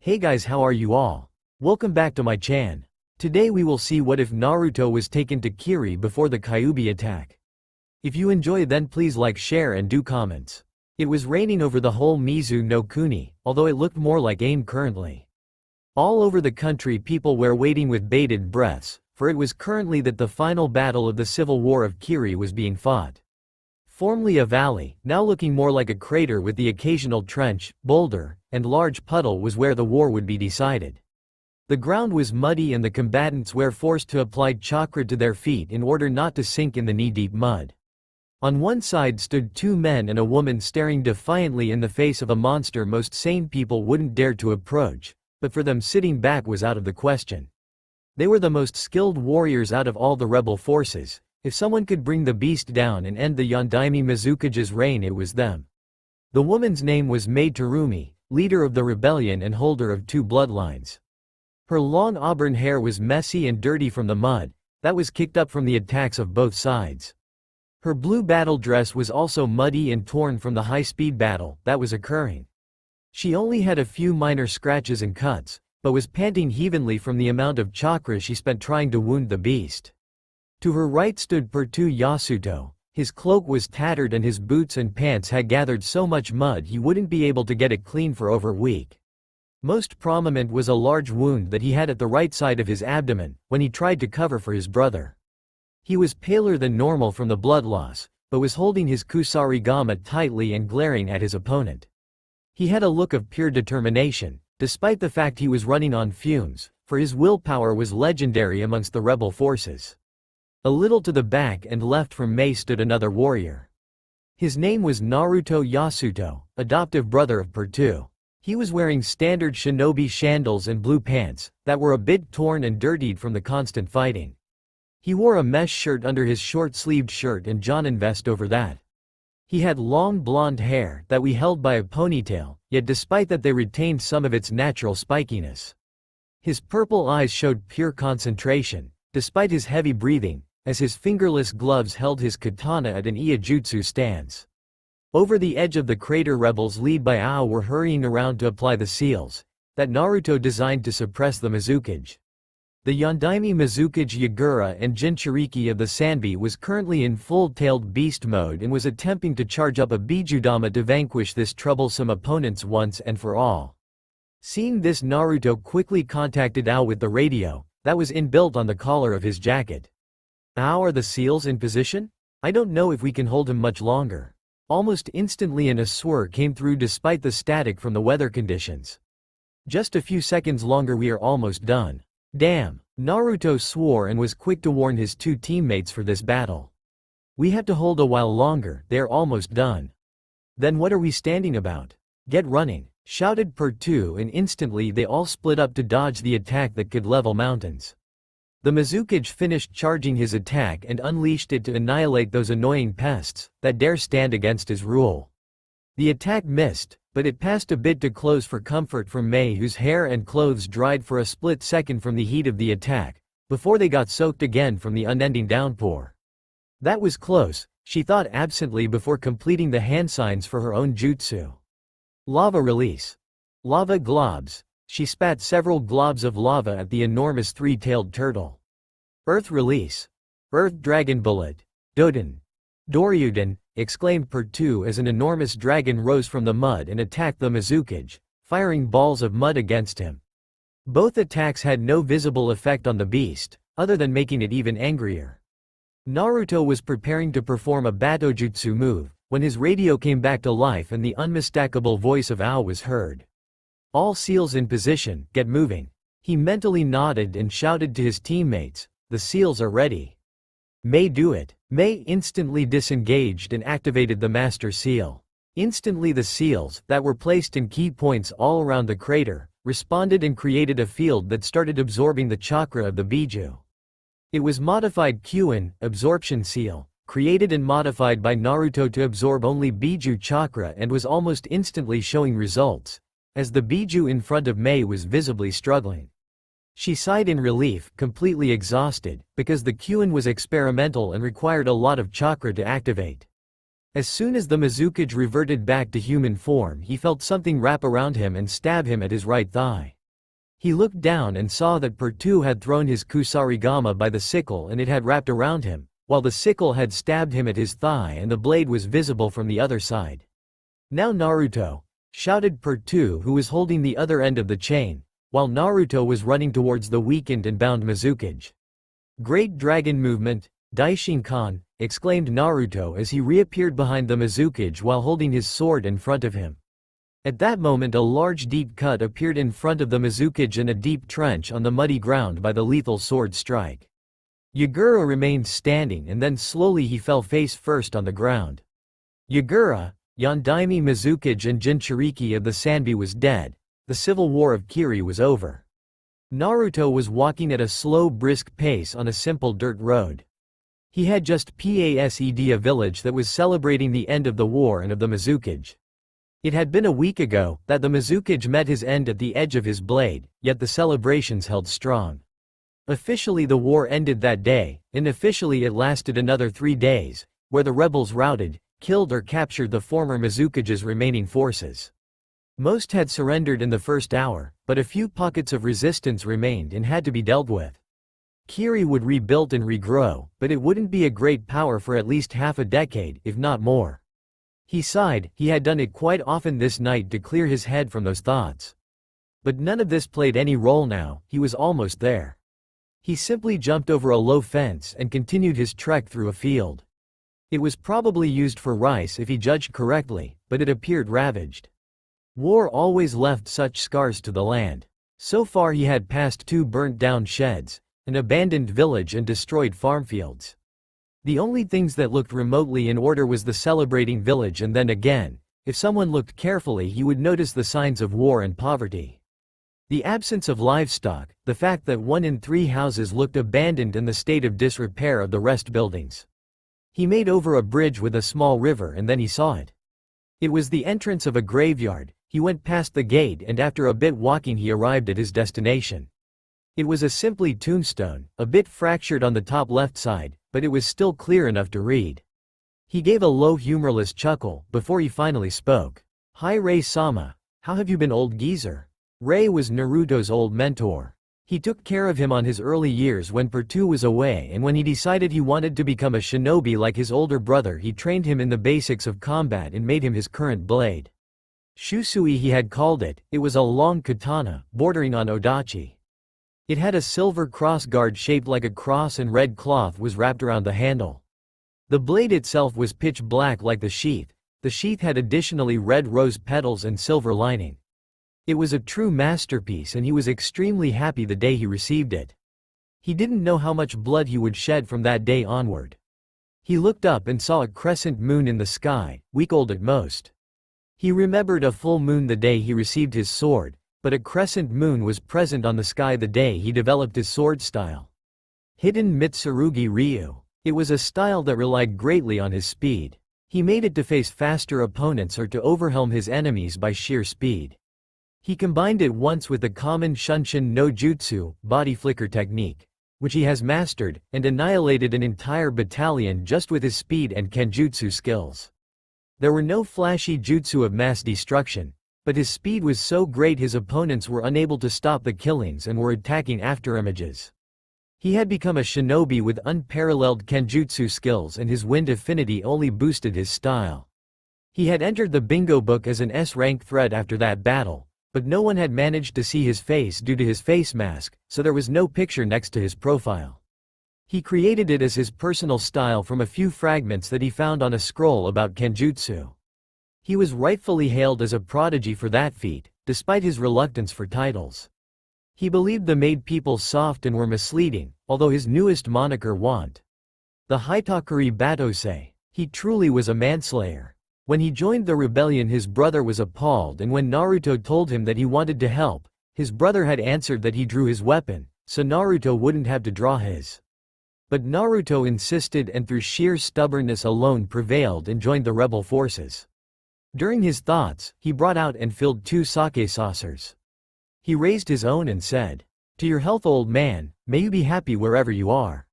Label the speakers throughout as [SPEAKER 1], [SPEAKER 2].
[SPEAKER 1] Hey guys, how are you all? Welcome back to my channel. Today we will see what if Naruto was taken to Kiri before the Kyuubi attack. If you enjoy, then please like, share and do comments. It was raining over the whole Mizu no Kuni, although it looked more like AIM currently. All over the country people were waiting with bated breaths, for it was currently that the final battle of the civil war of Kiri was being fought. Formerly a valley, now looking more like a crater with the occasional trench, boulder, and large puddle was where the war would be decided. The ground was muddy and the combatants were forced to apply chakra to their feet in order not to sink in the knee-deep mud. On one side stood two men and a woman staring defiantly in the face of a monster most sane people wouldn't dare to approach, but for them sitting back was out of the question. They were the most skilled warriors out of all the rebel forces. If someone could bring the beast down and end the Yondaime Mizukage's reign, it was them. The woman's name was Mai Terumi, leader of the rebellion and holder of two bloodlines. Her long auburn hair was messy and dirty from the mud that was kicked up from the attacks of both sides. Her blue battle dress was also muddy and torn from the high-speed battle that was occurring. She only had a few minor scratches and cuts, but was panting heavily from the amount of chakra she spent trying to wound the beast. To her right stood Pertu Yasuto. His cloak was tattered and his boots and pants had gathered so much mud he wouldn't be able to get it clean for over a week. Most prominent was a large wound that he had at the right side of his abdomen, when he tried to cover for his brother. He was paler than normal from the blood loss, but was holding his kusarigama tightly and glaring at his opponent. He had a look of pure determination, despite the fact he was running on fumes, for his willpower was legendary amongst the rebel forces. A little to the back and left from Mai stood another warrior. His name was Naruto Yasuto, adoptive brother of Pertu. He was wearing standard shinobi sandals and blue pants that were a bit torn and dirtied from the constant fighting. He wore a mesh shirt under his short-sleeved shirt and jonin vest over that. He had long blonde hair that we held by a ponytail, yet despite that they retained some of its natural spikiness. His purple eyes showed pure concentration, despite his heavy breathing, as his fingerless gloves held his katana at an iijutsu stance. Over the edge of the crater, rebels led by Ao were hurrying around to apply the seals that Naruto designed to suppress the Mizukage. The Yondaime Mizukage Yagura and Jinchuriki of the Sanbi was currently in full-tailed beast mode and was attempting to charge up a Bijudama to vanquish this troublesome opponents once and for all. Seeing this, Naruto quickly contacted Ao with the radio that was inbuilt on the collar of his jacket. How are the seals in position? I don't know if we can hold him much longer. Almost instantly an swir came through despite the static from the weather conditions. Just a few seconds longer, we are almost done. Damn, Naruto swore and was quick to warn his two teammates for this battle. We have to hold a while longer, they're almost done. Then what are we standing about? Get running, shouted Pertu, and instantly they all split up to dodge the attack that could level mountains. The Mizukage finished charging his attack and unleashed it to annihilate those annoying pests that dare stand against his rule. The attack missed, but it passed a bit too close for comfort from Mai, whose hair and clothes dried for a split second from the heat of the attack, before they got soaked again from the unending downpour. That was close, she thought absently before completing the hand signs for her own jutsu. Lava release. Lava globs. She spat several globs of lava at the enormous three-tailed turtle. Earth release. Earth dragon bullet. Doden. Doryuden, exclaimed Pertu as an enormous dragon rose from the mud and attacked the Mizukage, firing balls of mud against him. Both attacks had no visible effect on the beast, other than making it even angrier. Naruto was preparing to perform a Batojutsu move, when his radio came back to life and the unmistakable voice of Ao was heard. All seals in position, get moving. He mentally nodded and shouted to his teammates, the seals are ready. Mai, do it. Mai instantly disengaged and activated the master seal. Instantly the seals, that were placed in key points all around the crater, responded and created a field that started absorbing the chakra of the Biju. It was modified Kyuubi, absorption seal, created and modified by Naruto to absorb only Biju chakra, and was almost instantly showing results, as the Biju in front of Mai was visibly struggling. She sighed in relief, completely exhausted, because the Kyuubi was experimental and required a lot of chakra to activate. As soon as the Mizukage reverted back to human form, he felt something wrap around him and stab him at his right thigh. He looked down and saw that Pertu had thrown his kusarigama by the sickle and it had wrapped around him, while the sickle had stabbed him at his thigh and the blade was visible from the other side. "Now Naruto!" shouted Pertu, who was holding the other end of the chain, while Naruto was running towards the weakened and bound Mizukage. "Great dragon movement, Daishinkan!" exclaimed Naruto as he reappeared behind the Mizukage while holding his sword in front of him. At that moment a large deep cut appeared in front of the Mizukage and a deep trench on the muddy ground by the lethal sword strike. Yagura remained standing and then slowly he fell face first on the ground. Yagura, Yondaime Mizukage and Jinchuriki of the Sanbi was dead. The civil war of Kiri was over. Naruto was walking at a slow brisk pace on a simple dirt road. He had just passed a village that was celebrating the end of the war and of the Mizukage. It had been a week ago that the Mizukage met his end at the edge of his blade, yet the celebrations held strong. Officially the war ended that day, unofficially it lasted another 3 days, where the rebels routed, killed or captured the former Mizukage's remaining forces. Most had surrendered in the first hour, but a few pockets of resistance remained and had to be dealt with. Kiri would rebuild and regrow, but it wouldn't be a great power for at least half a decade, if not more. He sighed, he had done it quite often this night to clear his head from those thoughts. But none of this played any role now, he was almost there. He simply jumped over a low fence and continued his trek through a field. It was probably used for rice if he judged correctly, but it appeared ravaged. War always left such scars to the land. So far he had passed 2 burnt-down sheds, an abandoned village and destroyed farm fields. The only things that looked remotely in order was the celebrating village, and then again, if someone looked carefully he would notice the signs of war and poverty. The absence of livestock, the fact that 1 in 3 houses looked abandoned and the state of disrepair of the rest buildings. He made over a bridge with a small river and then he saw it. It was the entrance of a graveyard. He went past the gate and after a bit walking he arrived at his destination. It was a simply tombstone, a bit fractured on the top left side, but it was still clear enough to read. He gave a low humorless chuckle before he finally spoke. "Hi Rei-sama. How have you been, old geezer?" Rei was Naruto's old mentor. He took care of him on his early years when Pertu was away, and when he decided he wanted to become a shinobi like his older brother he trained him in the basics of combat and made him his current blade. Shusui he had called it. It was a long katana, bordering on odachi. It had a silver cross guard shaped like a cross and red cloth was wrapped around the handle. The blade itself was pitch black like the sheath. The sheath had additionally red rose petals and silver lining. It was a true masterpiece and he was extremely happy the day he received it. He didn't know how much blood he would shed from that day onward. He looked up and saw a crescent moon in the sky, week old at most. He remembered a full moon the day he received his sword, but a crescent moon was present on the sky the day he developed his sword style. Hidden Mitsurugi Ryu. It was a style that relied greatly on his speed. He made it to face faster opponents or to overwhelm his enemies by sheer speed. He combined it once with the common Shunshin no Jutsu, body flicker technique, which he has mastered, and annihilated an entire battalion just with his speed and kenjutsu skills. There were no flashy jutsu of mass destruction, but his speed was so great his opponents were unable to stop the killings and were attacking afterimages. He had become a shinobi with unparalleled kenjutsu skills and his wind affinity only boosted his style. He had entered the bingo book as an S-rank threat after that battle, but no one had managed to see his face due to his face mask, so there was no picture next to his profile. He created it as his personal style from a few fragments that he found on a scroll about kenjutsu. He was rightfully hailed as a prodigy for that feat, despite his reluctance for titles. He believed the made people soft and were misleading, although his newest moniker want. The Hitakuri Batosei. He truly was a manslayer. When he joined the rebellion his brother was appalled, and when Naruto told him that he wanted to help, his brother had answered that he drew his weapon, so Naruto wouldn't have to draw his. But Naruto insisted and through sheer stubbornness alone prevailed and joined the rebel forces. During his thoughts, he brought out and filled 2 sake saucers. He raised his own and said, "To your health, old man, may you be happy wherever you are."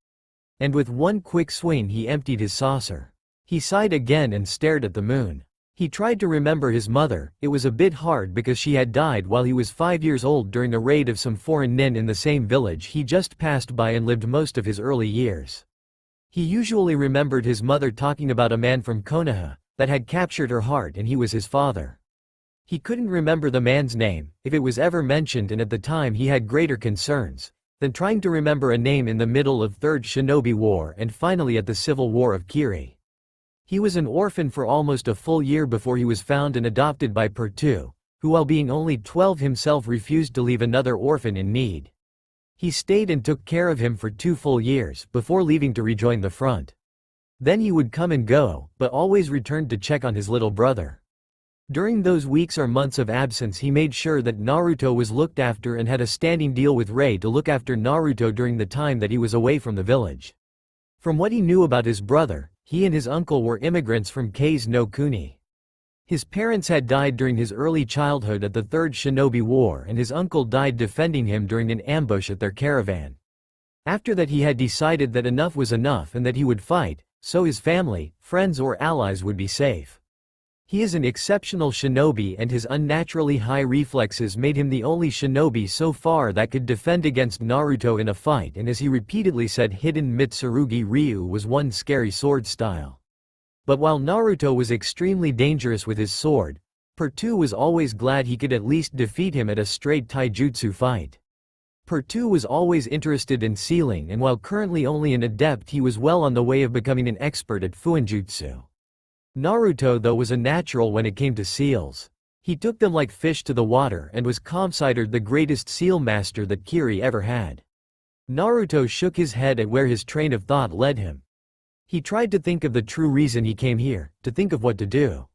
[SPEAKER 1] And with one quick swing he emptied his saucer. He sighed again and stared at the moon. He tried to remember his mother. It was a bit hard because she had died while he was 5 years old during the raid of some foreign nin in the same village he just passed by and lived most of his early years. He usually remembered his mother talking about a man from Konoha that had captured her heart, and he was his father. He couldn't remember the man's name, if it was ever mentioned, and at the time he had greater concerns than trying to remember a name in the middle of Third Shinobi War and finally at the Civil War of Kiri. He was an orphan for almost a full year before he was found and adopted by Pertu, who while being only 12 himself refused to leave another orphan in need. He stayed and took care of him for 2 full years before leaving to rejoin the front. Then he would come and go, but always returned to check on his little brother. During those weeks or months of absence he made sure that Naruto was looked after and had a standing deal with Rei to look after Naruto during the time that he was away from the village. From what he knew about his brother, he and his uncle were immigrants from Kase no Kuni. His parents had died during his early childhood at the Third Shinobi War, and his uncle died defending him during an ambush at their caravan. After that he had decided that enough was enough and that he would fight, so his family, friends or allies would be safe. He is an exceptional shinobi and his unnaturally high reflexes made him the only shinobi so far that could defend against Naruto in a fight, and as he repeatedly said, hidden Mitsurugi Ryu was one scary sword style. But while Naruto was extremely dangerous with his sword, Pertu was always glad he could at least defeat him at a straight taijutsu fight. Pertu was always interested in sealing, and while currently only an adept he was well on the way of becoming an expert at fuinjutsu. Naruto though was a natural when it came to seals. He took them like fish to the water and was considered the greatest seal master that Kiri ever had. Naruto shook his head at where his train of thought led him. He tried to think of the true reason he came here, to think of what to do.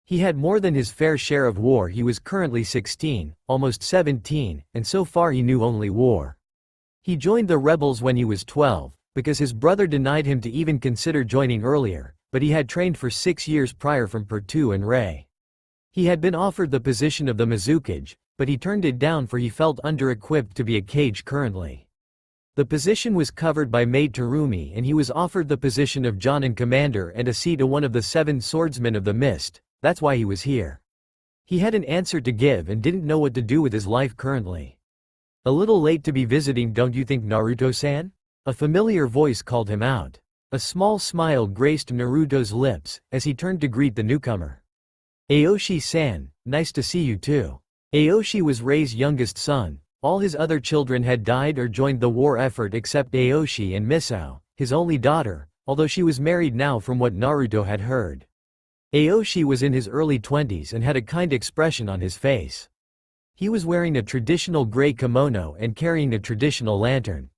[SPEAKER 1] He had more than his fair share of war. He was currently 16, almost 17, and so far he knew only war. He joined the rebels when he was 12, because his brother denied him to even consider joining earlier, but he had trained for 6 years prior from Pertu and Rei. He had been offered the position of the Mizukage, but he turned it down for he felt under-equipped to be a Kage currently. The position was covered by Maid Terumi, and he was offered the position of Jonin Commander and a seat as one of the 7 swordsmen of the Mist. That's why he was here. He had an answer to give and didn't know what to do with his life currently. A little late to be visiting, don't you think, Naruto-san? A familiar voice called him out. A small smile graced Naruto's lips as he turned to greet the newcomer. Aoshi-san, nice to see you too. Aoshi was Rei's youngest son. All his other children had died or joined the war effort except Aoshi and Misao, his only daughter, although she was married now from what Naruto had heard. Aoshi was in his early 20s and had a kind expression on his face. He was wearing a traditional gray kimono and carrying a traditional lantern.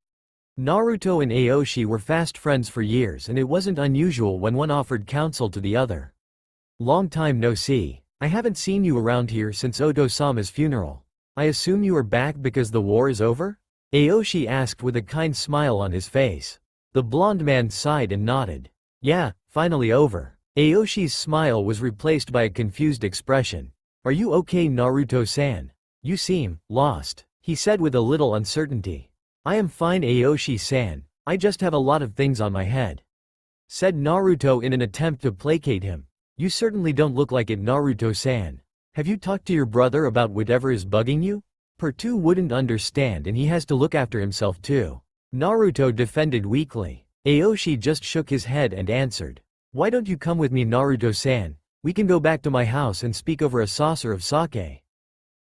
[SPEAKER 1] Naruto and Aoshi were fast friends for years, and it wasn't unusual when one offered counsel to the other. Long time no see. I haven't seen you around here since Oto-sama's funeral. I assume you are back because the war is over? Aoshi asked with a kind smile on his face. The blonde man sighed and nodded. Yeah, finally over. Aoshi's smile was replaced by a confused expression. Are you okay, Naruto-san? You seem lost, he said with a little uncertainty. I am fine, Aoshi-san. I just have a lot of things on my head, said Naruto in an attempt to placate him. You certainly don't look like it, Naruto-san. Have you talked to your brother about whatever is bugging you? Pertu wouldn't understand, and he has to look after himself too. Naruto defended weakly. Aoshi just shook his head and answered. Why don't you come with me, Naruto-san? We can go back to my house and speak over a saucer of sake.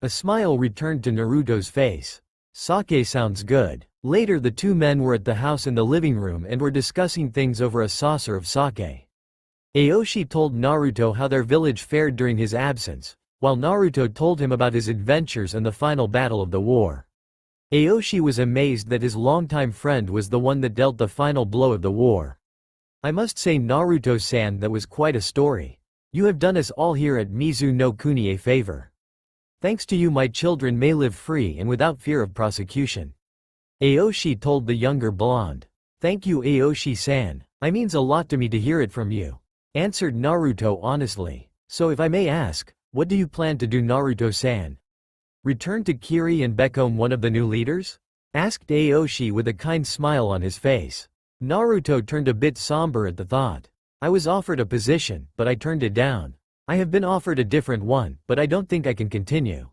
[SPEAKER 1] A smile returned to Naruto's face. Sake sounds good. Later the two men were at the house in the living room and were discussing things over a saucer of sake. Aoshi told Naruto how their village fared during his absence, while Naruto told him about his adventures and the final battle of the war. Aoshi was amazed that his longtime friend was the one that dealt the final blow of the war. I must say, Naruto-san, that was quite a story. You have done us all here at Mizu no Kuni a favor. Thanks to you my children may live free and without fear of prosecution. Aoshi told the younger blonde. Thank you, Aoshi-san. It means a lot to me to hear it from you, answered Naruto honestly. So if I may ask, what do you plan to do, Naruto-san? Return to Kiri and become one of the new leaders? Asked Aoshi with a kind smile on his face. Naruto turned a bit somber at the thought. I was offered a position, but I turned it down. I have been offered a different one, but I don't think I can continue.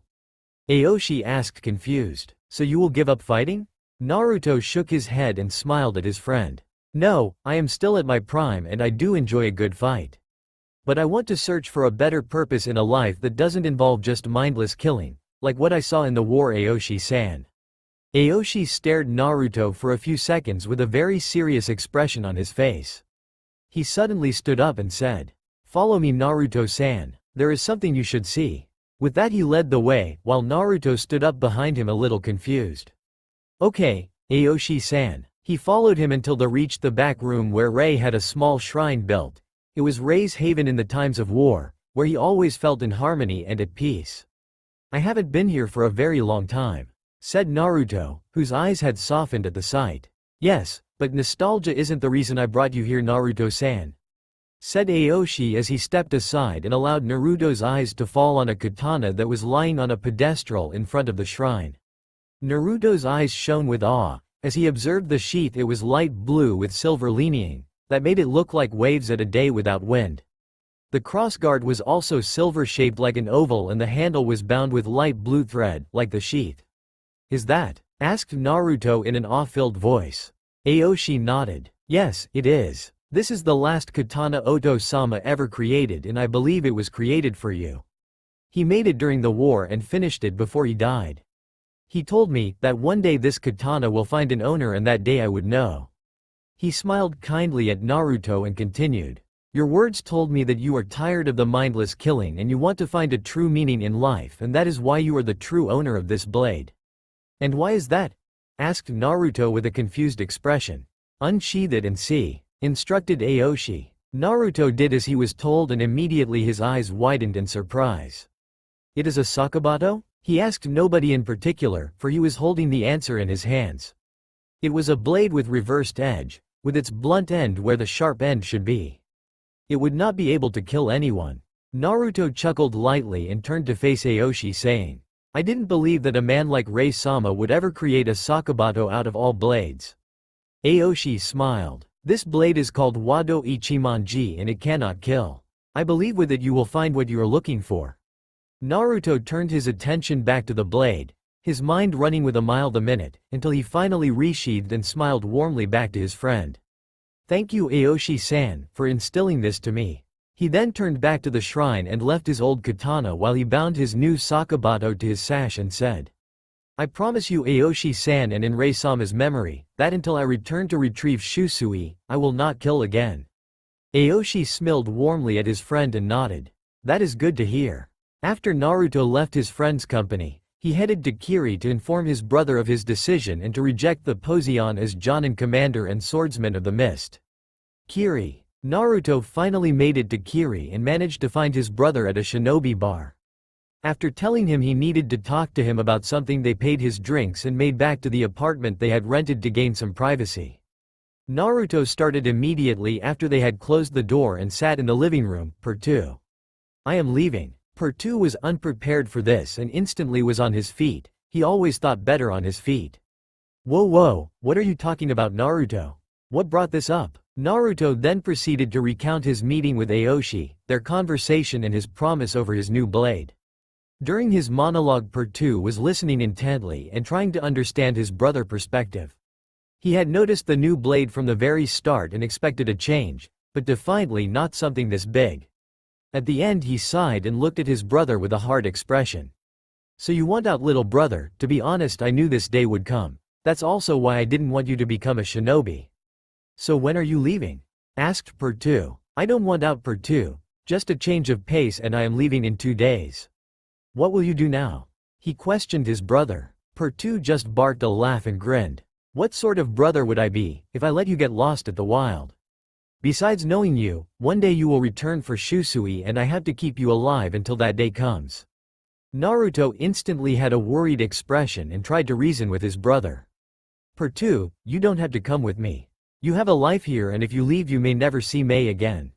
[SPEAKER 1] Aoshi asked confused. So you will give up fighting? Naruto shook his head and smiled at his friend. No, I am still at my prime and I do enjoy a good fight. But I want to search for a better purpose in a life that doesn't involve just mindless killing, like what I saw in the war, Aoshi-san. Aoshi stared Naruto for a few seconds with a very serious expression on his face. He suddenly stood up and said, "Follow me, Naruto-san, there is something you should see." With that he led the way, while Naruto stood up behind him a little confused. Okay, Aoshi-san. He followed him until they reached the back room where Rei had a small shrine built. It was Rei's haven in the times of war, where he always felt in harmony and at peace. I haven't been here for a very long time, said Naruto, whose eyes had softened at the sight. Yes, but nostalgia isn't the reason I brought you here, Naruto-san, said Aoshi as he stepped aside and allowed Naruto's eyes to fall on a katana that was lying on a pedestal in front of the shrine. Naruto's eyes shone with awe. As he observed the sheath, it was light blue with silver lining, that made it look like waves at a day without wind. The crossguard was also silver-shaped like an oval and the handle was bound with light blue thread, like the sheath. Is that? Asked Naruto in an awe-filled voice. Aoshi nodded. Yes, it is. This is the last katana Oto-sama ever created and I believe it was created for you. He made it during the war and finished it before he died. He told me that one day this katana will find an owner and that day I would know. He smiled kindly at Naruto and continued. Your words told me that you are tired of the mindless killing and you want to find a true meaning in life, and that is why you are the true owner of this blade. And why is that? Asked Naruto with a confused expression. Unsheath it and see, instructed Aoshi. Naruto did as he was told and immediately his eyes widened in surprise. It is a sakabato? He asked nobody in particular, for he was holding the answer in his hands. It was a blade with reversed edge, with its blunt end where the sharp end should be. It would not be able to kill anyone. Naruto chuckled lightly and turned to face Aoshi saying, I didn't believe that a man like Rei-sama would ever create a sakabato out of all blades. Aoshi smiled. This blade is called Wado Ichimonji and it cannot kill. I believe with it you will find what you are looking for. Naruto turned his attention back to the blade, his mind running with a mile a minute, until he finally resheathed and smiled warmly back to his friend. Thank you, Aoshi-san, for instilling this to me. He then turned back to the shrine and left his old katana while he bound his new sakabato to his sash and said, I promise you, Aoshi-san, and in Rei-sama's memory, that until I return to retrieve Shusui, I will not kill again. Aoshi smiled warmly at his friend and nodded. That is good to hear. After Naruto left his friend's company, he headed to Kiri to inform his brother of his decision and to reject the Poseon as Jonin commander and swordsman of the mist. Kiri. Naruto finally made it to Kiri and managed to find his brother at a shinobi bar. After telling him he needed to talk to him about something, they paid his drinks and made back to the apartment they had rented to gain some privacy. Naruto started immediately after they had closed the door and sat in the living room. Pertu. I am leaving. Pertu was unprepared for this and instantly was on his feet. He always thought better on his feet. Whoa, what are you talking about, Naruto? What brought this up? Naruto then proceeded to recount his meeting with Aoshi, their conversation and his promise over his new blade. During his monologue, Pertu was listening intently and trying to understand his brother's perspective. He had noticed the new blade from the very start and expected a change, but defiantly not something this big. At the end he sighed and looked at his brother with a hard expression. So you want out, little brother? To be honest, I knew this day would come. That's also why I didn't want you to become a shinobi. So when are you leaving? Asked Pertu. I don't want out, Pertu. Just a change of pace and I am leaving in 2 days. What will you do now? He questioned his brother. Pertu just barked a laugh and grinned. What sort of brother would I be, if I let you get lost at the wild? Besides, knowing you, one day you will return for Shusui and I have to keep you alive until that day comes. Naruto instantly had a worried expression and tried to reason with his brother. Pertu, you don't have to come with me. You have a life here and if you leave you may never see Mei again.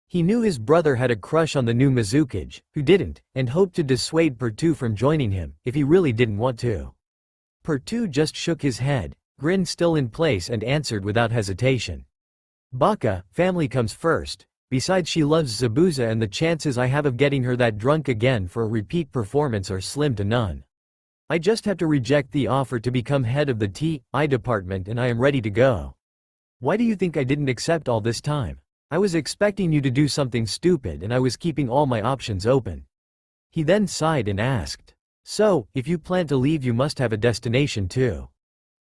[SPEAKER 1] He knew his brother had a crush on the new Mizukage, who didn't, and hoped to dissuade Pertu from joining him, if he really didn't want to. Pertu just shook his head, grinned still in place and answered without hesitation. Baka, family comes first. Besides, she loves Zabuza and the chances I have of getting her that drunk again for a repeat performance are slim to none. I just have to reject the offer to become head of the T.I. department and I am ready to go. Why do you think I didn't accept all this time? I was expecting you to do something stupid and I was keeping all my options open. He then sighed and asked, so, if you plan to leave you must have a destination too.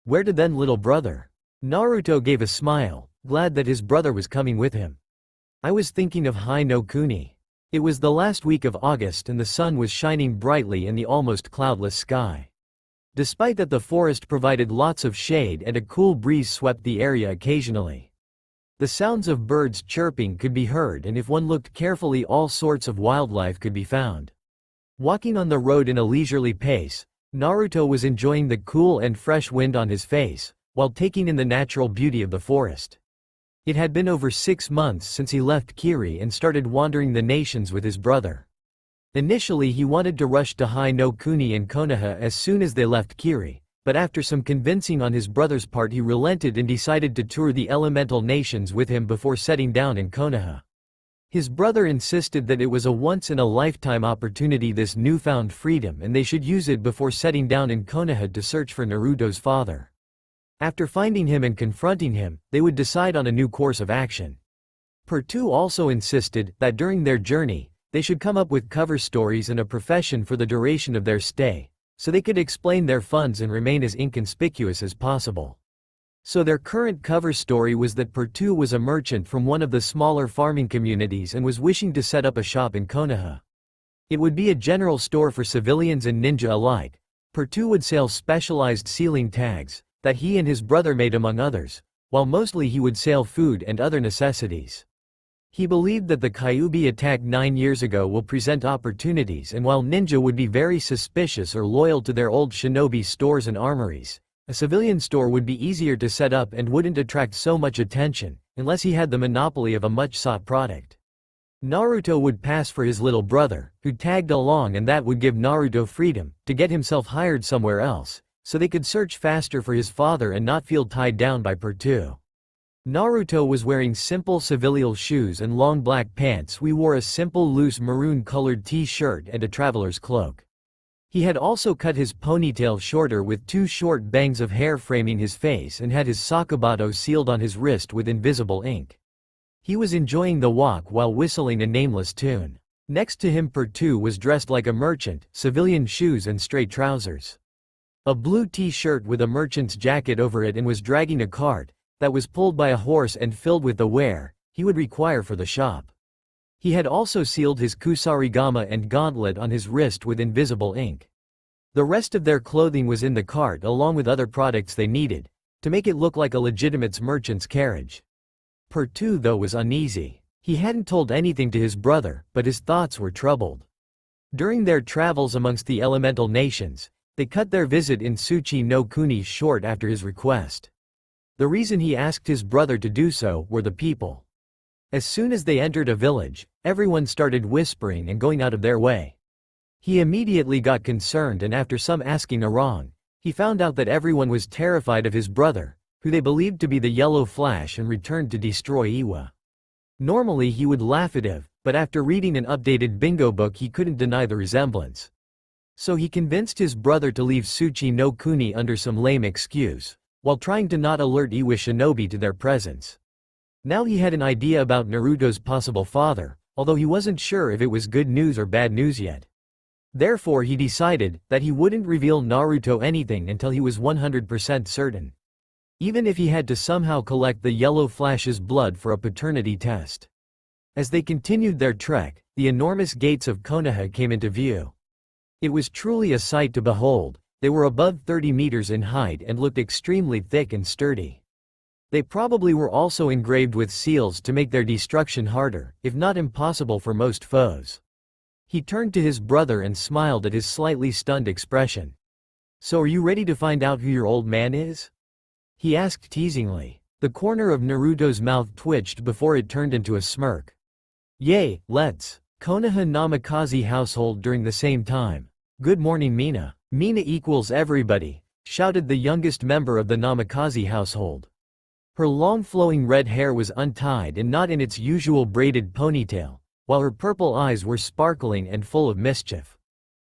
[SPEAKER 1] Where to then, little brother? Naruto gave a smile, glad that his brother was coming with him. I was thinking of Hai no Kuni. It was the last week of August and the sun was shining brightly in the almost cloudless sky. Despite that, the forest provided lots of shade and a cool breeze swept the area occasionally. The sounds of birds chirping could be heard and if one looked carefully all sorts of wildlife could be found. Walking on the road in a leisurely pace, Naruto was enjoying the cool and fresh wind on his face, while taking in the natural beauty of the forest. It had been over 6 months since he left Kiri and started wandering the nations with his brother. Initially he wanted to rush to Hai no Kuni and Konoha as soon as they left Kiri, but after some convincing on his brother's part he relented and decided to tour the elemental nations with him before setting down in Konoha. His brother insisted that it was a once-in-a-lifetime opportunity, this newfound freedom, and they should use it before setting down in Konoha to search for Naruto's father. After finding him and confronting him, they would decide on a new course of action. Pertu also insisted that during their journey, they should come up with cover stories and a profession for the duration of their stay, so they could explain their funds and remain as inconspicuous as possible. So their current cover story was that Pertu was a merchant from one of the smaller farming communities and was wishing to set up a shop in Konoha. It would be a general store for civilians and ninja alike. Pertu would sell specialized sealing tags that he and his brother made among others, while mostly he would sell food and other necessities. He believed that the Kyuubi attack 9 years ago will present opportunities, and while ninja would be very suspicious or loyal to their old shinobi stores and armories, a civilian store would be easier to set up and wouldn't attract so much attention, unless he had the monopoly of a much-sought product. Naruto would pass for his little brother, who tagged along, and that would give Naruto freedom to get himself hired somewhere else, so they could search faster for his father and not feel tied down by Pertu. Naruto was wearing simple civilian shoes and long black pants. We wore a simple loose maroon-colored t-shirt and a traveler's cloak. He had also cut his ponytail shorter with 2 short bangs of hair framing his face and had his sakubato sealed on his wrist with invisible ink. He was enjoying the walk while whistling a nameless tune. Next to him, Pertu was dressed like a merchant, civilian shoes and straight trousers. A blue t-shirt with a merchant's jacket over it, and was dragging a cart that was pulled by a horse and filled with the ware he would require for the shop. He had also sealed his kusarigama and gauntlet on his wrist with invisible ink. The rest of their clothing was in the cart along with other products they needed, to make it look like a legitimate merchant's carriage. Pertu, though, was uneasy. He hadn't told anything to his brother, but his thoughts were troubled. During their travels amongst the elemental nations, they cut their visit in Tsuchi no Kuni short after his request. The reason he asked his brother to do so were the people. As soon as they entered a village, everyone started whispering and going out of their way. He immediately got concerned, and after some asking around, he found out that everyone was terrified of his brother, who they believed to be the Yellow Flash, and returned to destroy Iwa. Normally he would laugh at it, but after reading an updated bingo book he couldn't deny the resemblance. So he convinced his brother to leave Tsuchi no Kuni under some lame excuse, while trying to not alert Iwa shinobi to their presence. Now he had an idea about Naruto's possible father, although he wasn't sure if it was good news or bad news yet. Therefore he decided that he wouldn't reveal Naruto anything until he was 100% certain. Even if he had to somehow collect the Yellow Flash's blood for a paternity test. As they continued their trek, the enormous gates of Konoha came into view. It was truly a sight to behold. They were above 30 meters in height and looked extremely thick and sturdy. They probably were also engraved with seals to make their destruction harder, if not impossible, for most foes. He turned to his brother and smiled at his slightly stunned expression. "So are you ready to find out who your old man is?" he asked teasingly. The corner of Naruto's mouth twitched before it turned into a smirk. "Yay, let's." Konoha Namikaze household during the same time. "Good morning, Mina." "Mina equals everybody," shouted the youngest member of the Namikaze household. Her long flowing red hair was untied and not in its usual braided ponytail, while her purple eyes were sparkling and full of mischief.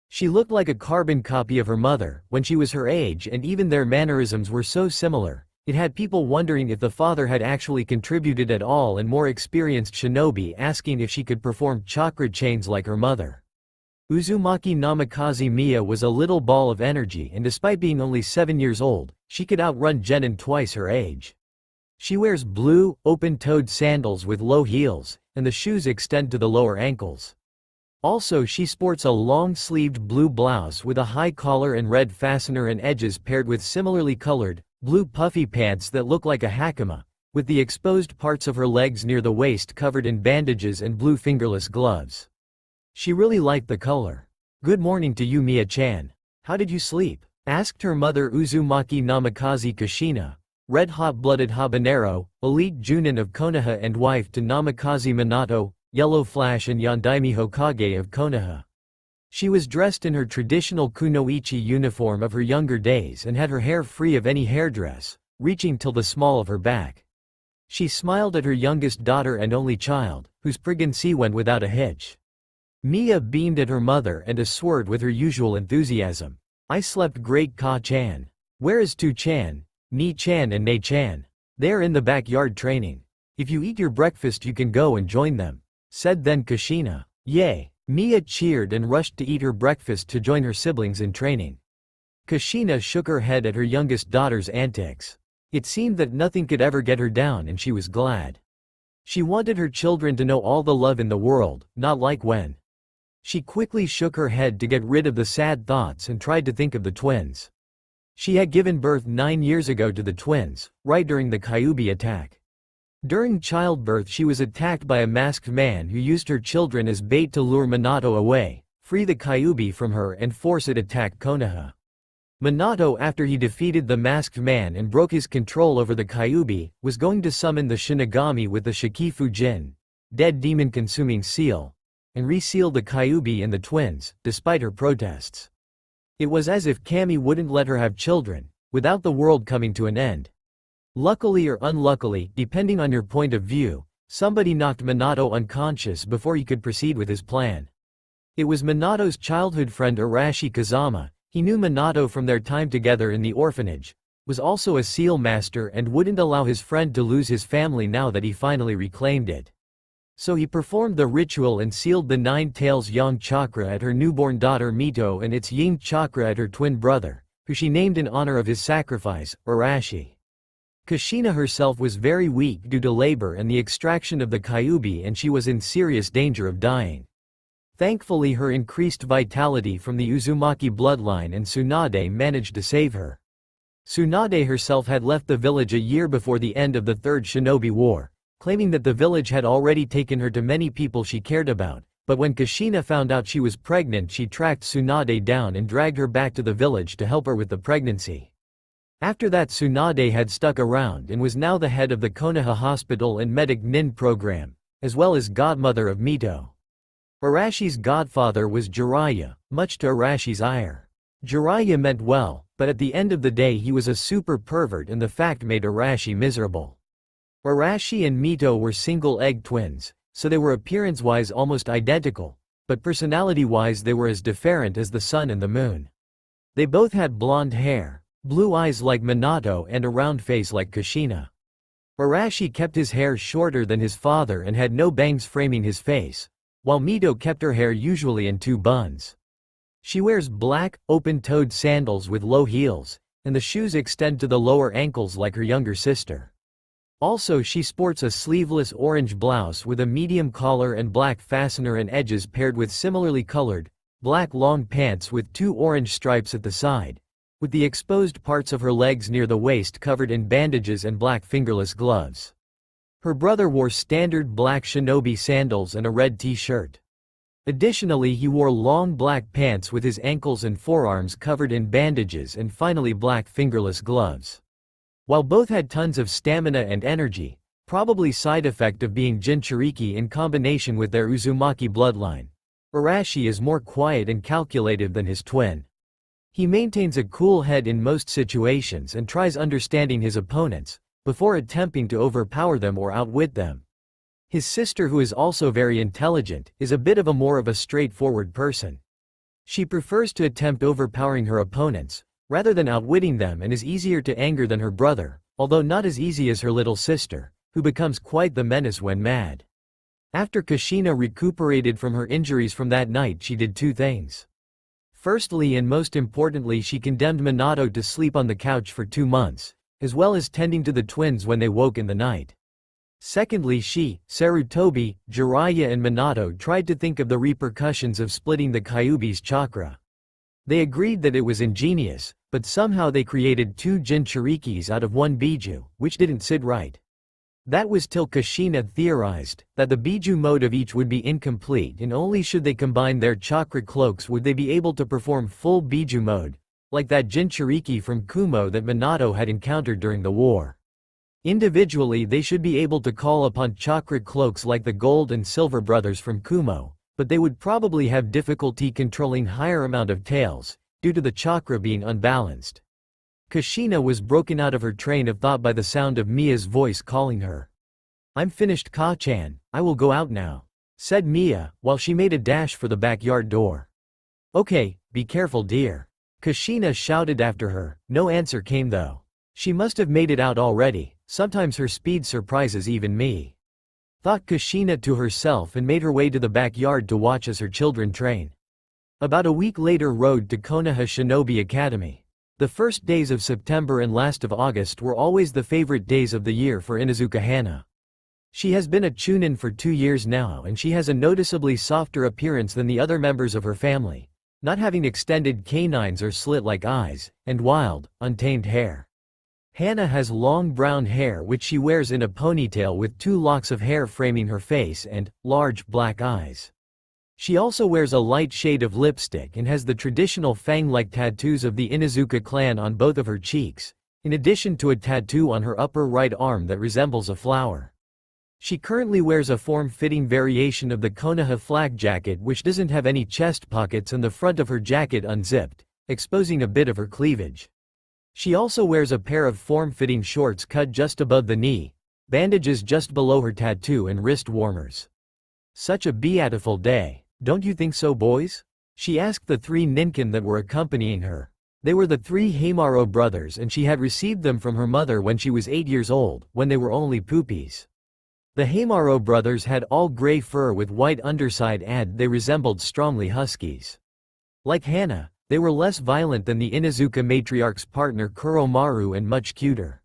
[SPEAKER 1] She looked like a carbon copy of her mother when she was her age, and even their mannerisms were so similar, it had people wondering if the father had actually contributed at all, and more experienced shinobi asking if she could perform chakra chains like her mother. Uzumaki Namikaze Miya was a little ball of energy, and despite being only 7 years old, she could outrun Genin twice her age. She wears blue, open-toed sandals with low heels, and the shoes extend to the lower ankles. Also, she sports a long-sleeved blue blouse with a high collar and red fastener and edges paired with similarly colored, blue puffy pants that look like a hakama, with the exposed parts of her legs near the waist covered in bandages and blue fingerless gloves. She really liked the color. "Good morning to you, Miya-chan. How did you sleep?" asked her mother Uzumaki Namikaze Kushina, red-hot-blooded habanero, elite Junin of Konoha and wife to Namikaze Minato, Yellow Flash and Yondaime Hokage of Konoha. She was dressed in her traditional kunoichi uniform of her younger days and had her hair free of any hairdress, reaching till the small of her back. She smiled at her youngest daughter and only child, whose pregnancy went without a hitch. Miya beamed at her mother and assured with her usual enthusiasm, "I slept great, Ka-chan. Where is Tu-chan, Ni-chan and Ne-chan?" "They are in the backyard training. If you eat your breakfast you can go and join them," said then Kushina. "Yay!" Miya cheered and rushed to eat her breakfast to join her siblings in training. Kushina shook her head at her youngest daughter's antics. It seemed that nothing could ever get her down, and she was glad. She wanted her children to know all the love in the world, not like when. She quickly shook her head to get rid of the sad thoughts and tried to think of the twins. She had given birth 9 years ago to the twins, right during the Kyuubi attack. During childbirth she was attacked by a masked man who used her children as bait to lure Minato away, free the Kyuubi from her and force it attack Konoha. Minato, after he defeated the masked man and broke his control over the Kyuubi, was going to summon the Shinigami with the Shikifujin, dead demon-consuming seal, and reseal the Kyuubi and the twins, despite her protests. It was as if Kami wouldn't let her have children, without the world coming to an end. Luckily or unluckily, depending on your point of view, somebody knocked Minato unconscious before he could proceed with his plan. It was Minato's childhood friend Arashi Kazama. He knew Minato from their time together in the orphanage, was also a seal master and wouldn't allow his friend to lose his family now that he finally reclaimed it. So he performed the ritual and sealed the 9 tails Yang chakra at her newborn daughter Mito and its Yin chakra at her twin brother, who she named in honor of his sacrifice, Arashi. Kushina herself was very weak due to labor and the extraction of the Kyuubi, and she was in serious danger of dying. Thankfully, her increased vitality from the Uzumaki bloodline and Tsunade managed to save her. Tsunade herself had left the village a year before the end of the Third Shinobi War, claiming that the village had already taken her to many people she cared about, but when Kushina found out she was pregnant she tracked Tsunade down and dragged her back to the village to help her with the pregnancy. After that, Tsunade had stuck around and was now the head of the Konoha Hospital and Medic Nin program, as well as godmother of Mito. Arashi's godfather was Jiraiya, much to Arashi's ire. Jiraiya meant well, but at the end of the day he was a super pervert, and the fact made Arashi miserable. Arashi and Mito were single-egg twins, so they were appearance-wise almost identical, but personality-wise they were as different as the sun and the moon. They both had blonde hair, blue eyes like Minato and a round face like Kushina. Arashi kept his hair shorter than his father and had no bangs framing his face, while Mito kept her hair usually in 2 buns. She wears black, open-toed sandals with low heels, and the shoes extend to the lower ankles like her younger sister. Also, she sports a sleeveless orange blouse with a medium collar and black fastener and edges paired with similarly colored, black long pants with 2 orange stripes at the side, with the exposed parts of her legs near the waist covered in bandages and black fingerless gloves. Her brother wore standard black shinobi sandals and a red t-shirt. Additionally, he wore long black pants with his ankles and forearms covered in bandages and finally black fingerless gloves. While both had tons of stamina and energy, probably side effect of being Jinchuriki in combination with their Uzumaki bloodline, Arashi is more quiet and calculative than his twin. He maintains a cool head in most situations and tries understanding his opponents, before attempting to overpower them or outwit them. His sister, who is also very intelligent, is a bit of a more of a straightforward person. She prefers to attempt overpowering her opponents, rather than outwitting them, and is easier to anger than her brother, although not as easy as her little sister, who becomes quite the menace when mad. After Kushina recuperated from her injuries from that night, she did two things. Firstly, and most importantly, she condemned Minato to sleep on the couch for 2 months, as well as tending to the twins when they woke in the night. Secondly, she, Sarutobi, Jiraiya and Minato tried to think of the repercussions of splitting the Kyuubi's chakra. They agreed that it was ingenious, but somehow they created 2 Jinchurikis out of 1 Biju, which didn't sit right. That was till Kushina theorized that the Biju mode of each would be incomplete, and only should they combine their chakra cloaks would they be able to perform full Biju mode, like that Jinchuriki from Kumo that Minato had encountered during the war. Individually they should be able to call upon chakra cloaks like the Gold and Silver brothers from Kumo, but they would probably have difficulty controlling higher amount of tails, due to the chakra being unbalanced. Kushina was broken out of her train of thought by the sound of Mia's voice calling her. "I'm finished, Ka-chan, I will go out now," said Mia, while she made a dash for the backyard door. "Okay, be careful dear," Kushina shouted after her. No answer came though. She must have made it out already. Sometimes her speed surprises even me, thought Kushina to herself, and made her way to the backyard to watch as her children train. About a week later, road to Konoha Shinobi Academy. The first days of September and last of August were always the favorite days of the year for Inuzuka Hana. She has been a chunin for 2 years now, and she has a noticeably softer appearance than the other members of her family, not having extended canines or slit-like eyes, and wild, untamed hair. Hana has long brown hair which she wears in a ponytail with 2 locks of hair framing her face and large black eyes. She also wears a light shade of lipstick and has the traditional fang-like tattoos of the Inuzuka clan on both of her cheeks, in addition to a tattoo on her upper right arm that resembles a flower. She currently wears a form-fitting variation of the Konoha flag jacket which doesn't have any chest pockets and the front of her jacket unzipped, exposing a bit of her cleavage. She also wears a pair of form-fitting shorts cut just above the knee, bandages just below her tattoo and wrist warmers. Such a beautiful day. Don't you think so, boys? She asked the 3 ninkin that were accompanying her. They were the 3 Heimaro brothers, and she had received them from her mother when she was 8 years old, when they were only poopies. The Heimaro brothers had all gray fur with white underside, and they resembled strongly huskies. Like Hana, they were less violent than the Inuzuka matriarch's partner Kuromaru and much cuter.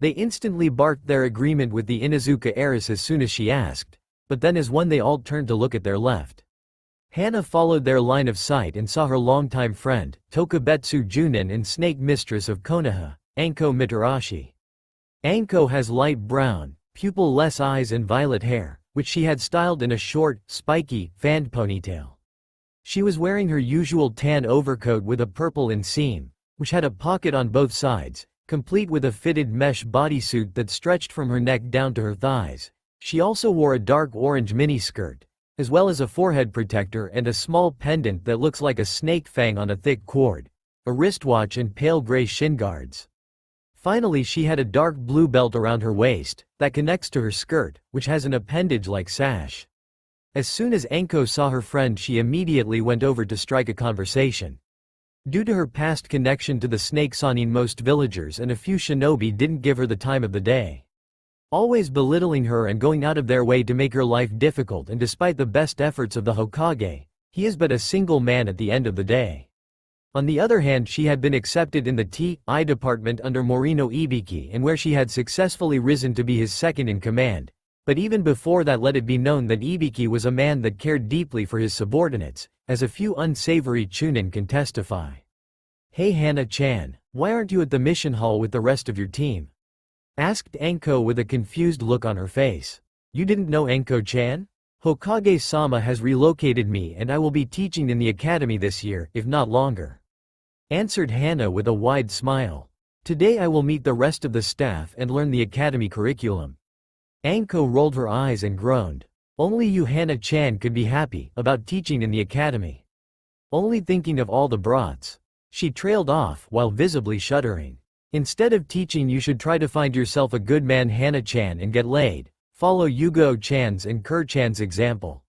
[SPEAKER 1] They instantly barked their agreement with the Inuzuka heiress as soon as she asked, but then as one they all turned to look at their left. Hana followed their line of sight and saw her longtime friend, Tokubetsu Junin and snake mistress of Konoha, Anko Mitarashi. Anko has light brown, pupil-less eyes and violet hair, which she had styled in a short, spiky, fanned ponytail. She was wearing her usual tan overcoat with a purple inseam, which had a pocket on both sides, complete with a fitted mesh bodysuit that stretched from her neck down to her thighs. She also wore a dark orange miniskirt, as well as a forehead protector and a small pendant that looks like a snake fang on a thick cord, a wristwatch and pale gray shin guards. Finally, she had a dark blue belt around her waist, that connects to her skirt, which has an appendage-like sash. As soon as Anko saw her friend, she immediately went over to strike a conversation. Due to her past connection to the snake Sanin, most villagers and a few shinobi didn't give her the time of the day, always belittling her and going out of their way to make her life difficult, and despite the best efforts of the Hokage, he is but a single man at the end of the day. On the other hand, she had been accepted in the T.I. department under Morino Ibiki, and where she had successfully risen to be his second in command, but even before that let it be known that Ibiki was a man that cared deeply for his subordinates, as a few unsavory chunin can testify. "Hey Hana-chan, why aren't you at the mission hall with the rest of your team?" asked Anko with a confused look on her face. "You didn't know Anko-chan? Hokage-sama has relocated me and I will be teaching in the academy this year, if not longer," answered Hana with a wide smile. "Today I will meet the rest of the staff and learn the academy curriculum." Anko rolled her eyes and groaned. Only you Hana-chan could be happy about teaching in the academy. Only thinking of all the brats. She trailed off while visibly shuddering. Instead of teaching, you should try to find yourself a good man, Hana-chan, and get laid. Follow Yugo-chan's and Kur-chan's example.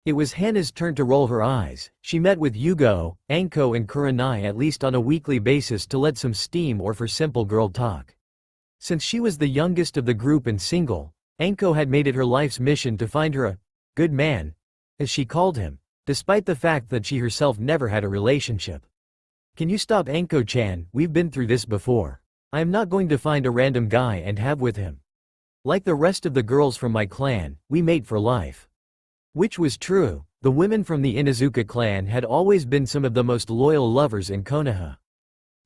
[SPEAKER 1] It was Hana's turn to roll her eyes. She met with Yugo, Anko and Kurenai at least on a weekly basis to let some steam or for simple girl talk. Since she was the youngest of the group and single, Anko had made it her life's mission to find her a good man, as she called him, despite the fact that she herself never had a relationship. Can you stop, Anko-chan? We've been through this before. I am not going to find a random guy and have with him. Like the rest of the girls from my clan, we mate for life. Which was true. The women from the Inuzuka clan had always been some of the most loyal lovers in Konoha.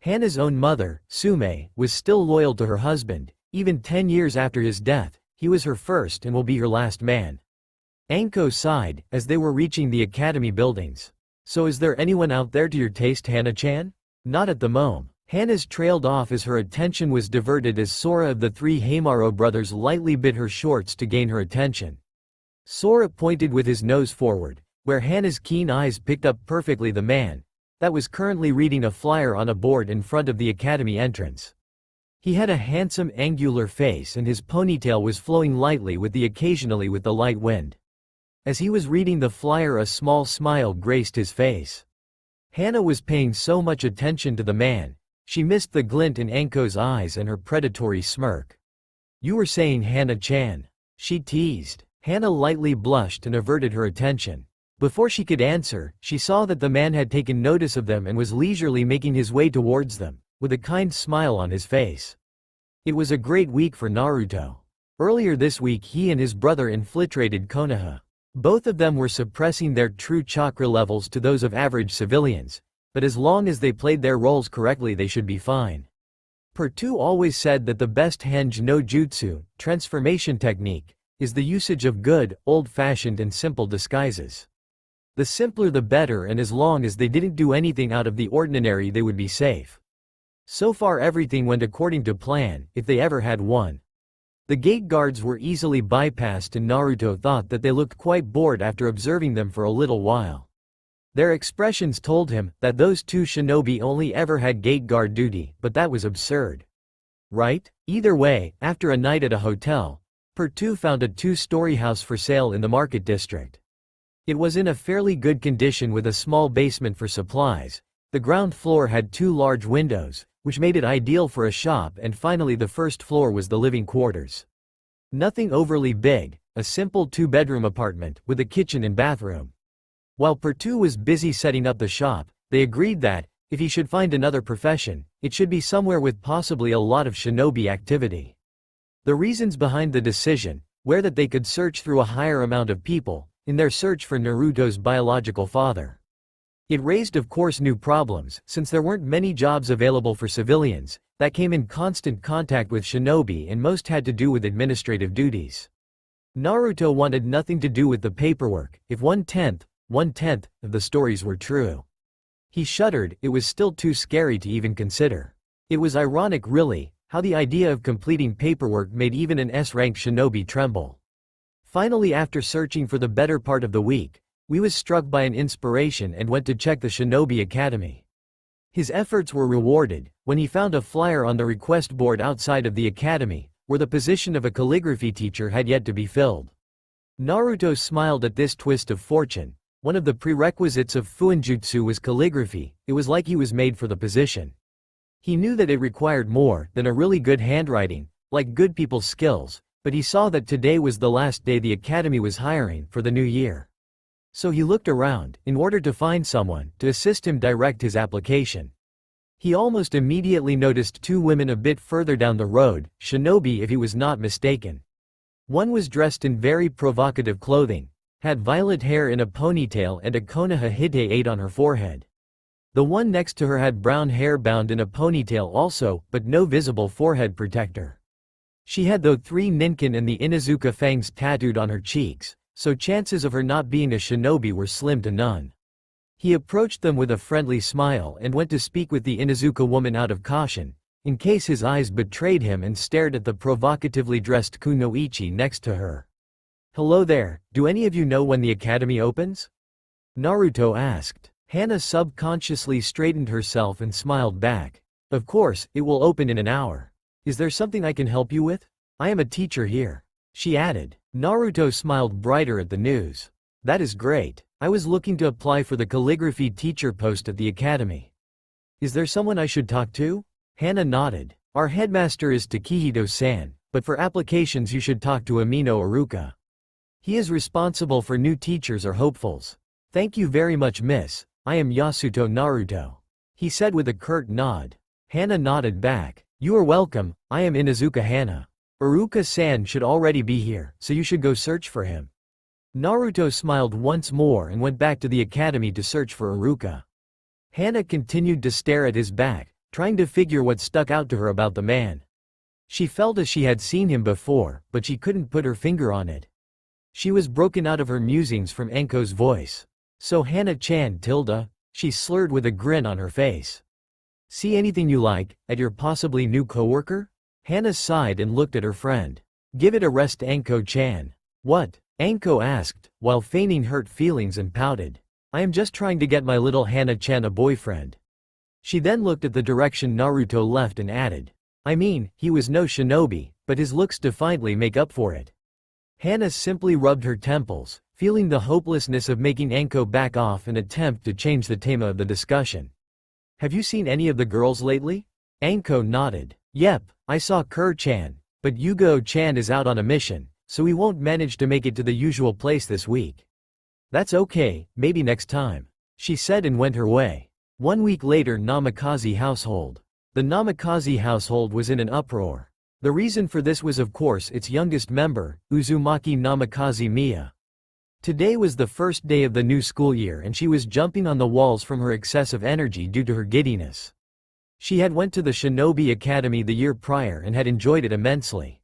[SPEAKER 1] Hana's own mother, Sume, was still loyal to her husband. Even 10 years after his death, he was her first and will be her last man. Anko sighed, as they were reaching the academy buildings. So is there anyone out there to your taste, Hana-chan? Not at the moment. Hana's trailed off as her attention was diverted as Sora of the three Hamaro brothers lightly bit her shorts to gain her attention. Sora pointed with his nose forward, where Hana's keen eyes picked up perfectly the man that was currently reading a flyer on a board in front of the academy entrance. He had a handsome angular face and his ponytail was flowing lightly with the light wind. As he was reading the flyer, a small smile graced his face. Hana was paying so much attention to the man, she missed the glint in Anko's eyes and her predatory smirk. You were saying, Hana-chan? She teased. Hana lightly blushed and averted her attention. Before she could answer, she saw that the man had taken notice of them and was leisurely making his way towards them, with a kind smile on his face. It was a great week for Naruto. Earlier this week he and his brother infiltrated Konoha. Both of them were suppressing their true chakra levels to those of average civilians, but as long as they played their roles correctly they should be fine. Per2 always said that the best Henge no Jutsu, transformation technique, is the usage of good, old-fashioned and simple disguises. The simpler the better, and as long as they didn't do anything out of the ordinary they would be safe. So far everything went according to plan, if they ever had one. The gate guards were easily bypassed and Naruto thought that they looked quite bored after observing them for a little while. Their expressions told him that those two shinobi only ever had gate guard duty, but that was absurd. Right? Either way, after a night at a hotel, Per2 found a 2-story house for sale in the market district. It was in a fairly good condition with a small basement for supplies. The ground floor had 2 large windows, which made it ideal for a shop, and finally the first floor was the living quarters. Nothing overly big, a simple 2-bedroom apartment with a kitchen and bathroom. While Per2 was busy setting up the shop, they agreed that, if he should find another profession, it should be somewhere with possibly a lot of shinobi activity. The reasons behind the decision were that they could search through a higher amount of people, in their search for Naruto's biological father. It raised of course new problems, since there weren't many jobs available for civilians that came in constant contact with shinobi, and most had to do with administrative duties. Naruto wanted nothing to do with the paperwork, if one-tenth of the stories were true. He shuddered, it was still too scary to even consider. It was ironic really, how the idea of completing paperwork made even an S-rank shinobi tremble. Finally, after searching for the better part of the week, we was struck by an inspiration and went to check the Shinobi Academy. His efforts were rewarded when he found a flyer on the request board outside of the academy, where the position of a calligraphy teacher had yet to be filled. Naruto smiled at this twist of fortune. One of the prerequisites of Fuinjutsu was calligraphy. It was like he was made for the position. He knew that it required more than a really good handwriting, like good people's skills, but he saw that today was the last day the academy was hiring for the new year. So he looked around, in order to find someone to assist him direct his application. He almost immediately noticed 2 women a bit further down the road, shinobi if he was not mistaken. One was dressed in very provocative clothing, had violet hair in a ponytail and a Konoha Hite 8 on her forehead. The one next to her had brown hair bound in a ponytail also, but no visible forehead protector. She had though 3 ninkin and the Inuzuka fangs tattooed on her cheeks, so chances of her not being a shinobi were slim to none. He approached them with a friendly smile and went to speak with the Inuzuka woman out of caution, in case his eyes betrayed him, and stared at the provocatively dressed kunoichi next to her. "Hello there, do any of you know when the academy opens?" Naruto asked. Hana subconsciously straightened herself and smiled back. Of course, it will open in an hour. Is there something I can help you with? I am a teacher here. She added. Naruto smiled brighter at the news. That is great. I was looking to apply for the calligraphy teacher post at the academy. Is there someone I should talk to? Hana nodded. Our headmaster is Takehito-san, but for applications you should talk to Amino Iruka. He is responsible for new teachers or hopefuls. Thank you very much, miss. I am Yasuto Naruto. He said with a curt nod. Hana nodded back. You are welcome, I am Inuzuka Hana. Iruka-san should already be here, so you should go search for him. Naruto smiled once more and went back to the academy to search for Iruka. Hana continued to stare at his back, trying to figure what stuck out to her about the man. She felt as she had seen him before, but she couldn't put her finger on it. She was broken out of her musings from Anko's voice. So Hana-chan tilde? She slurred with a grin on her face. See anything you like, at your possibly new coworker? Hana sighed and looked at her friend. Give it a rest, Anko-chan. What? Anko asked, while feigning hurt feelings and pouted. I am just trying to get my little Hana-chan a boyfriend. She then looked at the direction Naruto left and added. I mean, he was no shinobi, but his looks defiantly make up for it. Hana simply rubbed her temples, feeling the hopelessness of making Anko back off and attempt to change the tema of the discussion. Have you seen any of the girls lately? Anko nodded. Yep, I saw Kur-chan, but Yugo-chan is out on a mission, so we won't manage to make it to the usual place this week. That's okay, maybe next time, she said and went her way. 1 week later, Namikaze household. The Namikaze household was in an uproar. The reason for this was of course its youngest member, Uzumaki Namikaze Miya. Today was the first day of the new school year and she was jumping on the walls from her excessive energy due to her giddiness. She had went to the Shinobi Academy the year prior and had enjoyed it immensely.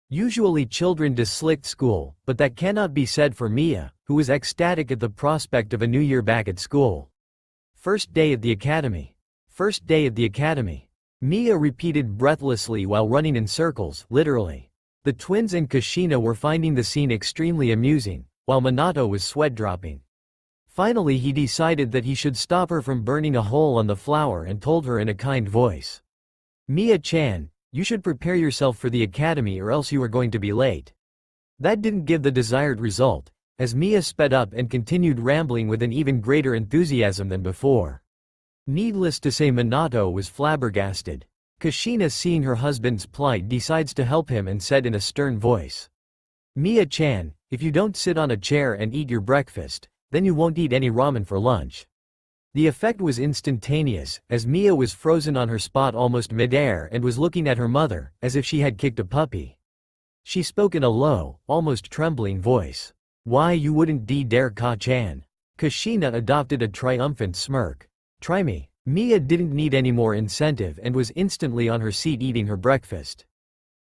[SPEAKER 1] Usually children dislike school, but that cannot be said for Miya, who was ecstatic at the prospect of a new year back at school. First day at the academy. First day at the academy. Miya repeated breathlessly while running in circles, literally. The twins and Kushina were finding the scene extremely amusing, while Minato was sweat-dropping. Finally he decided that he should stop her from burning a hole on the flower and told her in a kind voice. Miya-chan, you should prepare yourself for the academy or else you are going to be late. That didn't give the desired result, as Miya sped up and continued rambling with an even greater enthusiasm than before. Needless to say, Minato was flabbergasted. Kushina, seeing her husband's plight, decides to help him and said in a stern voice. Miya-chan, if you don't sit on a chair and eat your breakfast, then you won't eat any ramen for lunch. The effect was instantaneous, as Miya was frozen on her spot almost midair and was looking at her mother, as if she had kicked a puppy. She spoke in a low, almost trembling voice. Why you wouldn't dare Ka-chan? Kushina adopted a triumphant smirk. Try me. Miya didn't need any more incentive and was instantly on her seat eating her breakfast.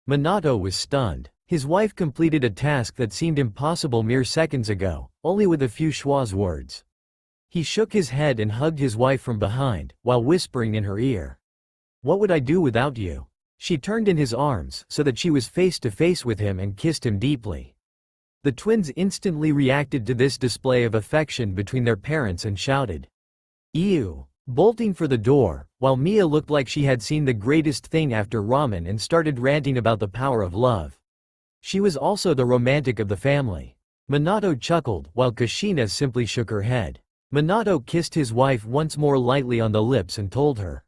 [SPEAKER 1] Minato was stunned. His wife completed a task that seemed impossible mere seconds ago, only with a few schwa's words. He shook his head and hugged his wife from behind, while whispering in her ear. What would I do without you? She turned in his arms so that she was face to face with him and kissed him deeply. The twins instantly reacted to this display of affection between their parents and shouted, "Ew!" bolting for the door, while Miya looked like she had seen the greatest thing after ramen and started ranting about the power of love. She was also the romantic of the family. Minato chuckled, while Kushina simply shook her head. Minato kissed his wife once more lightly on the lips and told her,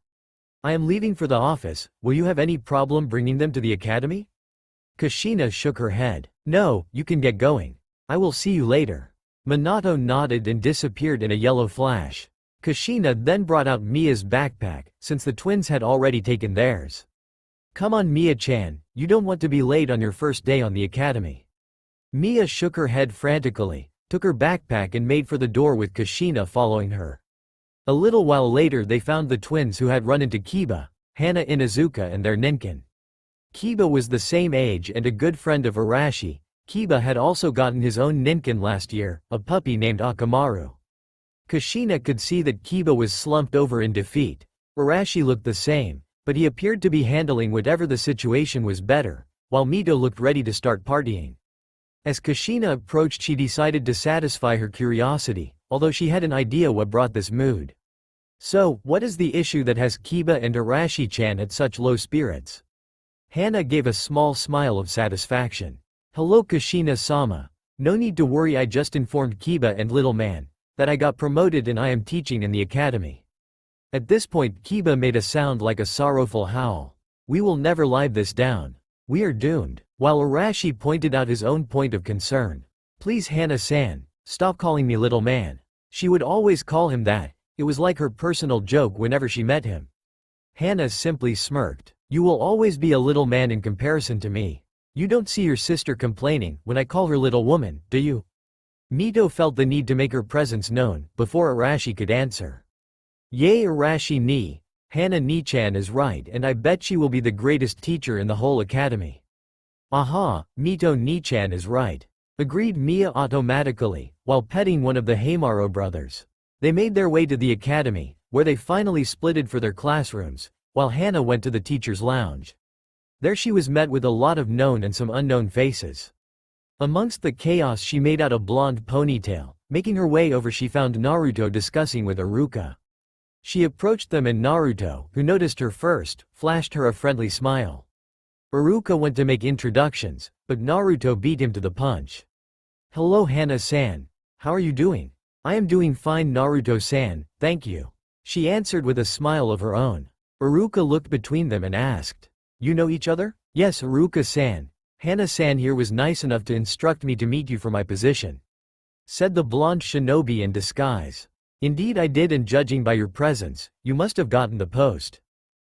[SPEAKER 1] I am leaving for the office, will you have any problem bringing them to the academy? Kushina shook her head. No, you can get going. I will see you later. Minato nodded and disappeared in a yellow flash. Kushina then brought out Miya's backpack, since the twins had already taken theirs. Come on, Miya-chan, you don't want to be late on your first day on the academy. Miya shook her head frantically, took her backpack and made for the door with Kushina following her. A little while later they found the twins who had run into Kiba, Hana Inuzuka and their ninkin. Kiba was the same age and a good friend of Arashi. Kiba had also gotten his own ninkin last year, a puppy named Akamaru. Kushina could see that Kiba was slumped over in defeat. Arashi looked the same, but he appeared to be handling whatever the situation was better, while Mito looked ready to start partying. As Kushina approached, she decided to satisfy her curiosity, although she had an idea what brought this mood. So, what is the issue that has Kiba and Arashi-chan at such low spirits? Hana gave a small smile of satisfaction. Hello Kushina-sama. No need to worry, I just informed Kiba and little man that I got promoted and I am teaching in the academy. At this point Kiba made a sound like a sorrowful howl. We will never live this down. We are doomed. While Arashi pointed out his own point of concern. Please Hana-san, stop calling me little man. She would always call him that. It was like her personal joke whenever she met him. Hana simply smirked. You will always be a little man in comparison to me. You don't see your sister complaining when I call her little woman, do you? Mito felt the need to make her presence known before Arashi could answer. Yay Arashi ni. Hana ni-chan is right and I bet she will be the greatest teacher in the whole academy. Aha, Mito ni-chan is right. Agreed Mia automatically, while petting one of the Hamaro brothers. They made their way to the academy, where they finally splitted for their classrooms, while Hana went to the teacher's lounge. There she was met with a lot of known and some unknown faces. Amongst the chaos she made out a blonde ponytail. Making her way over she found Naruto discussing with Iruka. She approached them and Naruto, who noticed her first, flashed her a friendly smile. Iruka went to make introductions, but Naruto beat him to the punch. Hello Hana-san. How are you doing? I am doing fine Naruto-san, thank you. She answered with a smile of her own. Iruka looked between them and asked. You know each other? Yes Iruka-san. Hana-san here was nice enough to instruct me to meet you for my position. Said the blonde shinobi in disguise. Indeed I did and judging by your presence, you must have gotten the post.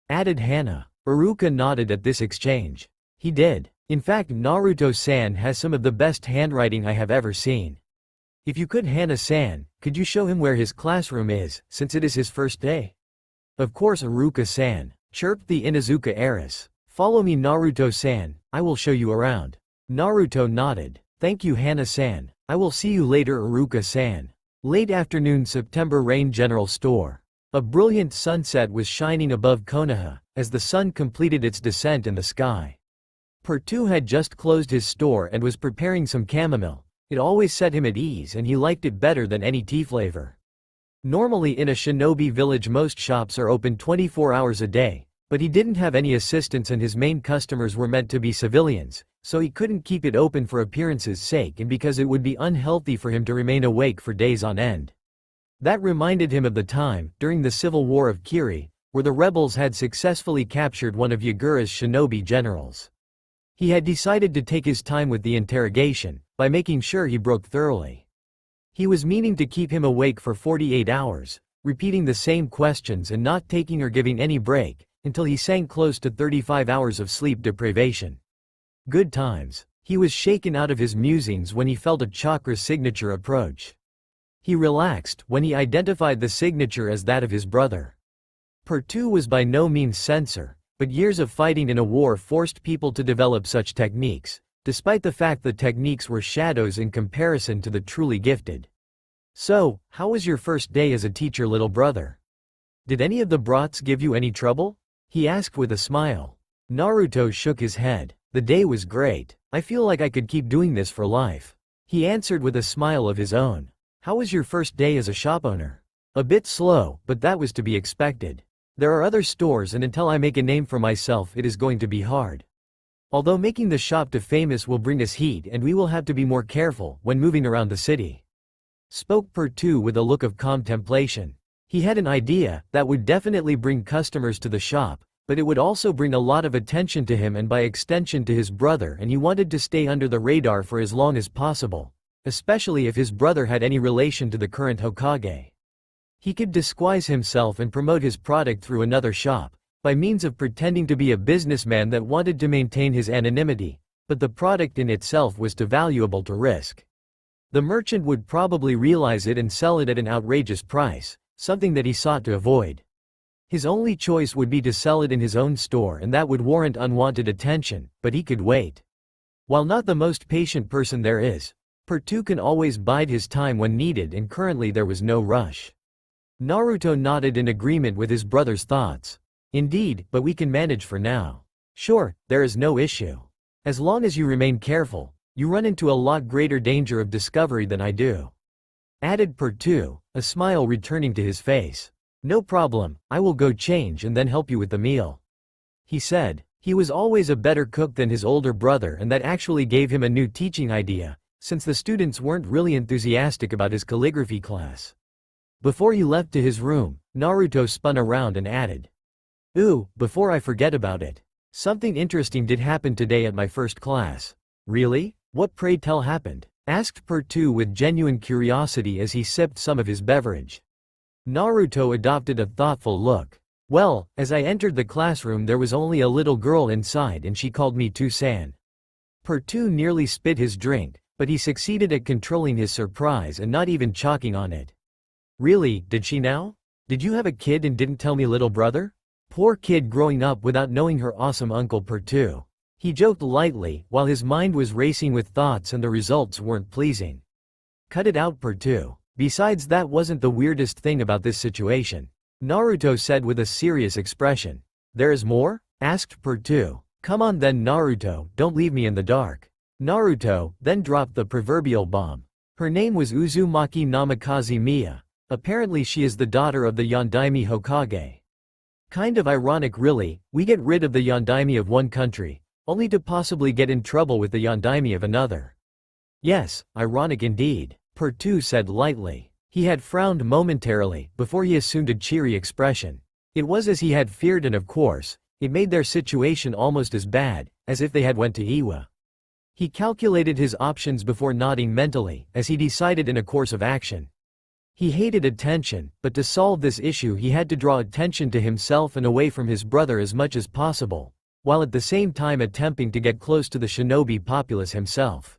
[SPEAKER 1] Added Hana. Iruka nodded at this exchange. He did. In fact Naruto-san has some of the best handwriting I have ever seen. If you could Hana-san, could you show him where his classroom is, since it is his first day? Of course Iruka-san, chirped the Inuzuka heiress. Follow me Naruto-san, I will show you around. Naruto nodded. Thank you Hana-san, I will see you later Iruka-san. Late afternoon September Rain General Store. A brilliant sunset was shining above Konoha, as the sun completed its descent in the sky. Pertu had just closed his store and was preparing some chamomile. It always set him at ease and he liked it better than any tea flavor. Normally in a shinobi village most shops are open 24 hours a day, but he didn't have any assistants and his main customers were meant to be civilians, so he couldn't keep it open for appearance's sake and because it would be unhealthy for him to remain awake for days on end. That reminded him of the time, during the Civil War of Kiri, where the rebels had successfully captured one of Yagura's shinobi generals. He had decided to take his time with the interrogation, by making sure he broke thoroughly. He was meaning to keep him awake for 48 hours, repeating the same questions and not taking or giving any break, until he sank close to 35 hours of sleep deprivation. Good times. He was shaken out of his musings when he felt a chakra signature approach. He relaxed when he identified the signature as that of his brother. Pertu was by no means censor, but years of fighting in a war forced people to develop such techniques, despite the fact the techniques were shadows in comparison to the truly gifted. So, how was your first day as a teacher little brother? Did any of the brats give you any trouble? He asked with a smile. Naruto shook his head. The day was great. I feel like I could keep doing this for life. He answered with a smile of his own. How was your first day as a shop owner? A bit slow, but that was to be expected. There are other stores and until I make a name for myself it is going to be hard. Although making the shop to famous will bring us heat and we will have to be more careful when moving around the city. Spoke Pertu with a look of contemplation. He had an idea that would definitely bring customers to the shop, but it would also bring a lot of attention to him and by extension to his brother and he wanted to stay under the radar for as long as possible, especially if his brother had any relation to the current Hokage. He could disguise himself and promote his product through another shop, by means of pretending to be a businessman that wanted to maintain his anonymity, but the product in itself was too valuable to risk. The merchant would probably realize it and sell it at an outrageous price, something that he sought to avoid. His only choice would be to sell it in his own store and that would warrant unwanted attention, but he could wait. While not the most patient person there is, Pertu can always bide his time when needed and currently there was no rush. Naruto nodded in agreement with his brother's thoughts. Indeed, but we can manage for now. Sure, there is no issue. As long as you remain careful, you run into a lot greater danger of discovery than I do. Added Pertu, a smile returning to his face. No problem, I will go change and then help you with the meal. He said. He was always a better cook than his older brother, and that actually gave him a new teaching idea, since the students weren't really enthusiastic about his calligraphy class. Before he left to his room, Naruto spun around and added, "Ooh, before I forget about it. Something interesting did happen today at my first class." "Really? What pray tell happened?" asked Per2 with genuine curiosity as he sipped some of his beverage. Naruto adopted a thoughtful look. "Well, as I entered the classroom there was only a little girl inside and she called me Tu-san." Per2 nearly spit his drink, but he succeeded at controlling his surprise and not even choking on it. "Really, did she now? Did you have a kid and didn't tell me, little brother? Poor kid growing up without knowing her awesome uncle Per2." He joked lightly, while his mind was racing with thoughts and the results weren't pleasing. "Cut it out, Per2. Besides, that wasn't the weirdest thing about this situation," Naruto said with a serious expression. "There is more?" asked Per2. "Come on then, Naruto, don't leave me in the dark." Naruto then dropped the proverbial bomb. Her name was Uzumaki Namikaze Miya. Apparently she is the daughter of the Yondaime Hokage. Kind of ironic really, we get rid of the Yondaime of one country, only to possibly get in trouble with the Yondaime of another. "Yes, ironic indeed," Per2 said lightly. He had frowned momentarily, before he assumed a cheery expression. It was as he had feared, and of course, it made their situation almost as bad, as if they had went to Iwa. He calculated his options before nodding mentally, as he decided in a course of action. He hated attention, but to solve this issue he had to draw attention to himself and away from his brother as much as possible, while at the same time attempting to get close to the shinobi populace himself.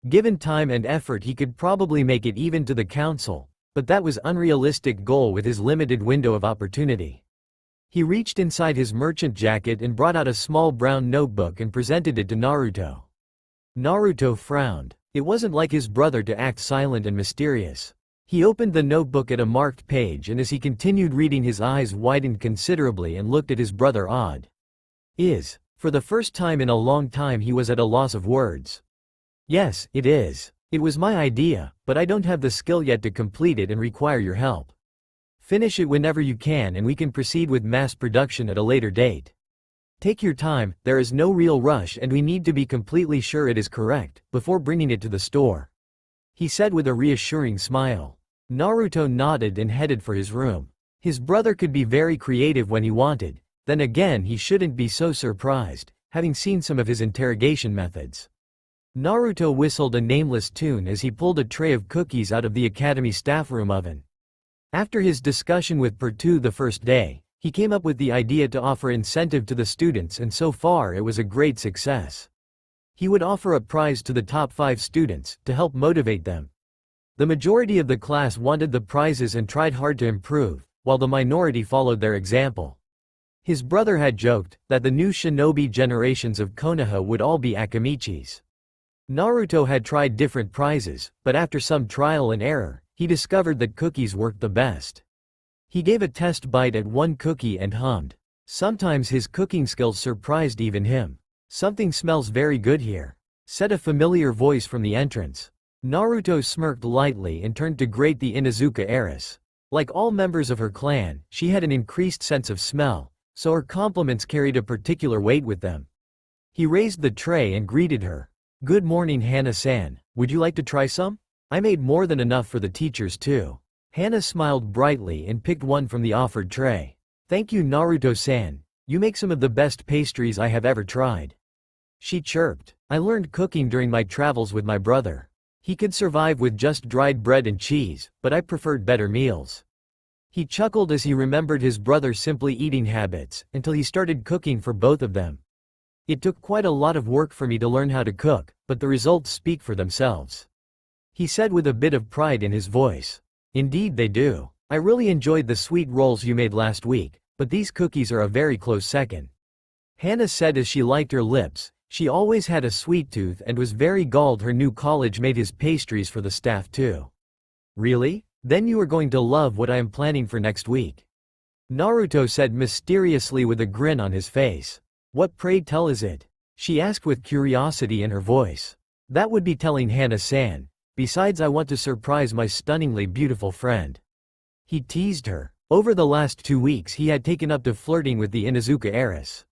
[SPEAKER 1] Given time and effort he could probably make it even to the council, but that was an unrealistic goal with his limited window of opportunity. He reached inside his merchant jacket and brought out a small brown notebook and presented it to Naruto. Naruto frowned. It wasn't like his brother to act silent and mysterious. He opened the notebook at a marked page, and as he continued reading his eyes widened considerably and looked at his brother odd. For the first time in a long time he was at a loss of words. "Yes, it is. It was my idea, but I don't have the skill yet to complete it and require your help. Finish it whenever you can and we can proceed with mass production at a later date. Take your time, there is no real rush and we need to be completely sure it is correct, before bringing it to the store," he said with a reassuring smile. Naruto nodded and headed for his room. His brother could be very creative when he wanted, then again he shouldn't be so surprised, having seen some of his interrogation methods. Naruto whistled a nameless tune as he pulled a tray of cookies out of the academy staff room oven. After his discussion with Per2 the first day, he came up with the idea to offer incentive to the students, and so far it was a great success. He would offer a prize to the top 5 students, to help motivate them. The majority of the class wanted the prizes and tried hard to improve, while the minority followed their example. His brother had joked that the new shinobi generations of Konoha would all be Akamichis. Naruto had tried different prizes, but after some trial and error, he discovered that cookies worked the best. He gave a test bite at one cookie and hummed. Sometimes his cooking skills surprised even him. "Something smells very good here," said a familiar voice from the entrance. Naruto smirked lightly and turned to greet the Inuzuka heiress. Like all members of her clan, she had an increased sense of smell, so her compliments carried a particular weight with them. He raised the tray and greeted her. "Good morning, Hana-san. Would you like to try some? I made more than enough for the teachers too." Hana smiled brightly and picked one from the offered tray. "Thank you, Naruto-san. You make some of the best pastries I have ever tried," she chirped. "I learned cooking during my travels with my brother. He could survive with just dried bread and cheese, but I preferred better meals." He chuckled as he remembered his brother's simply eating habits, until he started cooking for both of them. "It took quite a lot of work for me to learn how to cook, but the results speak for themselves," he said with a bit of pride in his voice. "Indeed they do. I really enjoyed the sweet rolls you made last week, but these cookies are a very close second," Hana said as she liked her lips. She always had a sweet tooth and was very galled her new college made his pastries for the staff too. "Really? Then you are going to love what I am planning for next week," Naruto said mysteriously with a grin on his face. "What pray tell is it?" she asked with curiosity in her voice. "That would be telling Hana-san. Besides, I want to surprise my stunningly beautiful friend," he teased her. Over the last 2 weeks he had taken up to flirting with the Inuzuka heiress.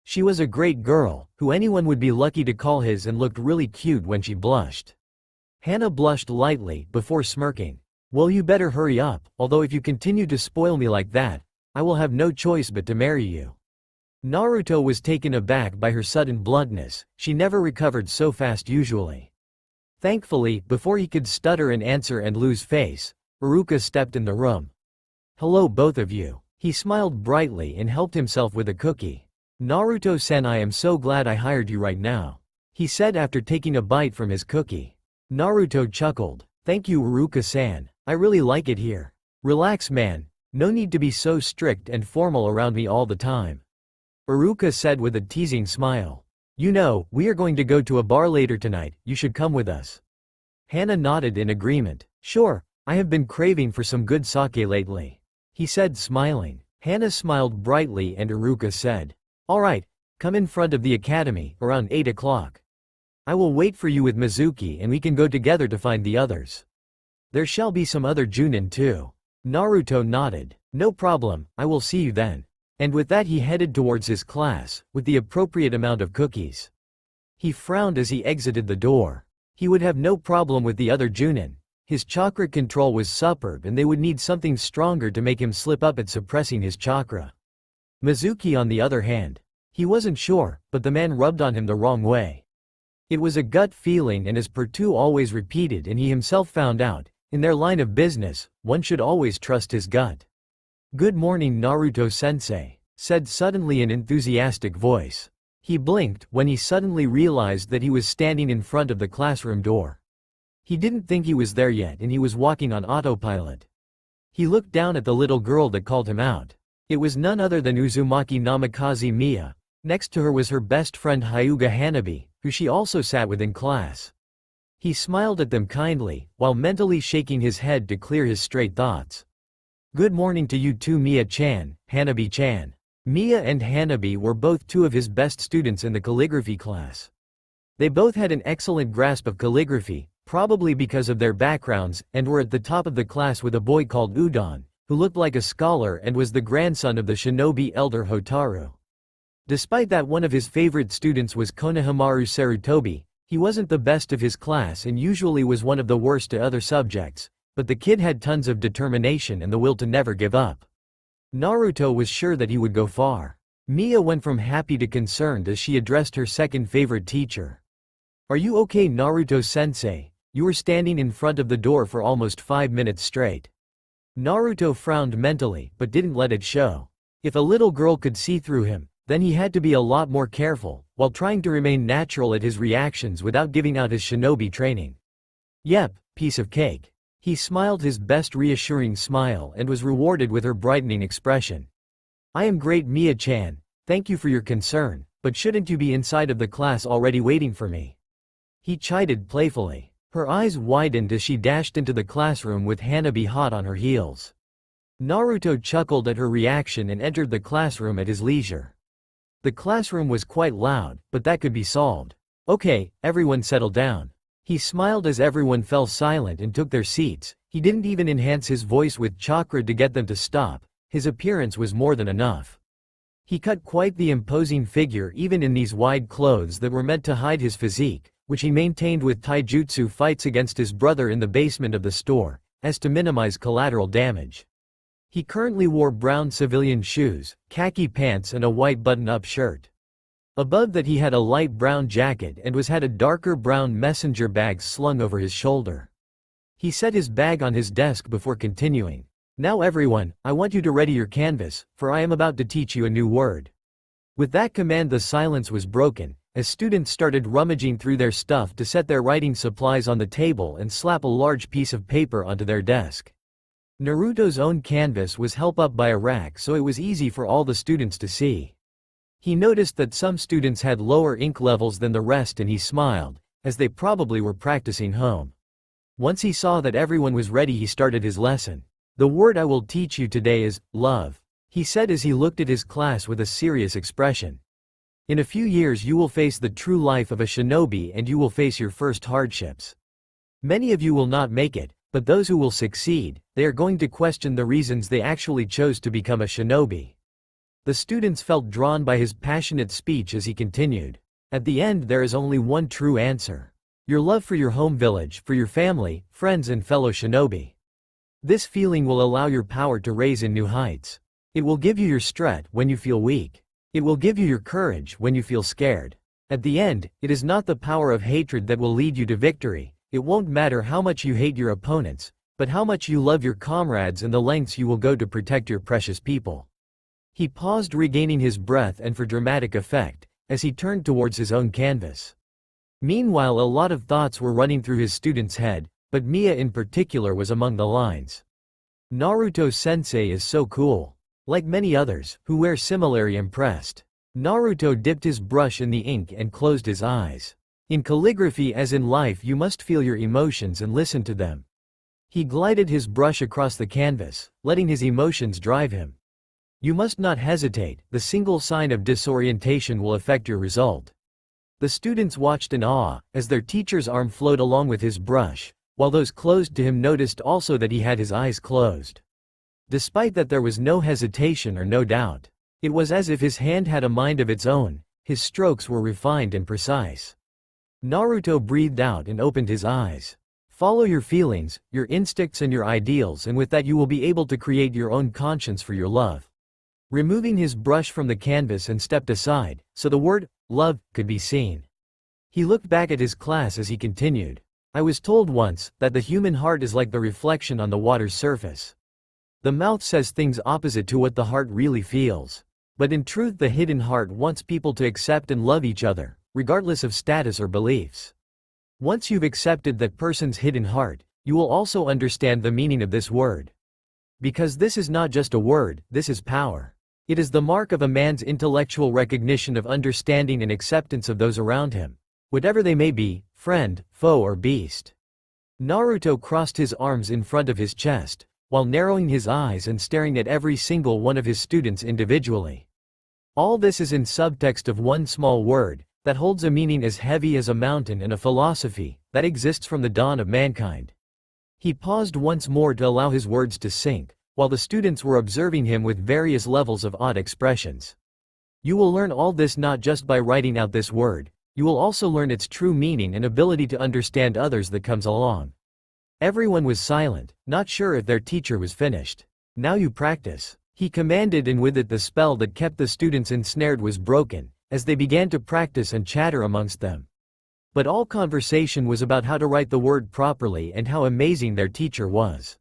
[SPEAKER 1] She was a great girl, who anyone would be lucky to call his, and looked really cute when she blushed. Hana blushed lightly, before smirking. Well, you better hurry up, although if you continue to spoil me like that, I will have no choice but to marry you. Naruto was taken aback by her sudden bluntness. She never recovered so fast usually. Thankfully, before he could stutter an answer and lose face, Iruka stepped in the room. Hello both of you. He smiled brightly and helped himself with a cookie. Naruto-sen, I am so glad I hired you right now, he said after taking a bite from his cookie. Naruto chuckled. Thank you Iruka-san, I really like it here. Relax man, no need to be so strict and formal around me all the time. Iruka said with a teasing smile. You know, we are going to go to a bar later tonight, you should come with us. Hana nodded in agreement. Sure, I have been craving for some good sake lately, he said smiling. Hana smiled brightly and Iruka said, alright, come in front of the academy, around 8 o'clock. I will wait for you with Mizuki and we can go together to find the others. There shall be some other Junin too. Naruto nodded. No problem, I will see you then. And with that he headed towards his class, with the appropriate amount of cookies. He frowned as he exited the door. He would have no problem with the other Junin. His chakra control was superb and they would need something stronger to make him slip up at suppressing his chakra. Mizuki on the other hand. He wasn't sure, but the man rubbed on him the wrong way. It was a gut feeling, and as Pertu always repeated and he himself found out, in their line of business, one should always trust his gut. Good morning Naruto-sensei, said suddenly an enthusiastic voice. He blinked when he suddenly realized that he was standing in front of the classroom door. He didn't think he was there yet and he was walking on autopilot. He looked down at the little girl that called him out. It was none other than Uzumaki Namikaze Miya. Next to her was her best friend Hyuga Hanabi, who she also sat with in class. He smiled at them kindly, while mentally shaking his head to clear his straight thoughts. Good morning to you too Miya-chan, Hanabi-chan. Miya and Hanabi were both two of his best students in the calligraphy class. They both had an excellent grasp of calligraphy, probably because of their backgrounds, and were at the top of the class with a boy called Udon, who looked like a scholar and was the grandson of the shinobi elder Hotaru. Despite that one of his favorite students was Konohamaru Sarutobi, he wasn't the best of his class and usually was one of the worst at other subjects, but the kid had tons of determination and the will to never give up. Naruto was sure that he would go far. Miya went from happy to concerned as she addressed her second favorite teacher. Are you okay Naruto-sensei? You were standing in front of the door for almost 5 minutes straight. Naruto frowned mentally, but didn't let it show. If a little girl could see through him, then he had to be a lot more careful, while trying to remain natural at his reactions without giving out his shinobi training. Yep, piece of cake. He smiled his best reassuring smile and was rewarded with her brightening expression. I am great Miya-chan, thank you for your concern, but shouldn't you be inside of the class already waiting for me? He chided playfully. Her eyes widened as she dashed into the classroom with Hanabi hot on her heels. Naruto chuckled at her reaction and entered the classroom at his leisure. The classroom was quite loud, but that could be solved. Okay, everyone settle down. He smiled as everyone fell silent and took their seats. He didn't even enhance his voice with chakra to get them to stop. His appearance was more than enough. He cut quite the imposing figure even in these wide clothes that were meant to hide his physique, which he maintained with taijutsu fights against his brother in the basement of the store, as to minimize collateral damage. He currently wore brown civilian shoes, khaki pants and a white button-up shirt. Above that he had a light brown jacket and had a darker brown messenger bag slung over his shoulder. He set his bag on his desk before continuing. Now everyone, I want you to ready your canvas, for I am about to teach you a new word. With that command the silence was broken, as students started rummaging through their stuff to set their writing supplies on the table and slap a large piece of paper onto their desk. Naruto's own canvas was held up by a rack so it was easy for all the students to see. He noticed that some students had lower ink levels than the rest and he smiled, as they probably were practicing home. Once he saw that everyone was ready he started his lesson. The word I will teach you today is, love, he said as he looked at his class with a serious expression. In a few years you will face the true life of a shinobi and you will face your first hardships. Many of you will not make it, But those who will succeed, they are going to question the reasons they actually chose to become a shinobi. The students felt drawn by his passionate speech as he continued. At the end there is only one true answer. Your love for your home village, for your family, friends and fellow shinobi. This feeling will allow your power to raise in new heights. It will give you your strength when you feel weak. It will give you your courage when you feel scared. At the end, it is not the power of hatred that will lead you to victory. It won't matter how much you hate your opponents, but how much you love your comrades and the lengths you will go to protect your precious people. He paused, regaining his breath and for dramatic effect, as he turned towards his own canvas. Meanwhile, a lot of thoughts were running through his student's head, but Mia in particular was among the lines. Naruto-sensei is so cool. Like many others, who were similarly impressed. Naruto dipped his brush in the ink and closed his eyes. In calligraphy as in life, you must feel your emotions and listen to them. He glided his brush across the canvas, letting his emotions drive him. You must not hesitate, the single sign of disorientation will affect your result. The students watched in awe, as their teacher's arm flowed along with his brush, while those closed to him noticed also that he had his eyes closed. Despite that, there was no hesitation or no doubt. It was as if his hand had a mind of its own, his strokes were refined and precise. Naruto breathed out and opened his eyes. Follow your feelings, your instincts and your ideals, and with that you will be able to create your own conscience for your love. Removing his brush from the canvas and stepped aside, so the word, love, could be seen. He looked back at his class as he continued. I was told once, that the human heart is like the reflection on the water's surface. The mouth says things opposite to what the heart really feels. But in truth, the hidden heart wants people to accept and love each other, regardless of status or beliefs. Once you've accepted that person's hidden heart, you will also understand the meaning of this word. Because this is not just a word, this is power. It is the mark of a man's intellectual recognition of understanding and acceptance of those around him, whatever they may be, friend, foe or beast. Naruto crossed his arms in front of his chest, while narrowing his eyes and staring at every single one of his students individually. All this is in subtext of one small word, that holds a meaning as heavy as a mountain and a philosophy, that exists from the dawn of mankind. He paused once more to allow his words to sink, while the students were observing him with various levels of odd expressions. You will learn all this not just by writing out this word, you will also learn its true meaning and ability to understand others that comes along. Everyone was silent, not sure if their teacher was finished. Now you practice, he commanded, and with it the spell that kept the students ensnared was broken, as they began to practice and chatter amongst them. But all conversation was about how to write the word properly and how amazing their teacher was.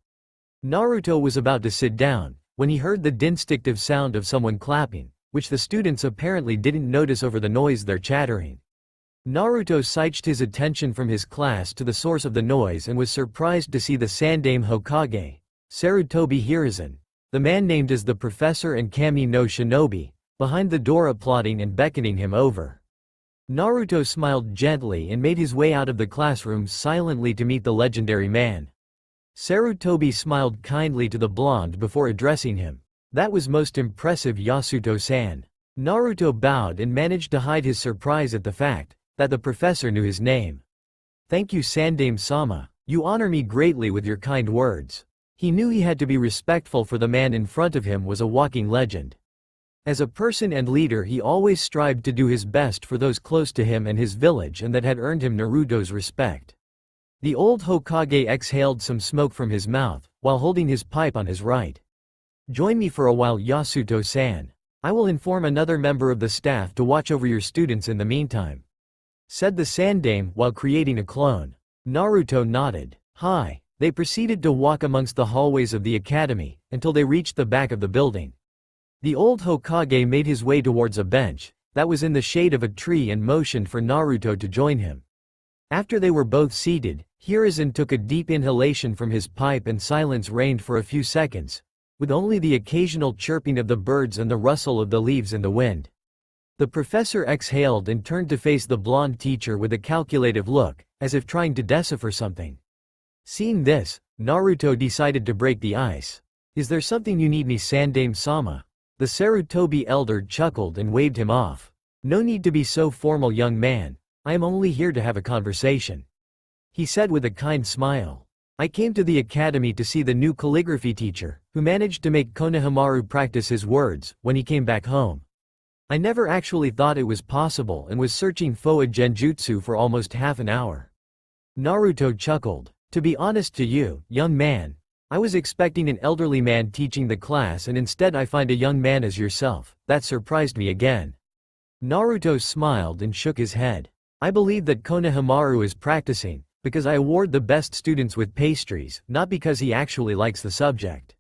[SPEAKER 1] Naruto was about to sit down, when he heard the distinctive sound of someone clapping, which the students apparently didn't notice over the noise they're chattering. Naruto switched his attention from his class to the source of the noise and was surprised to see the Sandaime Hokage, Sarutobi Hiruzen, the man named as the Professor and Kami no Shinobi, behind the door applauding and beckoning him over. Naruto smiled gently and made his way out of the classroom silently to meet the legendary man. Sarutobi smiled kindly to the blonde before addressing him. That was most impressive, Yasuto-san. Naruto bowed and managed to hide his surprise at the fact that the professor knew his name. Thank you, Sandaime-sama. You honor me greatly with your kind words. He knew he had to be respectful, for the man in front of him was a walking legend. As a person and leader, he always strived to do his best for those close to him and his village, and that had earned him Naruto's respect. The old Hokage exhaled some smoke from his mouth, while holding his pipe on his right. Join me for a while, Yasuto-san. I will inform another member of the staff to watch over your students in the meantime, said the Sandaime while creating a clone. Naruto nodded. Hi. They proceeded to walk amongst the hallways of the academy, until they reached the back of the building. The old Hokage made his way towards a bench that was in the shade of a tree and motioned for Naruto to join him. After they were both seated, Hiruzen took a deep inhalation from his pipe and silence reigned for a few seconds, with only the occasional chirping of the birds and the rustle of the leaves in the wind. The professor exhaled and turned to face the blonde teacher with a calculative look, as if trying to decipher something. Seeing this, Naruto decided to break the ice. Is there something you need me, Sandaime-sama? The Sarutobi elder chuckled and waved him off. No need to be so formal, young man. I am only here to have a conversation, he said with a kind smile. I came to the academy to see the new calligraphy teacher, who managed to make Konohamaru practice his words when he came back home. I never actually thought it was possible and was searching Foa Genjutsu for almost half an hour. Naruto chuckled. To be honest to you, young man, I was expecting an elderly man teaching the class and instead I find a young man as yourself. That surprised me again. Naruto smiled and shook his head. I believe that Konohamaru is practicing, because I award the best students with pastries, not because he actually likes the subject.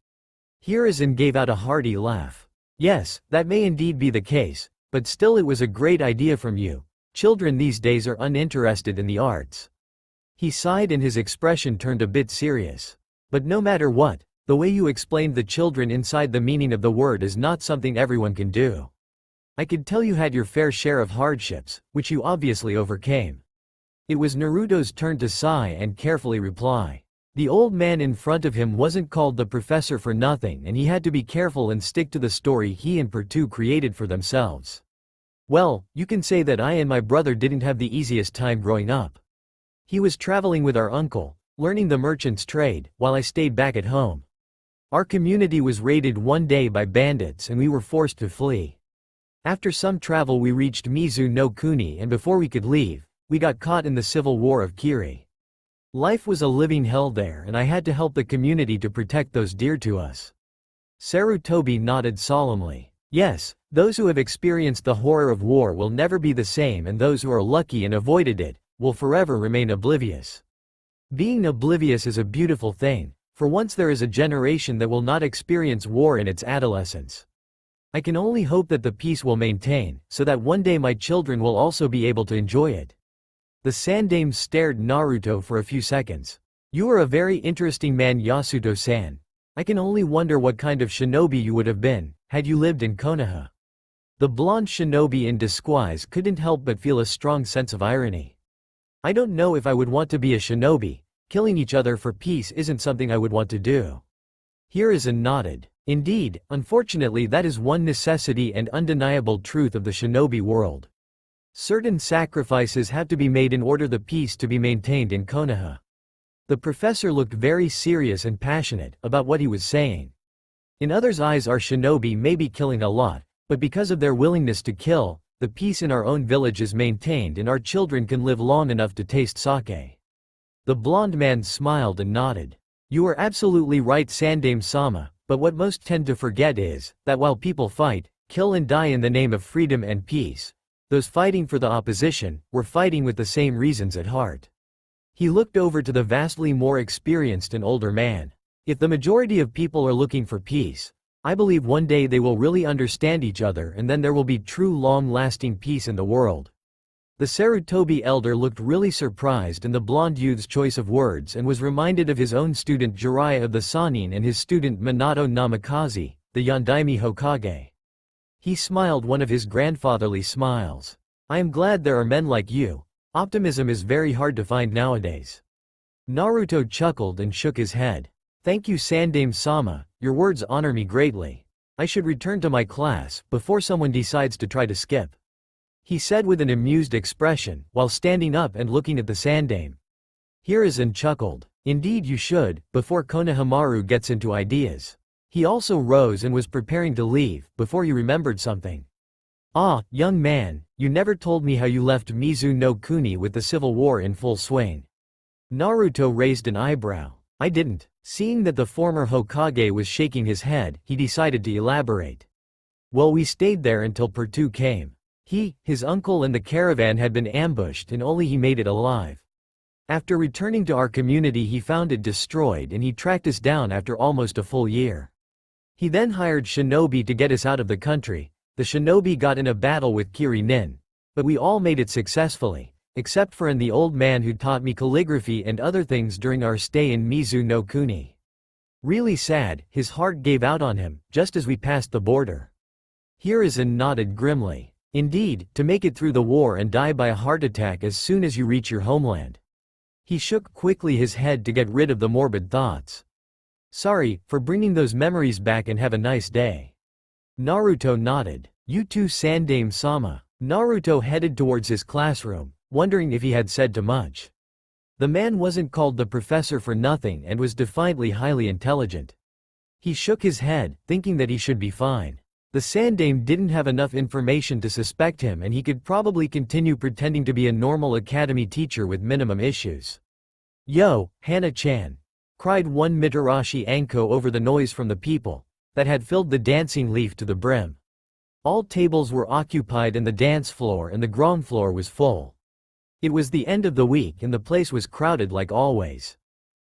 [SPEAKER 1] Hiruzen gave out a hearty laugh. Yes, that may indeed be the case, but still it was a great idea from you. Children these days are uninterested in the arts. He sighed and his expression turned a bit serious. But no matter what, the way you explained the children inside the meaning of the word is not something everyone can do. I could tell you had your fair share of hardships, which you obviously overcame. It was Naruto's turn to sigh and carefully reply. The old man in front of him wasn't called the professor for nothing and he had to be careful and stick to the story he and Pertu created for themselves. Well, you can say that I and my brother didn't have the easiest time growing up. He was traveling with our uncle, learning the merchant's trade, while I stayed back at home. Our community was raided one day by bandits and we were forced to flee. After some travel we reached Mizu no Kuni and before we could leave, we got caught in the civil war of Kiri. Life was a living hell there and I had to help the community to protect those dear to us. Sarutobi nodded solemnly. Yes, those who have experienced the horror of war will never be the same and those who are lucky and avoided it, will forever remain oblivious. Being oblivious is a beautiful thing, for once there is a generation that will not experience war in its adolescence. I can only hope that the peace will maintain, so that one day my children will also be able to enjoy it. The Sandaime stared Naruto for a few seconds. You are a very interesting man, Yasuto-san. I can only wonder what kind of shinobi you would have been, had you lived in Konoha. The blonde shinobi in disguise couldn't help but feel a strong sense of irony. I don't know if I would want to be a shinobi. Killing each other for peace isn't something I would want to do. Hiruzen nodded. Indeed, unfortunately that is one necessity and undeniable truth of the shinobi world. Certain sacrifices have to be made in order the peace to be maintained in Konoha. The professor looked very serious and passionate about what he was saying. In others' eyes our shinobi may be killing a lot, but because of their willingness to kill, the peace in our own village is maintained and our children can live long enough to taste sake. The blonde man smiled and nodded. You are absolutely right, Sandaime-sama, but what most tend to forget is that while people fight, kill and die in the name of freedom and peace, those fighting for the opposition were fighting with the same reasons at heart. He looked over to the vastly more experienced and older man. If the majority of people are looking for peace, I believe one day they will really understand each other and then there will be true long-lasting peace in the world. The Sarutobi elder looked really surprised in the blonde youth's choice of words and was reminded of his own student Jiraiya of the Sannin and his student Minato Namikaze, the Yondaime Hokage. He smiled one of his grandfatherly smiles. I am glad there are men like you. Optimism is very hard to find nowadays. Naruto chuckled and shook his head. Thank you, Sandaime-sama, your words honor me greatly. I should return to my class before someone decides to try to skip. He said with an amused expression, while standing up and looking at the Sandaime. Hiruzen chuckled. Indeed you should, before Konohamaru gets into ideas. He also rose and was preparing to leave, before he remembered something. Ah, young man, you never told me how you left Mizu no Kuni with the civil war in full swing. Naruto raised an eyebrow. I didn't. Seeing that the former Hokage was shaking his head, he decided to elaborate. Well, we stayed there until Pertu came. He, his uncle and the caravan had been ambushed and only he made it alive. After returning to our community he found it destroyed and he tracked us down after almost a full year. He then hired shinobi to get us out of the country. The shinobi got in a battle with Kiri nin. But we all made it successfully, except for the old man who taught me calligraphy and other things during our stay in Mizu no Kuni. Really sad, his heart gave out on him, just as we passed the border. Hiruzen nodded grimly. Indeed, to make it through the war and die by a heart attack as soon as you reach your homeland. He shook quickly his head to get rid of the morbid thoughts. Sorry for bringing those memories back and have a nice day. Naruto nodded. You too, Sandaime-sama. Naruto headed towards his classroom, wondering if he had said too much. The man wasn't called the professor for nothing and was defiantly highly intelligent. He shook his head, thinking that he should be fine. The Sandaime didn't have enough information to suspect him and he could probably continue pretending to be a normal academy teacher with minimum issues. "Yo, Hana-chan!" cried one Mitarashi Anko over the noise from the people that had filled the dancing leaf to the brim. All tables were occupied and the dance floor and the ground floor was full. It was the end of the week and the place was crowded like always.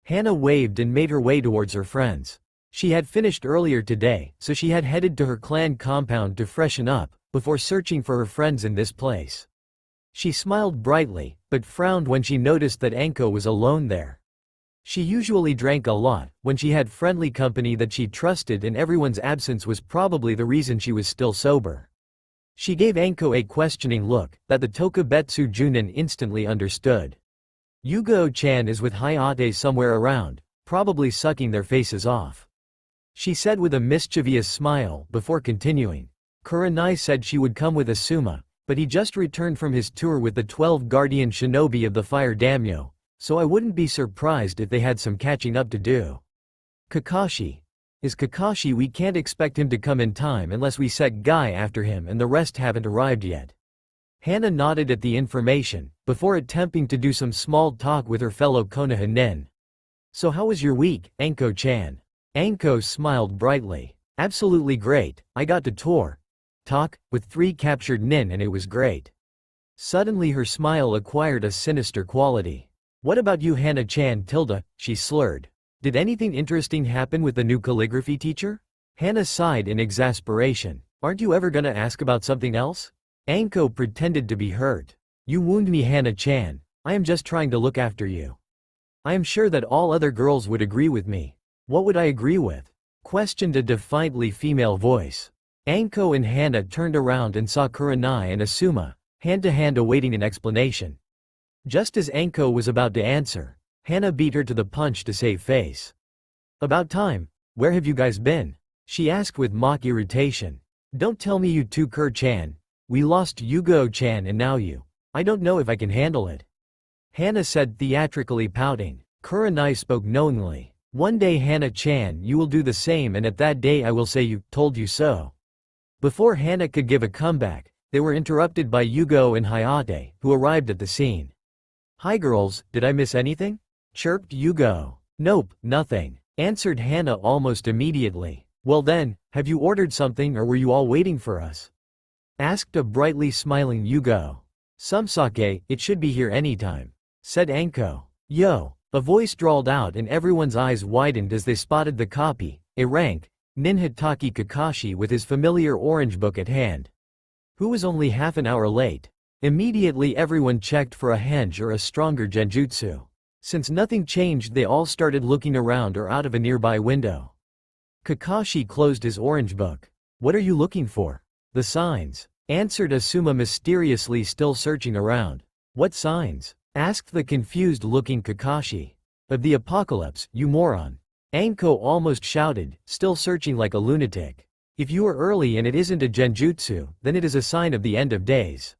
[SPEAKER 1] Hana waved and made her way towards her friends. She had finished earlier today, so she had headed to her clan compound to freshen up, before searching for her friends in this place. She smiled brightly, but frowned when she noticed that Anko was alone there. She usually drank a lot, when she had friendly company that she trusted and everyone's absence was probably the reason she was still sober. She gave Anko a questioning look, that the Tokubetsu Junin instantly understood. "Yugo-chan is with Hayate somewhere around, probably sucking their faces off," she said with a mischievous smile, before continuing. "Kurenai said she would come with Asuma, but he just returned from his tour with the 12 guardian shinobi of the fire daimyo, so I wouldn't be surprised if they had some catching up to do." "Kakashi. Is Kakashi? We can't expect him to come in time unless we set Guy after him and the rest haven't arrived yet." Hana nodded at the information, before attempting to do some small talk with her fellow Konoha nin. "So how was your week, Anko-chan?" Anko smiled brightly. "Absolutely great, I got to talk with 3 captured nin and it was great." Suddenly her smile acquired a sinister quality. "What about you, Hana-chan?" She slurred. "Did anything interesting happen with the new calligraphy teacher?" Hana sighed in exasperation. "Aren't you ever gonna ask about something else?" Anko pretended to be hurt. "You wound me, Hana-chan. I am just trying to look after you. I am sure that all other girls would agree with me." "What would I agree with?" questioned a defiantly female voice. Anko and Hana turned around and saw Kurenai and Asuma, hand to hand awaiting an explanation. Just as Anko was about to answer, Hana beat her to the punch to save face. "About time. Where have you guys been?" she asked with mock irritation. "Don't tell me you too, Kur-chan. We lost Yugo-chan and now you. I don't know if I can handle it," Hana said, theatrically pouting. Kurenai spoke knowingly. "One day, Hana-chan, you will do the same and at that day I will say you told you so." Before Hana could give a comeback, they were interrupted by Yugo and Hayate, who arrived at the scene. "Hi girls, did I miss anything?" chirped Yugo. "Nope, nothing," answered Hana almost immediately. "Well then, have you ordered something or were you all waiting for us?" asked a brightly smiling Yugo. "Some sake, it should be here anytime," said Anko. "Yo!" A voice drawled out and everyone's eyes widened as they spotted the copy, a rank, Nin Hitaki Kakashi with his familiar orange book at hand. Who was only half an hour late. Immediately everyone checked for a henge or a stronger genjutsu. Since nothing changed, they all started looking around or out of a nearby window. Kakashi closed his orange book. "What are you looking for?" "The signs," answered Asuma mysteriously, still searching around. "What signs?" asked the confused-looking Kakashi. "Of the apocalypse, you moron," Anko almost shouted, still searching like a lunatic. "If you are early and it isn't a genjutsu, then it is a sign of the end of days."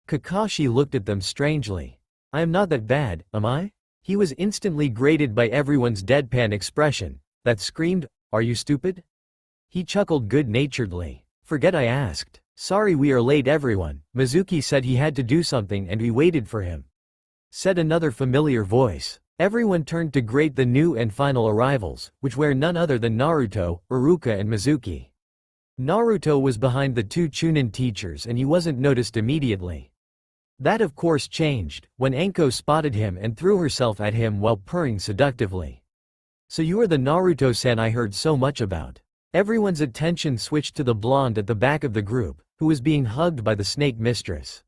[SPEAKER 1] Kakashi looked at them strangely. "I am not that bad, am I?" He was instantly grated by everyone's deadpan expression, that screamed, "Are you stupid?" He chuckled good-naturedly. "Forget I asked. Sorry we are late everyone, Mizuki said he had to do something and we waited for him," said another familiar voice. Everyone turned to grate the new and final arrivals, which were none other than Naruto, Iruka and Mizuki. Naruto was behind the 2 Chunin teachers and he wasn't noticed immediately. That of course changed, when Anko spotted him and threw herself at him while purring seductively. "So you are the Naruto-san I heard so much about." Everyone's attention switched to the blonde at the back of the group, who was being hugged by the snake mistress.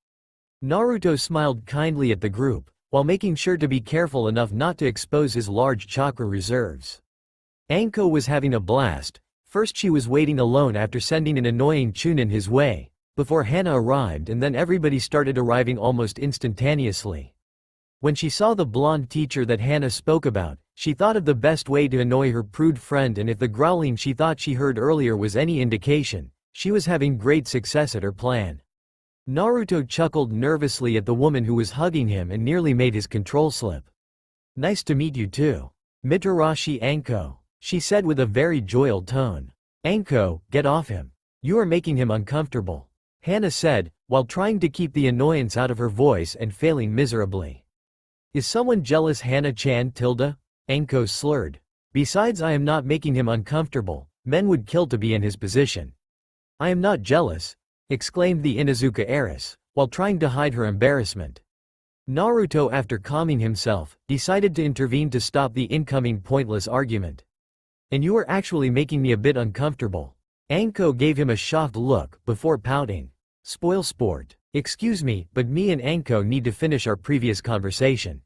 [SPEAKER 1] Naruto smiled kindly at the group, while making sure to be careful enough not to expose his large chakra reserves. Anko was having a blast. First she was waiting alone after sending an annoying Chunin his way, before Hana arrived, and then everybody started arriving almost instantaneously. When she saw the blonde teacher that Hana spoke about, she thought of the best way to annoy her prude friend, and if the growling she thought she heard earlier was any indication, she was having great success at her plan. Naruto chuckled nervously at the woman who was hugging him and nearly made his control slip. Nice to meet you too. Mitarashi Anko, she said with a very joyful tone. Anko, get off him. You are making him uncomfortable, Hana said, while trying to keep the annoyance out of her voice and failing miserably. Is someone jealous, Hana-chan? Anko slurred. Besides, I am not making him uncomfortable. Men would kill to be in his position. I am not jealous, exclaimed the Inuzuka heiress, while trying to hide her embarrassment. Naruto, after calming himself, decided to intervene to stop the incoming pointless argument. And you are actually making me a bit uncomfortable. Anko gave him a shocked look, before pouting. Spoil sport. Excuse me, but me and Anko need to finish our previous conversation,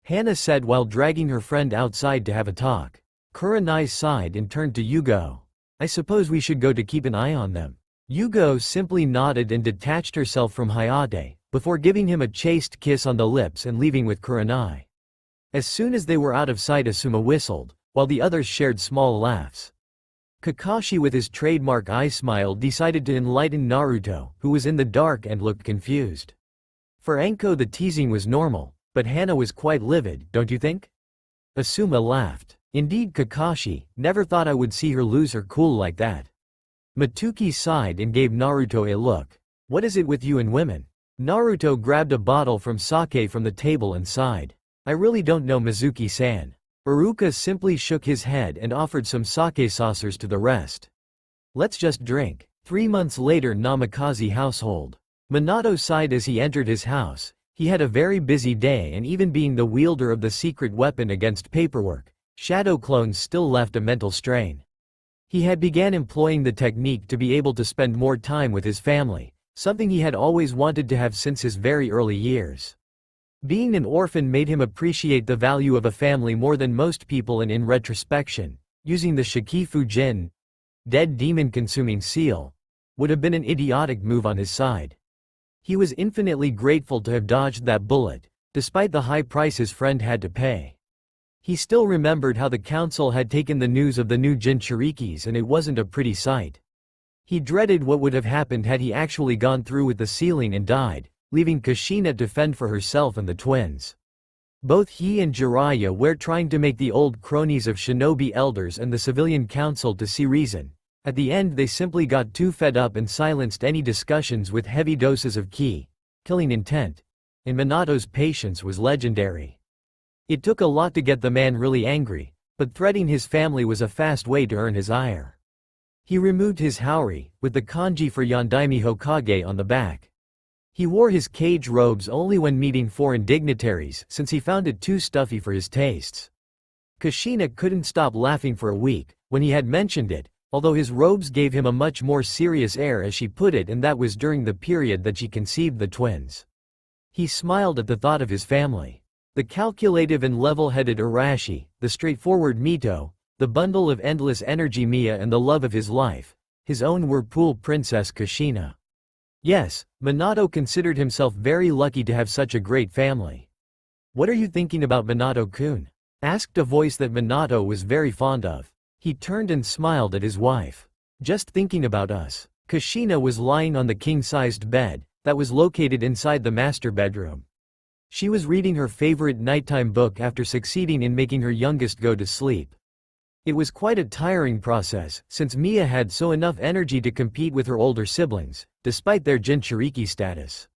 [SPEAKER 1] Hana said while dragging her friend outside to have a talk. Kurenai sighed and turned to Yugo. I suppose we should go to keep an eye on them. Yugo simply nodded and detached herself from Hayate, before giving him a chaste kiss on the lips and leaving with Kurenai. As soon as they were out of sight, Asuma whistled, while the others shared small laughs. Kakashi, with his trademark eye smile, decided to enlighten Naruto, who was in the dark and looked confused. For Anko the teasing was normal, but Hana was quite livid, don't you think? Asuma laughed. Indeed, Kakashi, never thought I would see her lose her cool like that. Matuki sighed and gave Naruto a look. What is it with you and women? Naruto grabbed a bottle from sake from the table and sighed. I really don't know, Mizuki-san. Iruka simply shook his head and offered some sake saucers to the rest. Let's just drink. 3 months later, Namikaze household. Minato sighed as he entered his house. He had a very busy day, and even being the wielder of the secret weapon against paperwork, shadow clones still left a mental strain. He had began employing the technique to be able to spend more time with his family, something he had always wanted to have since his very early years. Being an orphan made him appreciate the value of a family more than most people, and in retrospection, using the Shikifu Jin, dead demon-consuming seal, would have been an idiotic move on his side. He was infinitely grateful to have dodged that bullet, despite the high price his friend had to pay. He still remembered how the council had taken the news of the new Jinchurikis, and it wasn't a pretty sight. He dreaded what would have happened had he actually gone through with the sealing and died, leaving Kushina to fend for herself and the twins. Both he and Jiraiya were trying to make the old cronies of shinobi elders and the civilian council to see reason. At the end, they simply got too fed up and silenced any discussions with heavy doses of killing intent. And Minato's patience was legendary. It took a lot to get the man really angry, but threatening his family was a fast way to earn his ire. He removed his haori, with the kanji for Yondaime Hokage on the back. He wore his cage robes only when meeting foreign dignitaries, since he found it too stuffy for his tastes. Kushina couldn't stop laughing for a week when he had mentioned it, although his robes gave him a much more serious air, as she put it, and that was during the period that she conceived the twins. He smiled at the thought of his family. The calculative and level-headed Arashi, the straightforward Mito, the bundle of endless energy Mia, and the love of his life, his own Whirlpool princess Kushina. Yes, Minato considered himself very lucky to have such a great family. What are you thinking about, Minato-kun? Asked a voice that Minato was very fond of. He turned and smiled at his wife. Just thinking about us. Kushina was lying on the king-sized bed that was located inside the master bedroom. She was reading her favorite nighttime book after succeeding in making her youngest go to sleep. It was quite a tiring process, since Mia had so enough energy to compete with her older siblings, despite their Jinchuriki status.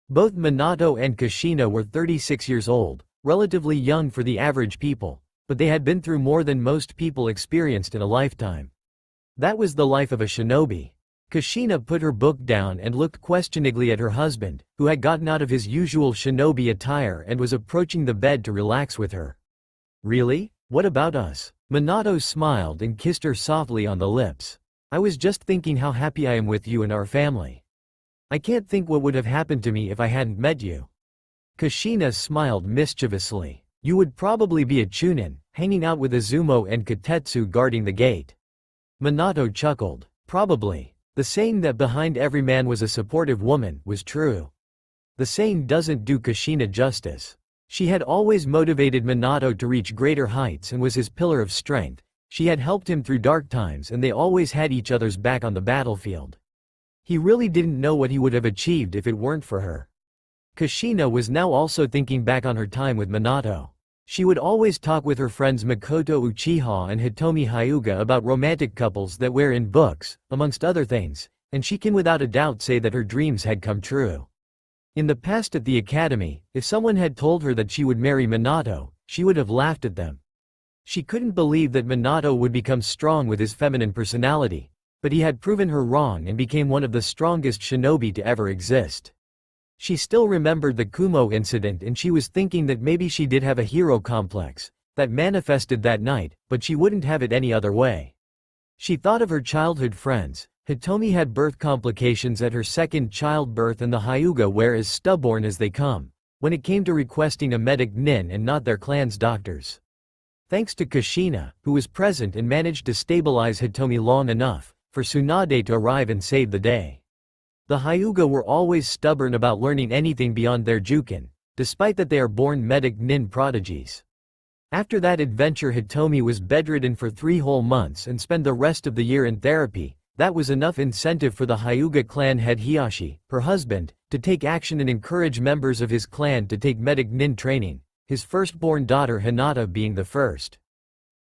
[SPEAKER 1] Both Minato and Kushina were 36 years old, relatively young for the average people, but they had been through more than most people experienced in a lifetime. That was the life of a shinobi. Kushina put her book down and looked questioningly at her husband, who had gotten out of his usual shinobi attire and was approaching the bed to relax with her. Really? What about us? Minato smiled and kissed her softly on the lips. I was just thinking how happy I am with you and our family. I can't think what would have happened to me if I hadn't met you. Kushina smiled mischievously. You would probably be a chunin, hanging out with Izumo and Kotetsu guarding the gate. Minato chuckled. Probably. The saying that behind every man was a supportive woman was true. The saying doesn't do Kushina justice. She had always motivated Minato to reach greater heights and was his pillar of strength. She had helped him through dark times, and they always had each other's back on the battlefield. He really didn't know what he would have achieved if it weren't for her. Kushina was now also thinking back on her time with Minato. She would always talk with her friends Makoto Uchiha and Hitomi Hyuga about romantic couples that were in books, amongst other things, and she can without a doubt say that her dreams had come true. In the past at the academy, if someone had told her that she would marry Minato, she would have laughed at them. She couldn't believe that Minato would become strong with his feminine personality, but he had proven her wrong and became one of the strongest shinobi to ever exist. She still remembered the Kumo incident and she was thinking that maybe she did have a hero complex that manifested that night, but she wouldn't have it any other way. She thought of her childhood friends. Hitomi had birth complications at her second childbirth and the Hyuga were as stubborn as they come when it came to requesting a medic nin and not their clan's doctors. Thanks to Kushina, who was present and managed to stabilize Hitomi long enough for Tsunade to arrive and save the day. The Hyuga were always stubborn about learning anything beyond their Jukin, despite that they are born medic nin prodigies. After that adventure, Hitomi was bedridden for 3 whole months and spent the rest of the year in therapy. That was enough incentive for the Hyuga clan head Hiyashi, her husband, to take action and encourage members of his clan to take medic nin training, his firstborn daughter Hinata being the first.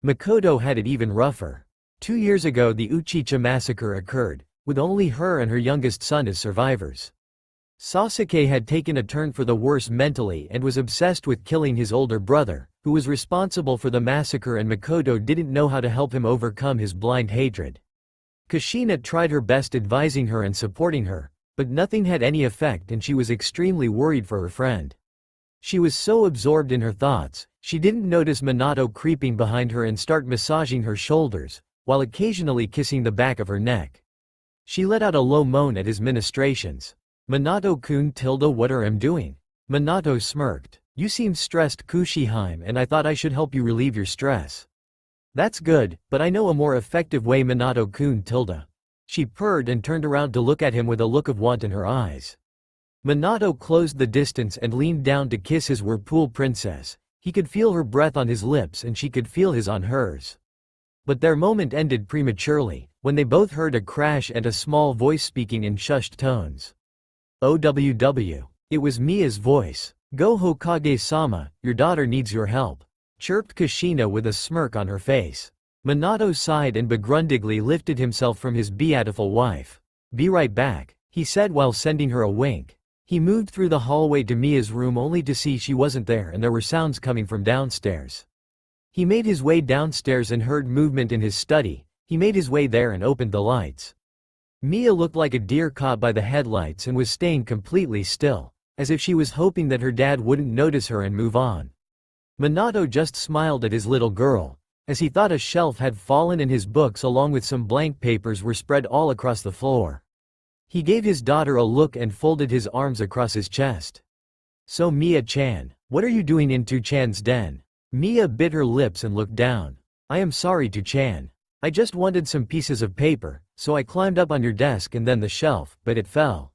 [SPEAKER 1] Makoto had it even rougher. 2 years ago the Uchiha massacre occurred, with only her and her youngest son as survivors. Sasuke had taken a turn for the worse mentally and was obsessed with killing his older brother, who was responsible for the massacre, and Makoto didn't know how to help him overcome his blind hatred. Kushina tried her best advising her and supporting her, but nothing had any effect and she was extremely worried for her friend. She was so absorbed in her thoughts, she didn't notice Minato creeping behind her and start massaging her shoulders, while occasionally kissing the back of her neck. She let out a low moan at his ministrations. Minato-kun what are you doing? Minato smirked. You seem stressed Kushiheim and I thought I should help you relieve your stress. That's good, but I know a more effective way Minato-kun. She purred and turned around to look at him with a look of want in her eyes. Minato closed the distance and leaned down to kiss his whirlpool princess. He could feel her breath on his lips and she could feel his on hers. But their moment ended prematurely, when they both heard a crash and a small voice speaking in shushed tones. OWW. It was Mia's voice. Go Hokage-sama, your daughter needs your help, chirped Kushina with a smirk on her face. Minato sighed and begrudgingly lifted himself from his beautiful wife. Be right back, he said while sending her a wink. He moved through the hallway to Mia's room only to see she wasn't there and there were sounds coming from downstairs. He made his way downstairs and heard movement in his study. He made his way there and opened the lights. Mia looked like a deer caught by the headlights and was staying completely still, as if she was hoping that her dad wouldn't notice her and move on. Minato just smiled at his little girl, as he thought a shelf had fallen and his books along with some blank papers were spread all across the floor. He gave his daughter a look and folded his arms across his chest. So Mia-chan, what are you doing in Tu-chan's den? Mia bit her lips and looked down. I am sorry Tu-chan. I just wanted some pieces of paper, so I climbed up on your desk and then the shelf, but it fell.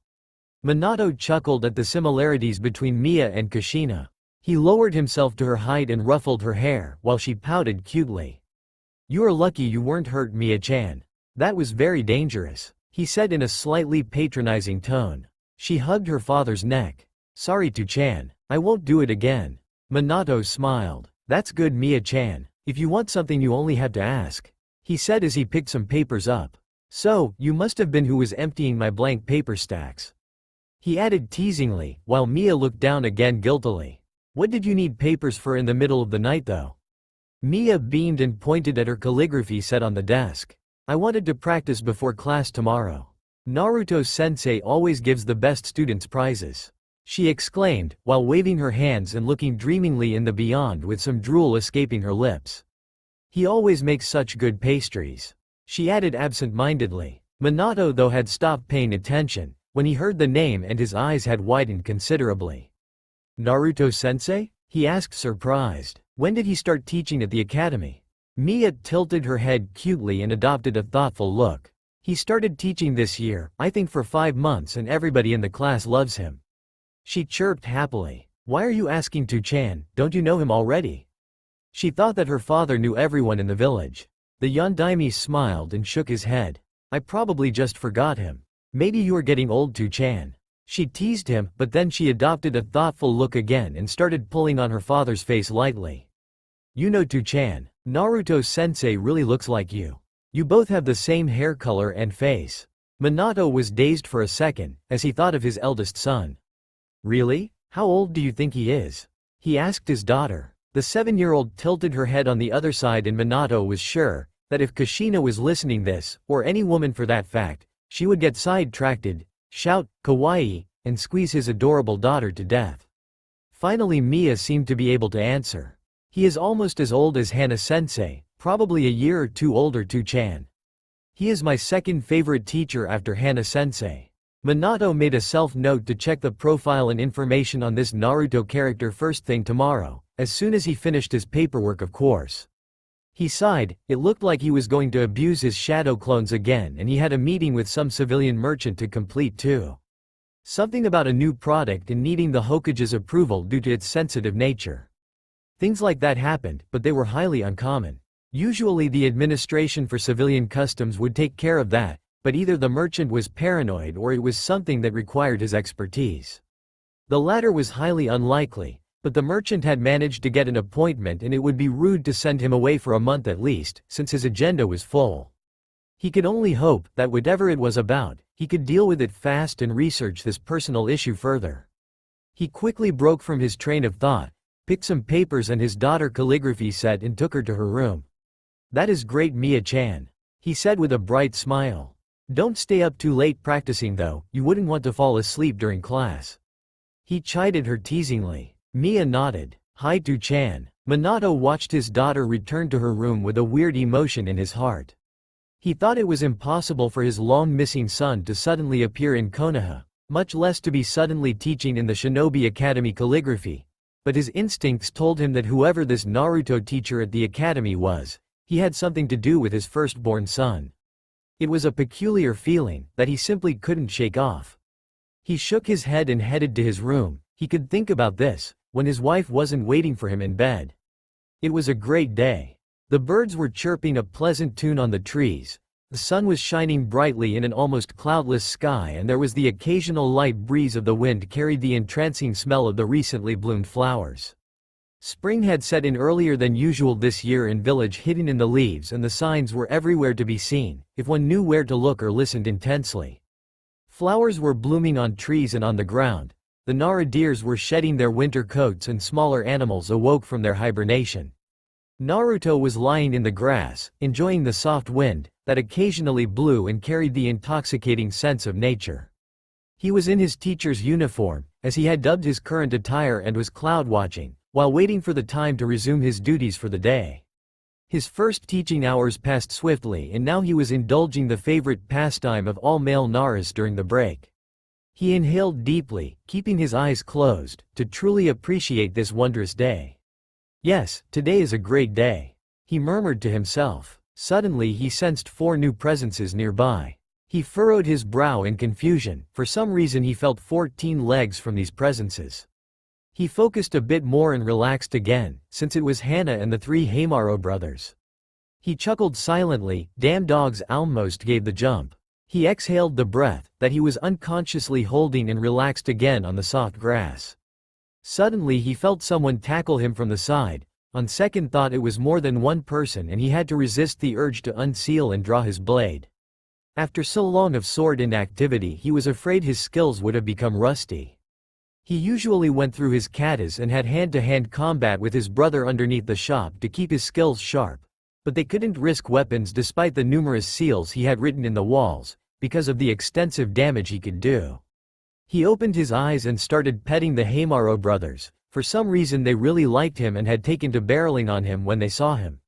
[SPEAKER 1] Minato chuckled at the similarities between Mia and Kushina. He lowered himself to her height and ruffled her hair, while she pouted cutely. You are lucky you weren't hurt Mia-chan. That was very dangerous, he said in a slightly patronizing tone. She hugged her father's neck. Sorry Tu-chan, I won't do it again. Minato smiled. That's good Mia-chan, if you want something you only have to ask, he said as he picked some papers up. So, you must have been who was emptying my blank paper stacks, he added teasingly, while Mia looked down again guiltily. What did you need papers for in the middle of the night though? Mia beamed and pointed at her calligraphy set on the desk. I wanted to practice before class tomorrow. Naruto-sensei always gives the best students prizes, she exclaimed, while waving her hands and looking dreamingly in the beyond with some drool escaping her lips. He always makes such good pastries, she added absent-mindedly. Minato though had stopped paying attention when he heard the name and his eyes had widened considerably. Naruto-sensei? He asked surprised. When did he start teaching at the academy? Mia tilted her head cutely and adopted a thoughtful look. He started teaching this year, I think for 5 months, and everybody in the class loves him, she chirped happily. Why are you asking Tu-chan, don't you know him already? She thought that her father knew everyone in the village. The Yondaime smiled and shook his head. I probably just forgot him. Maybe you are getting old Tu-chan. She teased him, but then she adopted a thoughtful look again and started pulling on her father's face lightly. You know To-chan, Naruto-sensei really looks like you. You both have the same hair color and face. Minato was dazed for a second, as he thought of his eldest son. Really? How old do you think he is? He asked his daughter. The 7-year-old tilted her head on the other side, and Minato was sure that if Kushina was listening this, or any woman for that fact, she would get sidetracked, shout, kawaii, and squeeze his adorable daughter to death. Finally Mia seemed to be able to answer. He is almost as old as Hana-sensei, probably a year or two older. To-chan. He is my second favorite teacher after Hana-sensei. Minato made a self-note to check the profile and information on this Naruto character first thing tomorrow, as soon as he finished his paperwork, of course. He sighed. It looked like he was going to abuse his shadow clones again, and he had a meeting with some civilian merchant to complete too. Something about a new product and needing the Hokage's approval due to its sensitive nature. Things like that happened, but they were highly uncommon. Usually the administration for civilian customs would take care of that, but either the merchant was paranoid or it was something that required his expertise. The latter was highly unlikely, but the merchant had managed to get an appointment, and it would be rude to send him away for a month at least, since his agenda was full. He could only hope that whatever it was about, he could deal with it fast and research this personal issue further. He quickly broke from his train of thought, picked some papers and his daughter calligraphy set, and took her to her room. "That is great, Mia-chan," he said with a bright smile. "Don't stay up too late practicing though, you wouldn't want to fall asleep during class." He chided her teasingly. Mia nodded. "Hi To-chan." Minato watched his daughter return to her room with a weird emotion in his heart. He thought it was impossible for his long-missing son to suddenly appear in Konoha, much less to be suddenly teaching in the Shinobi Academy calligraphy, but his instincts told him that whoever this Naruto teacher at the academy was, he had something to do with his firstborn son. It was a peculiar feeling that he simply couldn't shake off. He shook his head and headed to his room. He could think about this when his wife wasn't waiting for him in bed. It was a great day. The birds were chirping a pleasant tune on the trees, the sun was shining brightly in an almost cloudless sky, and there was the occasional light breeze of the wind carried the entrancing smell of the recently bloomed flowers. Spring had set in earlier than usual this year in village, hidden in the leaves, and the signs were everywhere to be seen, if one knew where to look or listened intensely. Flowers were blooming on trees and on the ground. The Nara deers were shedding their winter coats and smaller animals awoke from their hibernation. Naruto was lying in the grass, enjoying the soft wind that occasionally blew and carried the intoxicating sense of nature. He was in his teacher's uniform, as he had dubbed his current attire, and was cloud watching, while waiting for the time to resume his duties for the day. His first teaching hours passed swiftly, and now he was indulging the favorite pastime of all male Naras during the break. He inhaled deeply, keeping his eyes closed, to truly appreciate this wondrous day. "Yes, today is a great day," he murmured to himself. Suddenly he sensed 4 new presences nearby. He furrowed his brow in confusion. For some reason he felt 14 legs from these presences. He focused a bit more and relaxed again, since it was Hana and the 3 Heimaro brothers. He chuckled silently. Damn dogs almost gave the jump. He exhaled the breath that he was unconsciously holding and relaxed again on the soft grass. Suddenly he felt someone tackle him from the side. On second thought it was more than one person, and he had to resist the urge to unseal and draw his blade. After so long of sword inactivity, he was afraid his skills would have become rusty. He usually went through his katas and had hand-to-hand combat with his brother underneath the shop to keep his skills sharp, but they couldn't risk weapons despite the numerous seals he had written in the walls, because of the extensive damage he could do. He opened his eyes and started petting the Heimaro brothers. For some reason they really liked him and had taken to barreling on him when they saw him.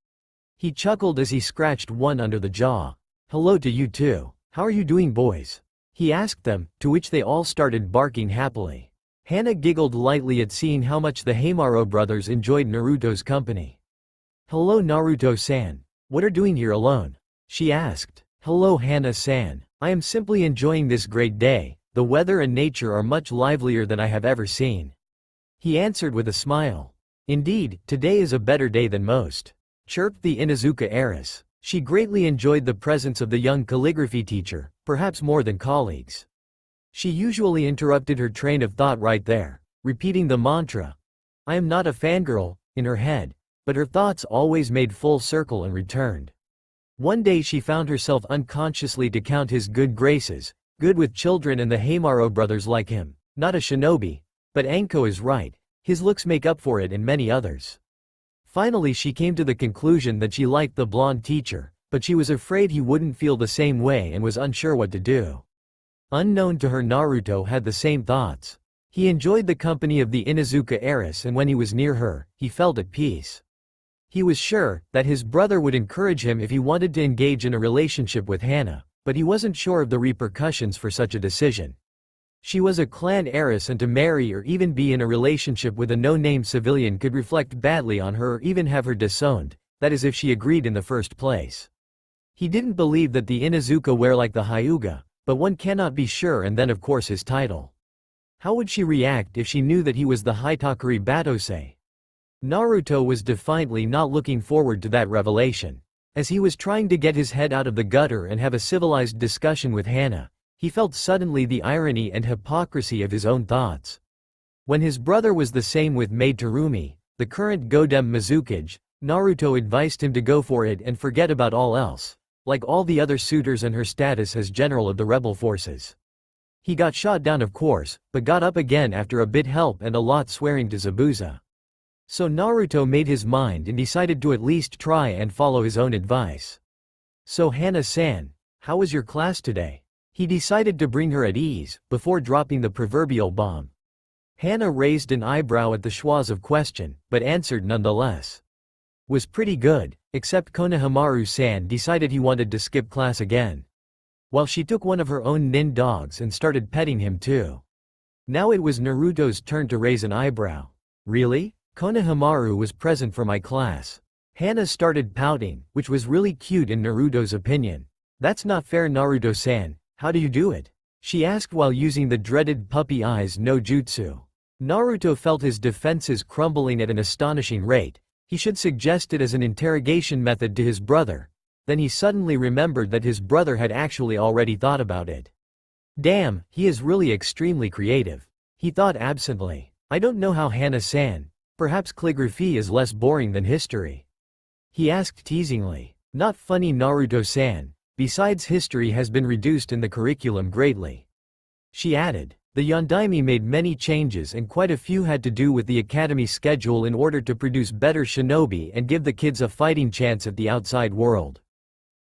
[SPEAKER 1] He chuckled as he scratched one under the jaw. "Hello to you too. How are you doing, boys?" he asked them, to which they all started barking happily. Hana giggled lightly at seeing how much the Heimaro brothers enjoyed Naruto's company. "Hello Naruto-san. What are doing here alone?" she asked. "Hello Hana-san. I am simply enjoying this great day. The weather and nature are much livelier than I have ever seen," he answered with a smile. "Indeed, today is a better day than most," chirped the Inuzuka heiress. She greatly enjoyed the presence of the young calligraphy teacher, perhaps more than colleagues. She usually interrupted her train of thought right there, repeating the mantra, "I am not a fangirl," in her head, but her thoughts always made full circle and returned. One day she found herself unconsciously to count his good graces, good with children and the Heimaru brothers like him, not a shinobi, but Anko is right, his looks make up for it and many others. Finally she came to the conclusion that she liked the blonde teacher, but she was afraid he wouldn't feel the same way and was unsure what to do. Unknown to her, Naruto had the same thoughts. He enjoyed the company of the Inuzuka heiress, and when he was near her, he felt at peace. He was sure that his brother would encourage him if he wanted to engage in a relationship with Hana, but he wasn't sure of the repercussions for such a decision. She was a clan heiress, and to marry or even be in a relationship with a no-name civilian could reflect badly on her or even have her disowned, that is if she agreed in the first place. He didn't believe that the Inuzuka were like the Hyuga, but one cannot be sure, and then of course his title. How would she react if she knew that he was the Hitakari Batosei? Naruto was defiantly not looking forward to that revelation. As he was trying to get his head out of the gutter and have a civilized discussion with Hana, he felt suddenly the irony and hypocrisy of his own thoughts. When his brother was the same with Maid Terumi, the current Godem Mizukage, Naruto advised him to go for it and forget about all else, like all the other suitors and her status as general of the rebel forces. He got shot down of course, but got up again after a bit help and a lot swearing to Zabuza. So Naruto made his mind and decided to at least try and follow his own advice. "So Hana-san, how was your class today?" He decided to bring her at ease, before dropping the proverbial bomb. Hana raised an eyebrow at the schwas of question, but answered nonetheless. "Was pretty good, except Konohamaru-san decided he wanted to skip class again." While she took one of her own nin dogs and started petting him too. Now it was Naruto's turn to raise an eyebrow. "Really? Konohamaru was present for my class." Hana started pouting, which was really cute in Naruto's opinion. "That's not fair, Naruto-san, how do you do it?" she asked while using the dreaded puppy eyes no jutsu. Naruto felt his defenses crumbling at an astonishing rate. He should suggest it as an interrogation method to his brother. Then he suddenly remembered that his brother had actually already thought about it. Damn, he is really extremely creative. He thought absently. "I don't know how, Hana-san. Perhaps calligraphy is less boring than history?" he asked teasingly. "Not funny, Naruto-san. Besides, history has been reduced in the curriculum greatly," she added. The Yondaime made many changes, and quite a few had to do with the academy schedule in order to produce better shinobi and give the kids a fighting chance at the outside world.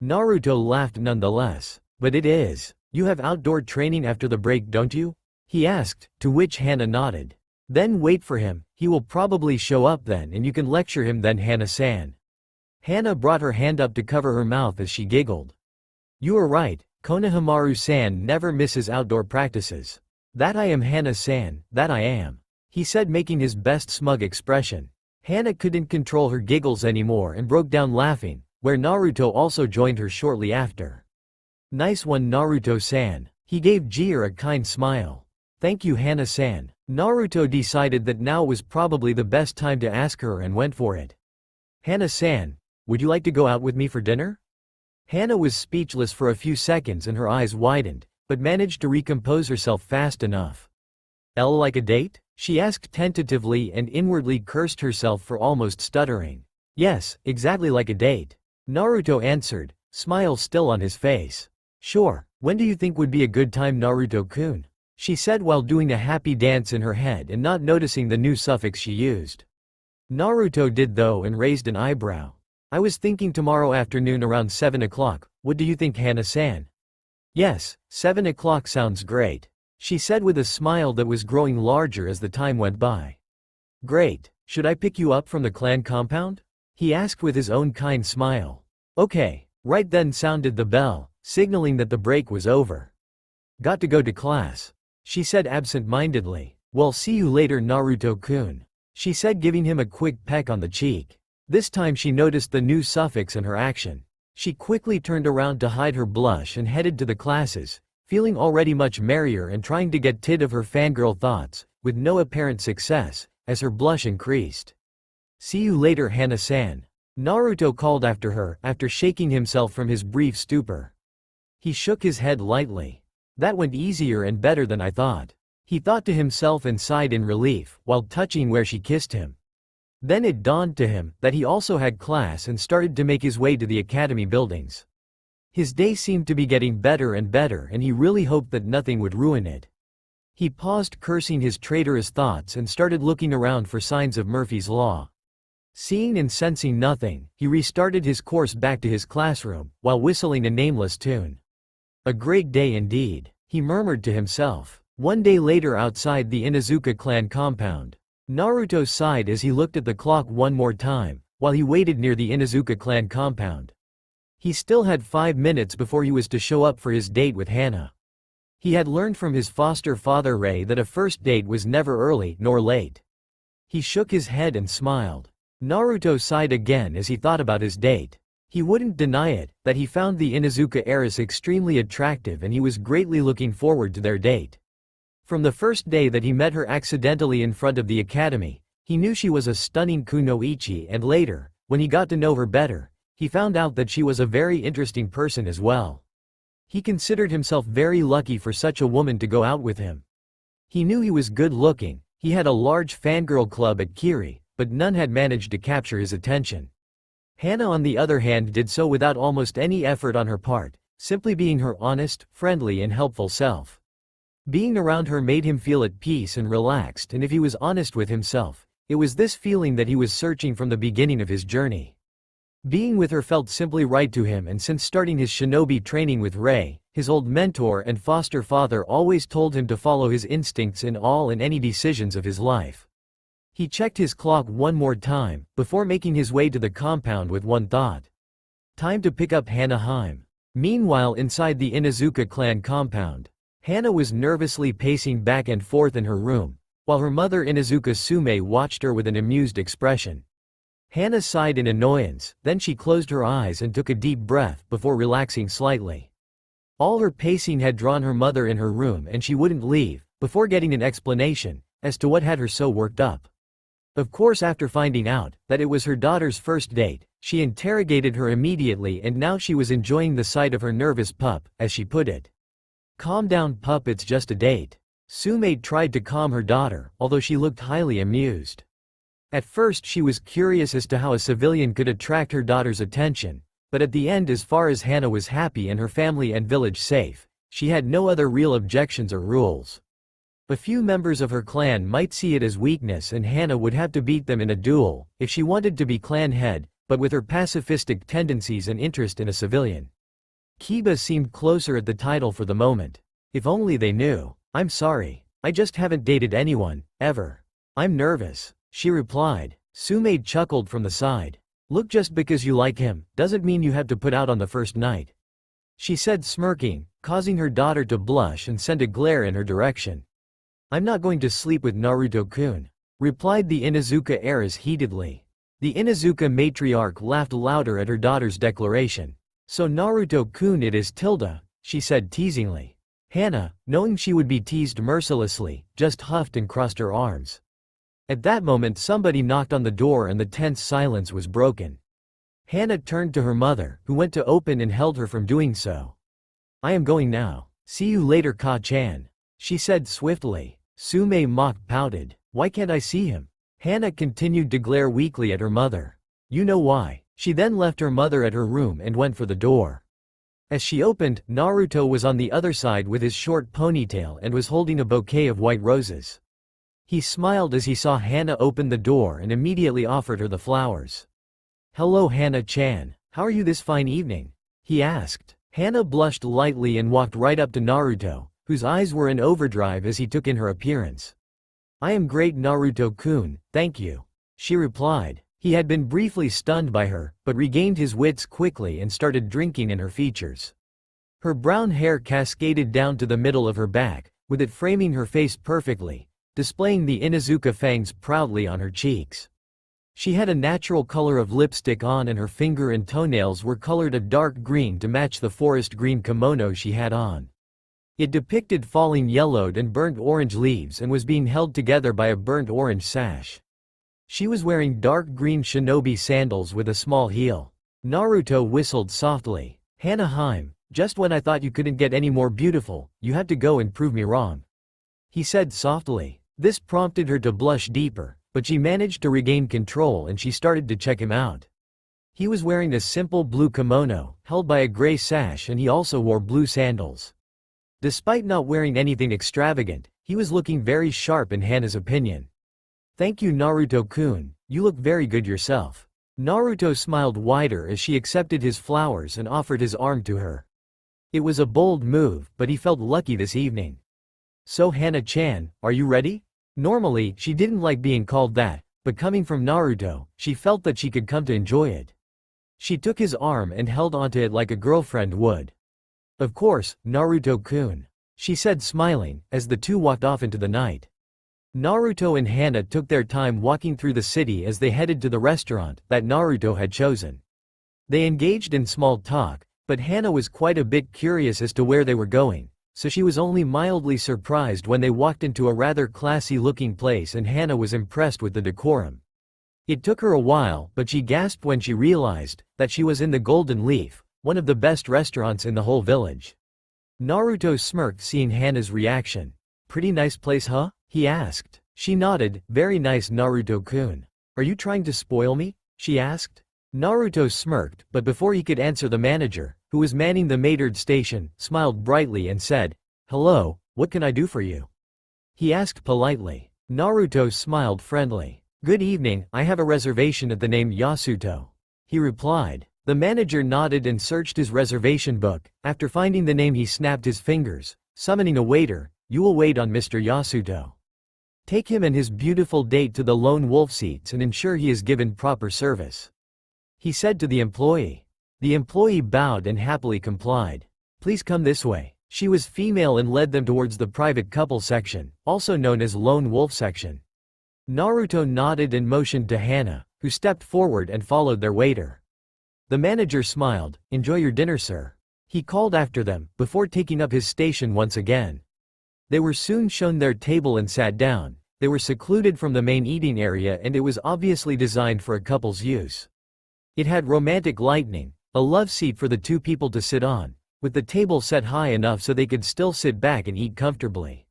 [SPEAKER 1] Naruto laughed nonetheless. "But it is. You have outdoor training after the break, don't you?" he asked, to which Hana nodded. "Then wait for him, he will probably show up then and you can lecture him then, Hana-san." Hana brought her hand up to cover her mouth as she giggled. "You are right, Konohamaru-san never misses outdoor practices. That I am, Hana-san, that I am," he said, making his best smug expression. Hana couldn't control her giggles anymore and broke down laughing, where Naruto also joined her shortly after. "Nice one, Naruto-san." He gave Jier a kind smile. "Thank you, Hana-san." Naruto decided that now was probably the best time to ask her and went for it. "Hana-san, would you like to go out with me for dinner?" Hana was speechless for a few seconds and her eyes widened, but managed to recompose herself fast enough. Like a date?" she asked tentatively and inwardly cursed herself for almost stuttering. "Yes, exactly like a date," Naruto answered, smile still on his face. "Sure, when do you think would be a good time, Naruto-kun?" she said while doing a happy dance in her head and not noticing the new suffix she used. Naruto did though and raised an eyebrow. "I was thinking tomorrow afternoon around 7 o'clock, what do you think, Hana-san?" "Yes, 7 o'clock sounds great," she said with a smile that was growing larger as the time went by. "Great, should I pick you up from the clan compound?" he asked with his own kind smile. "Okay." Right then sounded the bell, signaling that the break was over. "Got to go to class," she said absent-mindedly. "Well, see you later, Naruto-kun," she said, giving him a quick peck on the cheek. This time she noticed the new suffix in her action. She quickly turned around to hide her blush and headed to the classes, feeling already much merrier and trying to get rid of her fangirl thoughts, with no apparent success, as her blush increased. "See you later, Hana-san," Naruto called after her, after shaking himself from his brief stupor. He shook his head lightly. "That went easier and better than I thought," he thought to himself and sighed in relief, while touching where she kissed him. Then it dawned to him that he also had class and started to make his way to the academy buildings. His day seemed to be getting better and better, and he really hoped that nothing would ruin it. He paused, cursing his traitorous thoughts, and started looking around for signs of Murphy's Law. Seeing and sensing nothing, he restarted his course back to his classroom, while whistling a nameless tune. A great day indeed, he murmured to himself. One day later, outside the Inuzuka clan compound, Naruto sighed as he looked at the clock one more time, while he waited near the Inuzuka clan compound. He still had 5 minutes before he was to show up for his date with Hana. He had learned from his foster father Ray that a first date was never early nor late. He shook his head and smiled. Naruto sighed again as he thought about his date. He wouldn't deny it, that he found the Inuzuka heiress extremely attractive, and he was greatly looking forward to their date. From the first day that he met her accidentally in front of the academy, he knew she was a stunning kunoichi, and later, when he got to know her better, he found out that she was a very interesting person as well. He considered himself very lucky for such a woman to go out with him. He knew he was good looking, he had a large fangirl club at Kiri, but none had managed to capture his attention. Hana, on the other hand, did so without almost any effort on her part, simply being her honest, friendly and helpful self. Being around her made him feel at peace and relaxed, and if he was honest with himself, it was this feeling that he was searching from the beginning of his journey. Being with her felt simply right to him, and since starting his shinobi training with Ray, his old mentor and foster father always told him to follow his instincts in all and any decisions of his life. He checked his clock one more time, before making his way to the compound with one thought. Time to pick up Hana Heim. Meanwhile, inside the Inuzuka clan compound, Hana was nervously pacing back and forth in her room, while her mother Inuzuka Sume watched her with an amused expression. Hana sighed in annoyance, then she closed her eyes and took a deep breath before relaxing slightly. All her pacing had drawn her mother in her room, and she wouldn't leave, before getting an explanation as to what had her so worked up. Of course, after finding out that it was her daughter's first date, she interrogated her immediately, and now she was enjoying the sight of her nervous pup, as she put it. "Calm down, pup, it's just a date." Sume tried to calm her daughter, although she looked highly amused. At first she was curious as to how a civilian could attract her daughter's attention, but at the end, as far as Hana was happy and her family and village safe, she had no other real objections or rules. A few members of her clan might see it as weakness, and Hana would have to beat them in a duel if she wanted to be clan head, but with her pacifistic tendencies and interest in a civilian, Kiba seemed closer at the title for the moment. If only they knew. "I'm sorry. I just haven't dated anyone, ever. I'm nervous," she replied. Sume chuckled from the side. "Look, just because you like him, doesn't mean you have to put out on the first night," she said, smirking, causing her daughter to blush and send a glare in her direction. "I'm not going to sleep with Naruto-kun," replied the Inuzuka heiress heatedly. The Inuzuka matriarch laughed louder at her daughter's declaration. "So Naruto-kun it is, Tilda," she said teasingly. Hana, knowing she would be teased mercilessly, just huffed and crossed her arms. At that moment somebody knocked on the door and the tense silence was broken. Hana turned to her mother, who went to open and held her from doing so. "I am going now. See you later, Ka-chan," she said swiftly. Sume mocked pouted. "Why can't I see him?" Hana continued to glare weakly at her mother. "You know why." She then left her mother at her room and went for the door. As she opened, Naruto was on the other side with his short ponytail and was holding a bouquet of white roses. He smiled as he saw Hana open the door and immediately offered her the flowers. "Hello, Hana-chan. How are you this fine evening?" he asked. Hana blushed lightly and walked right up to Naruto, whose eyes were in overdrive as he took in her appearance. "I am great, Naruto-kun, thank you," she replied. He had been briefly stunned by her, but regained his wits quickly and started drinking in her features. Her brown hair cascaded down to the middle of her back, with it framing her face perfectly, displaying the Inuzuka fangs proudly on her cheeks. She had a natural color of lipstick on, and her finger and toenails were colored a dark green to match the forest green kimono she had on. It depicted falling yellowed and burnt orange leaves and was being held together by a burnt orange sash. She was wearing dark green shinobi sandals with a small heel. Naruto whistled softly. "Hana Heim, just when I thought you couldn't get any more beautiful, you had to go and prove me wrong," he said softly. This prompted her to blush deeper, but she managed to regain control and she started to check him out. He was wearing a simple blue kimono, held by a gray sash, and he also wore blue sandals. Despite not wearing anything extravagant, he was looking very sharp in Hana's opinion. "Thank you, Naruto-kun, you look very good yourself." Naruto smiled wider as she accepted his flowers and offered his arm to her. It was a bold move, but he felt lucky this evening. "So Hana-chan, are you ready?" Normally, she didn't like being called that, but coming from Naruto, she felt that she could come to enjoy it. She took his arm and held onto it like a girlfriend would. "Of course, Naruto-kun," she said smiling, as the two walked off into the night. Naruto and Hana took their time walking through the city as they headed to the restaurant that Naruto had chosen. They engaged in small talk, but Hana was quite a bit curious as to where they were going, so she was only mildly surprised when they walked into a rather classy-looking place and Hana was impressed with the decorum. It took her a while, but she gasped when she realized that she was in the Golden Leaf, one of the best restaurants in the whole village. Naruto smirked seeing Hana's reaction. "Pretty nice place, huh?" he asked. She nodded. "Very nice, Naruto-kun. Are you trying to spoil me?" she asked. Naruto smirked, but before he could answer, the manager, who was manning the Maynard station, smiled brightly and said, "Hello, what can I do for you?" he asked politely. Naruto smiled friendly. "Good evening, I have a reservation at the name Yasuto," he replied. The manager nodded and searched his reservation book. After finding the name, he snapped his fingers, summoning a waiter. "You will wait on Mr. Yasuto. Take him and his beautiful date to the lone wolf seats and ensure he is given proper service," he said to the employee. The employee bowed and happily complied. "Please come this way." She was female and led them towards the private couple section, also known as lone wolf section. Naruto nodded and motioned to Hana, who stepped forward and followed their waiter. The manager smiled. "Enjoy your dinner, sir," he called after them, before taking up his station once again. They were soon shown their table and sat down. They were secluded from the main eating area and it was obviously designed for a couple's use. It had romantic lighting, a love seat for the two people to sit on, with the table set high enough so they could still sit back and eat comfortably.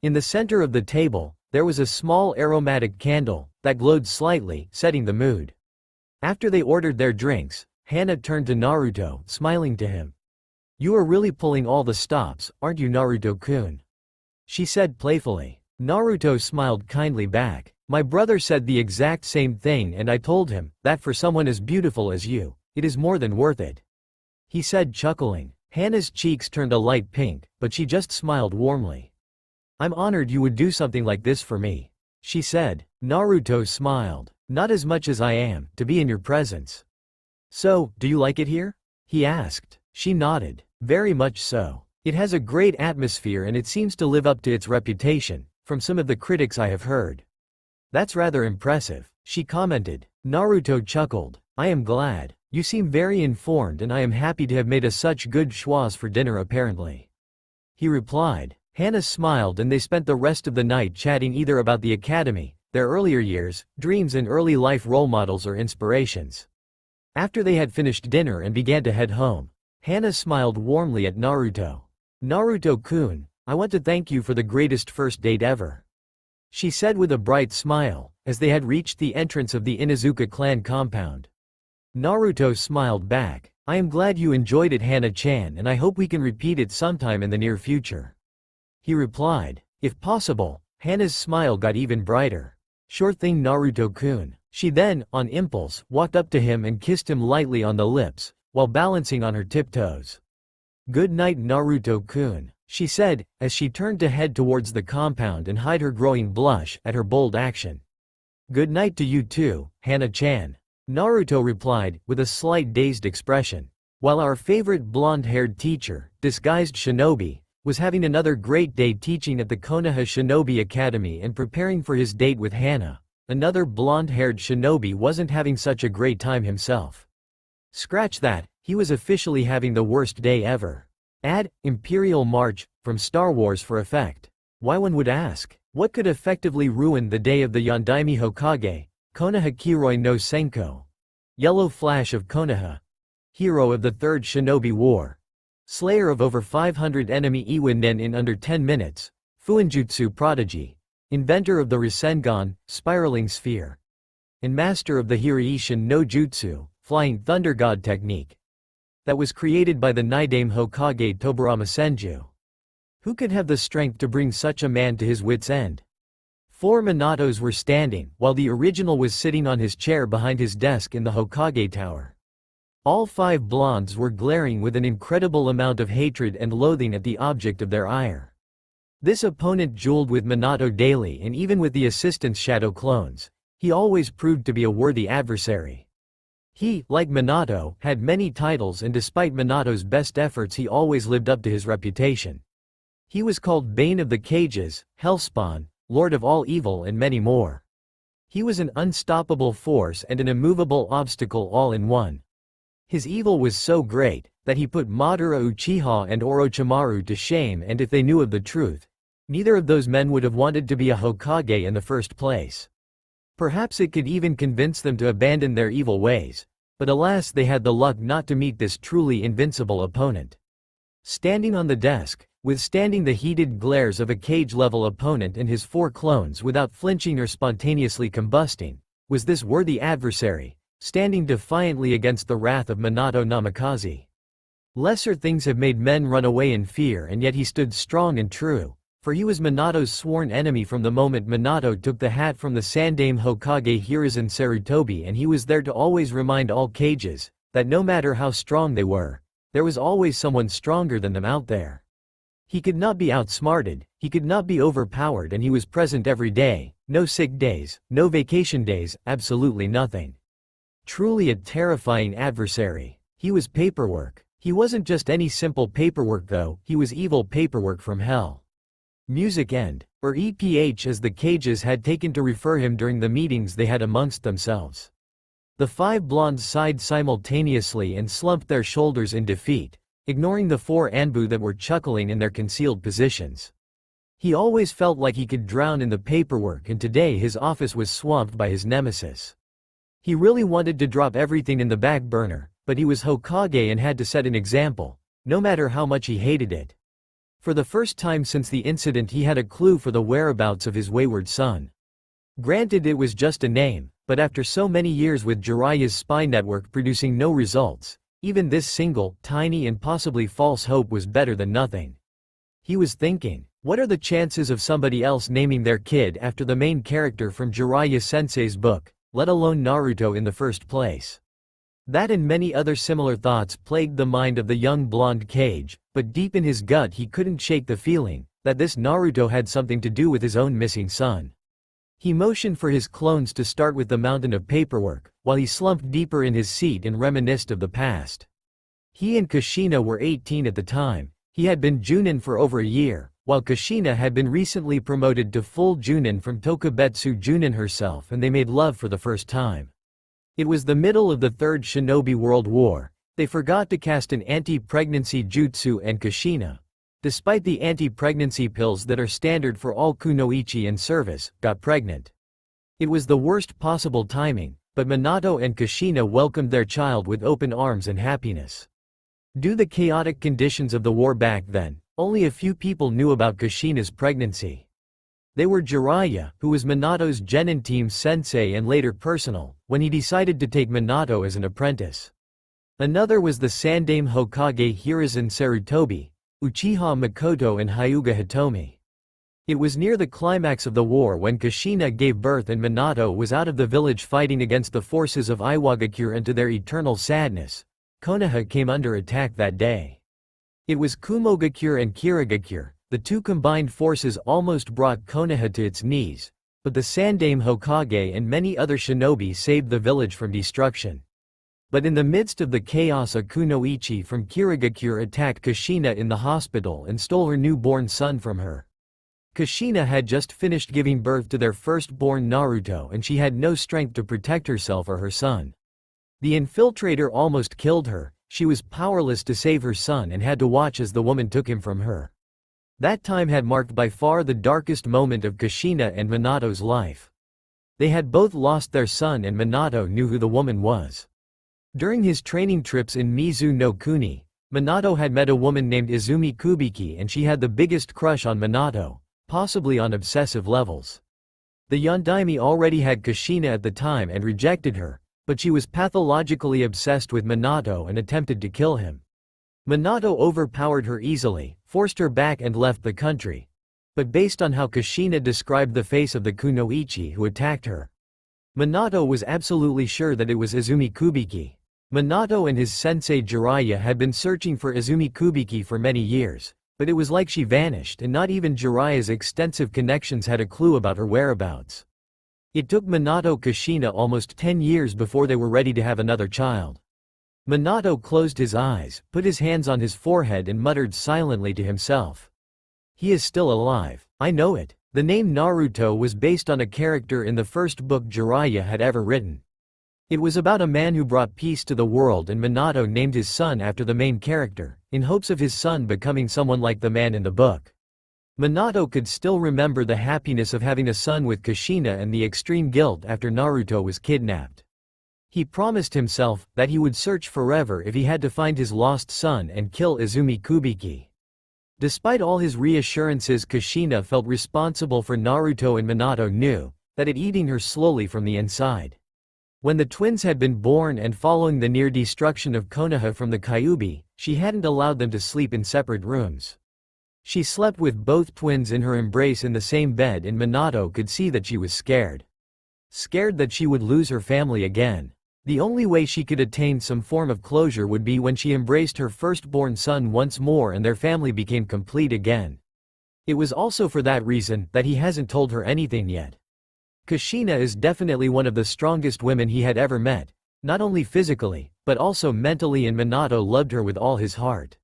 [SPEAKER 1] In the center of the table, there was a small aromatic candle that glowed slightly, setting the mood. After they ordered their drinks, Hana turned to Naruto, smiling to him. "You are really pulling all the stops, aren't you, Naruto-kun?" she said playfully. Naruto smiled kindly back. "My brother said the exact same thing and I told him that for someone as beautiful as you, it is more than worth it," he said, chuckling. Hana's cheeks turned a light pink, but she just smiled warmly. "I'm honored you would do something like this for me," she said. Naruto smiled. "Not as much as I am to be in your presence." "So, do you like it here?" he asked. She nodded. "Very much so. It has a great atmosphere and it seems to live up to its reputation, from some of the critics I have heard." "That's rather impressive," she commented. Naruto chuckled. "I am glad. You seem very informed and I am happy to have made such good choix for dinner apparently," he replied. Hana smiled and they spent the rest of the night chatting either about the academy, their earlier years, dreams and early life role models or inspirations. After they had finished dinner and began to head home, Hana smiled warmly at Naruto. "Naruto-kun, I want to thank you for the greatest first date ever," she said with a bright smile, as they had reached the entrance of the Inuzuka clan compound. Naruto smiled back. "I am glad you enjoyed it, Hana-chan, and I hope we can repeat it sometime in the near future," he replied. If possible. Hana's smile got even brighter. "Sure thing, Naruto-kun." She then, on impulse, walked up to him and kissed him lightly on the lips, while balancing on her tiptoes. "Good night, Naruto-kun," she said, as she turned to head towards the compound and hide her growing blush at her bold action. "Good night to you too, Hana-chan," Naruto replied, with a slight dazed expression. While our favorite blonde-haired teacher, disguised shinobi, was having another great day teaching at the Konoha Shinobi Academy and preparing for his date with Hana, another blonde-haired shinobi wasn't having such a great time himself. Scratch that, he was officially having the worst day ever. Add Imperial March from Star Wars for effect. Why, one would ask, what could effectively ruin the day of the Yondaime Hokage, Konoha Kiroi no Senko? Yellow Flash of Konoha, hero of the Third Shinobi War, slayer of over 500 enemy Iwin Nen in under 10 minutes, Fuinjutsu prodigy, inventor of the Rasengan, spiraling sphere, and master of the Hiraishin no Jutsu, flying thunder god technique, that was created by the Nidame Hokage Tobarama Senju. Who could have the strength to bring such a man to his wit's end? 4 Minatos were standing, while the original was sitting on his chair behind his desk in the Hokage Tower. All 5 blondes were glaring with an incredible amount of hatred and loathing at the object of their ire. This opponent dueled with Minato daily, and even with the assistant's shadow clones, he always proved to be a worthy adversary. He, like Minato, had many titles, and despite Minato's best efforts he always lived up to his reputation. He was called Bane of the Cages, Hellspawn, Lord of all evil, and many more. He was an unstoppable force and an immovable obstacle all in one. His evil was so great that he put Madara Uchiha and Orochimaru to shame, and if they knew of the truth, neither of those men would have wanted to be a Hokage in the first place. Perhaps it could even convince them to abandon their evil ways, but alas, they had the luck not to meet this truly invincible opponent. Standing on the desk, withstanding the heated glares of a cage-level opponent and his 4 clones without flinching or spontaneously combusting, was this worthy adversary, standing defiantly against the wrath of Minato Namikaze. Lesser things have made men run away in fear, and yet he stood strong and true, for he was Minato's sworn enemy from the moment Minato took the hat from the Sandaime Hokage Hiruzen Sarutobi, and he was there to always remind all cages that no matter how strong they were, there was always someone stronger than them out there. He could not be outsmarted, he could not be overpowered, and he was present every day, no sick days, no vacation days, absolutely nothing. Truly a terrifying adversary. He was paperwork. He wasn't just any simple paperwork though, he was evil paperwork from hell. Music End, or EPH as the cages had taken to refer him during the meetings they had amongst themselves. The 5 blondes sighed simultaneously and slumped their shoulders in defeat, ignoring the 4 Anbu that were chuckling in their concealed positions. He always felt like he could drown in the paperwork, and today his office was swamped by his nemesis. He really wanted to drop everything in the back burner, but he was Hokage and had to set an example, no matter how much he hated it. For the first time since the incident he had a clue for the whereabouts of his wayward son. Granted, it was just a name, but after so many years with Jiraiya's spy network producing no results, even this single, tiny and possibly false hope was better than nothing. He was thinking, what are the chances of somebody else naming their kid after the main character from Jiraiya-sensei's book, let alone Naruto in the first place? That and many other similar thoughts plagued the mind of the young blonde cage, but deep in his gut he couldn't shake the feeling that this Naruto had something to do with his own missing son. He motioned for his clones to start with the mountain of paperwork, while he slumped deeper in his seat and reminisced of the past. He and Kushina were 18 at the time. He had been Junin for over a year, while Kushina had been recently promoted to full Junin from Tokubetsu Junin herself, and they made love for the first time. It was the middle of the Third Shinobi World War. They forgot to cast an anti-pregnancy jutsu, and Kushina, despite the anti-pregnancy pills that are standard for all kunoichi in service, got pregnant. It was the worst possible timing, but Minato and Kushina welcomed their child with open arms and happiness. Due to the chaotic conditions of the war back then, only a few people knew about Kushina's pregnancy. They were Jiraiya, who was Minato's Genin team sensei and later personal, when he decided to take Minato as an apprentice. Another was the Sandaime Hokage Hiruzen Sarutobi, Uchiha Makoto and Hyuga Hitomi. It was near the climax of the war when Kushina gave birth and Minato was out of the village fighting against the forces of Iwagakure, and to their eternal sadness, Konoha came under attack that day. It was Kumogakure and Kirigakure. The two combined forces almost brought Konoha to its knees, but the Sandaime Hokage and many other shinobi saved the village from destruction. But in the midst of the chaos, a kunoichi from Kirigakure attacked Kushina in the hospital and stole her newborn son from her. Kushina had just finished giving birth to their firstborn Naruto, and she had no strength to protect herself or her son. The infiltrator almost killed her. She was powerless to save her son and had to watch as the woman took him from her. That time had marked by far the darkest moment of Kushina and Minato's life. They had both lost their son, and Minato knew who the woman was. During his training trips in Mizu no Kuni, Minato had met a woman named Izumi Kubiki, and she had the biggest crush on Minato, possibly on obsessive levels. The Yondaime already had Kushina at the time and rejected her, but she was pathologically obsessed with Minato and attempted to kill him. Minato overpowered her easily, forced her back and left the country. But based on how Kushina described the face of the kunoichi who attacked her, Minato was absolutely sure that it was Izumi Kubiki. Minato and his sensei Jiraiya had been searching for Izumi Kubiki for many years, but it was like she vanished and not even Jiraiya's extensive connections had a clue about her whereabouts. It took Minato Kushina almost 10 years before they were ready to have another child. Minato closed his eyes, put his hands on his forehead and muttered silently to himself. He is still alive. I know it. The name Naruto was based on a character in the first book Jiraiya had ever written. It was about a man who brought peace to the world, and Minato named his son after the main character, in hopes of his son becoming someone like the man in the book. Minato could still remember the happiness of having a son with Kushina and the extreme guilt after Naruto was kidnapped. He promised himself that he would search forever if he had to find his lost son and kill Izumi Kubiki. Despite all his reassurances, Kushina felt responsible for Naruto, and Minato knew that it eating her slowly from the inside. When the twins had been born and following the near destruction of Konoha from the Kyuubi, she hadn't allowed them to sleep in separate rooms. She slept with both twins in her embrace in the same bed, and Minato could see that she was scared. Scared that she would lose her family again. The only way she could attain some form of closure would be when she embraced her firstborn son once more and their family became complete again. It was also for that reason that he hasn't told her anything yet. Kushina is definitely one of the strongest women he had ever met, not only physically, but also mentally, and Minato loved her with all his heart.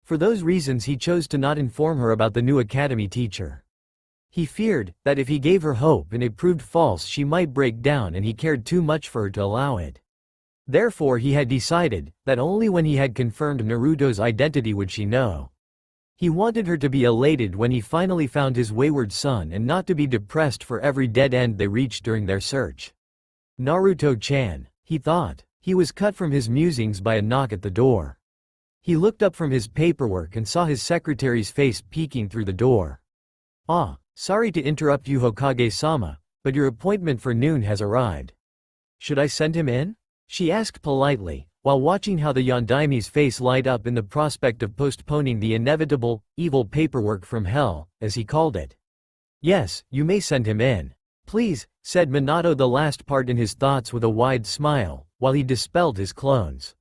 [SPEAKER 1] For those reasons he chose to not inform her about the new academy teacher. He feared that if he gave her hope and it proved false, she might break down, and he cared too much for her to allow it. Therefore he had decided that only when he had confirmed Naruto's identity would she know. He wanted her to be elated when he finally found his wayward son and not to be depressed for every dead end they reached during their search. Naruto-chan, he thought. He was cut from his musings by a knock at the door. He looked up from his paperwork and saw his secretary's face peeking through the door. "Ah, sorry to interrupt you, Hokage-sama, but your appointment for noon has arrived. Should I send him in?" she asked politely, while watching how the Yondaime's face light up in the prospect of postponing the inevitable, evil paperwork from hell, as he called it. "Yes, you may send him in. Please," said Minato, the last part in his thoughts with a wide smile, while he dispelled his clones.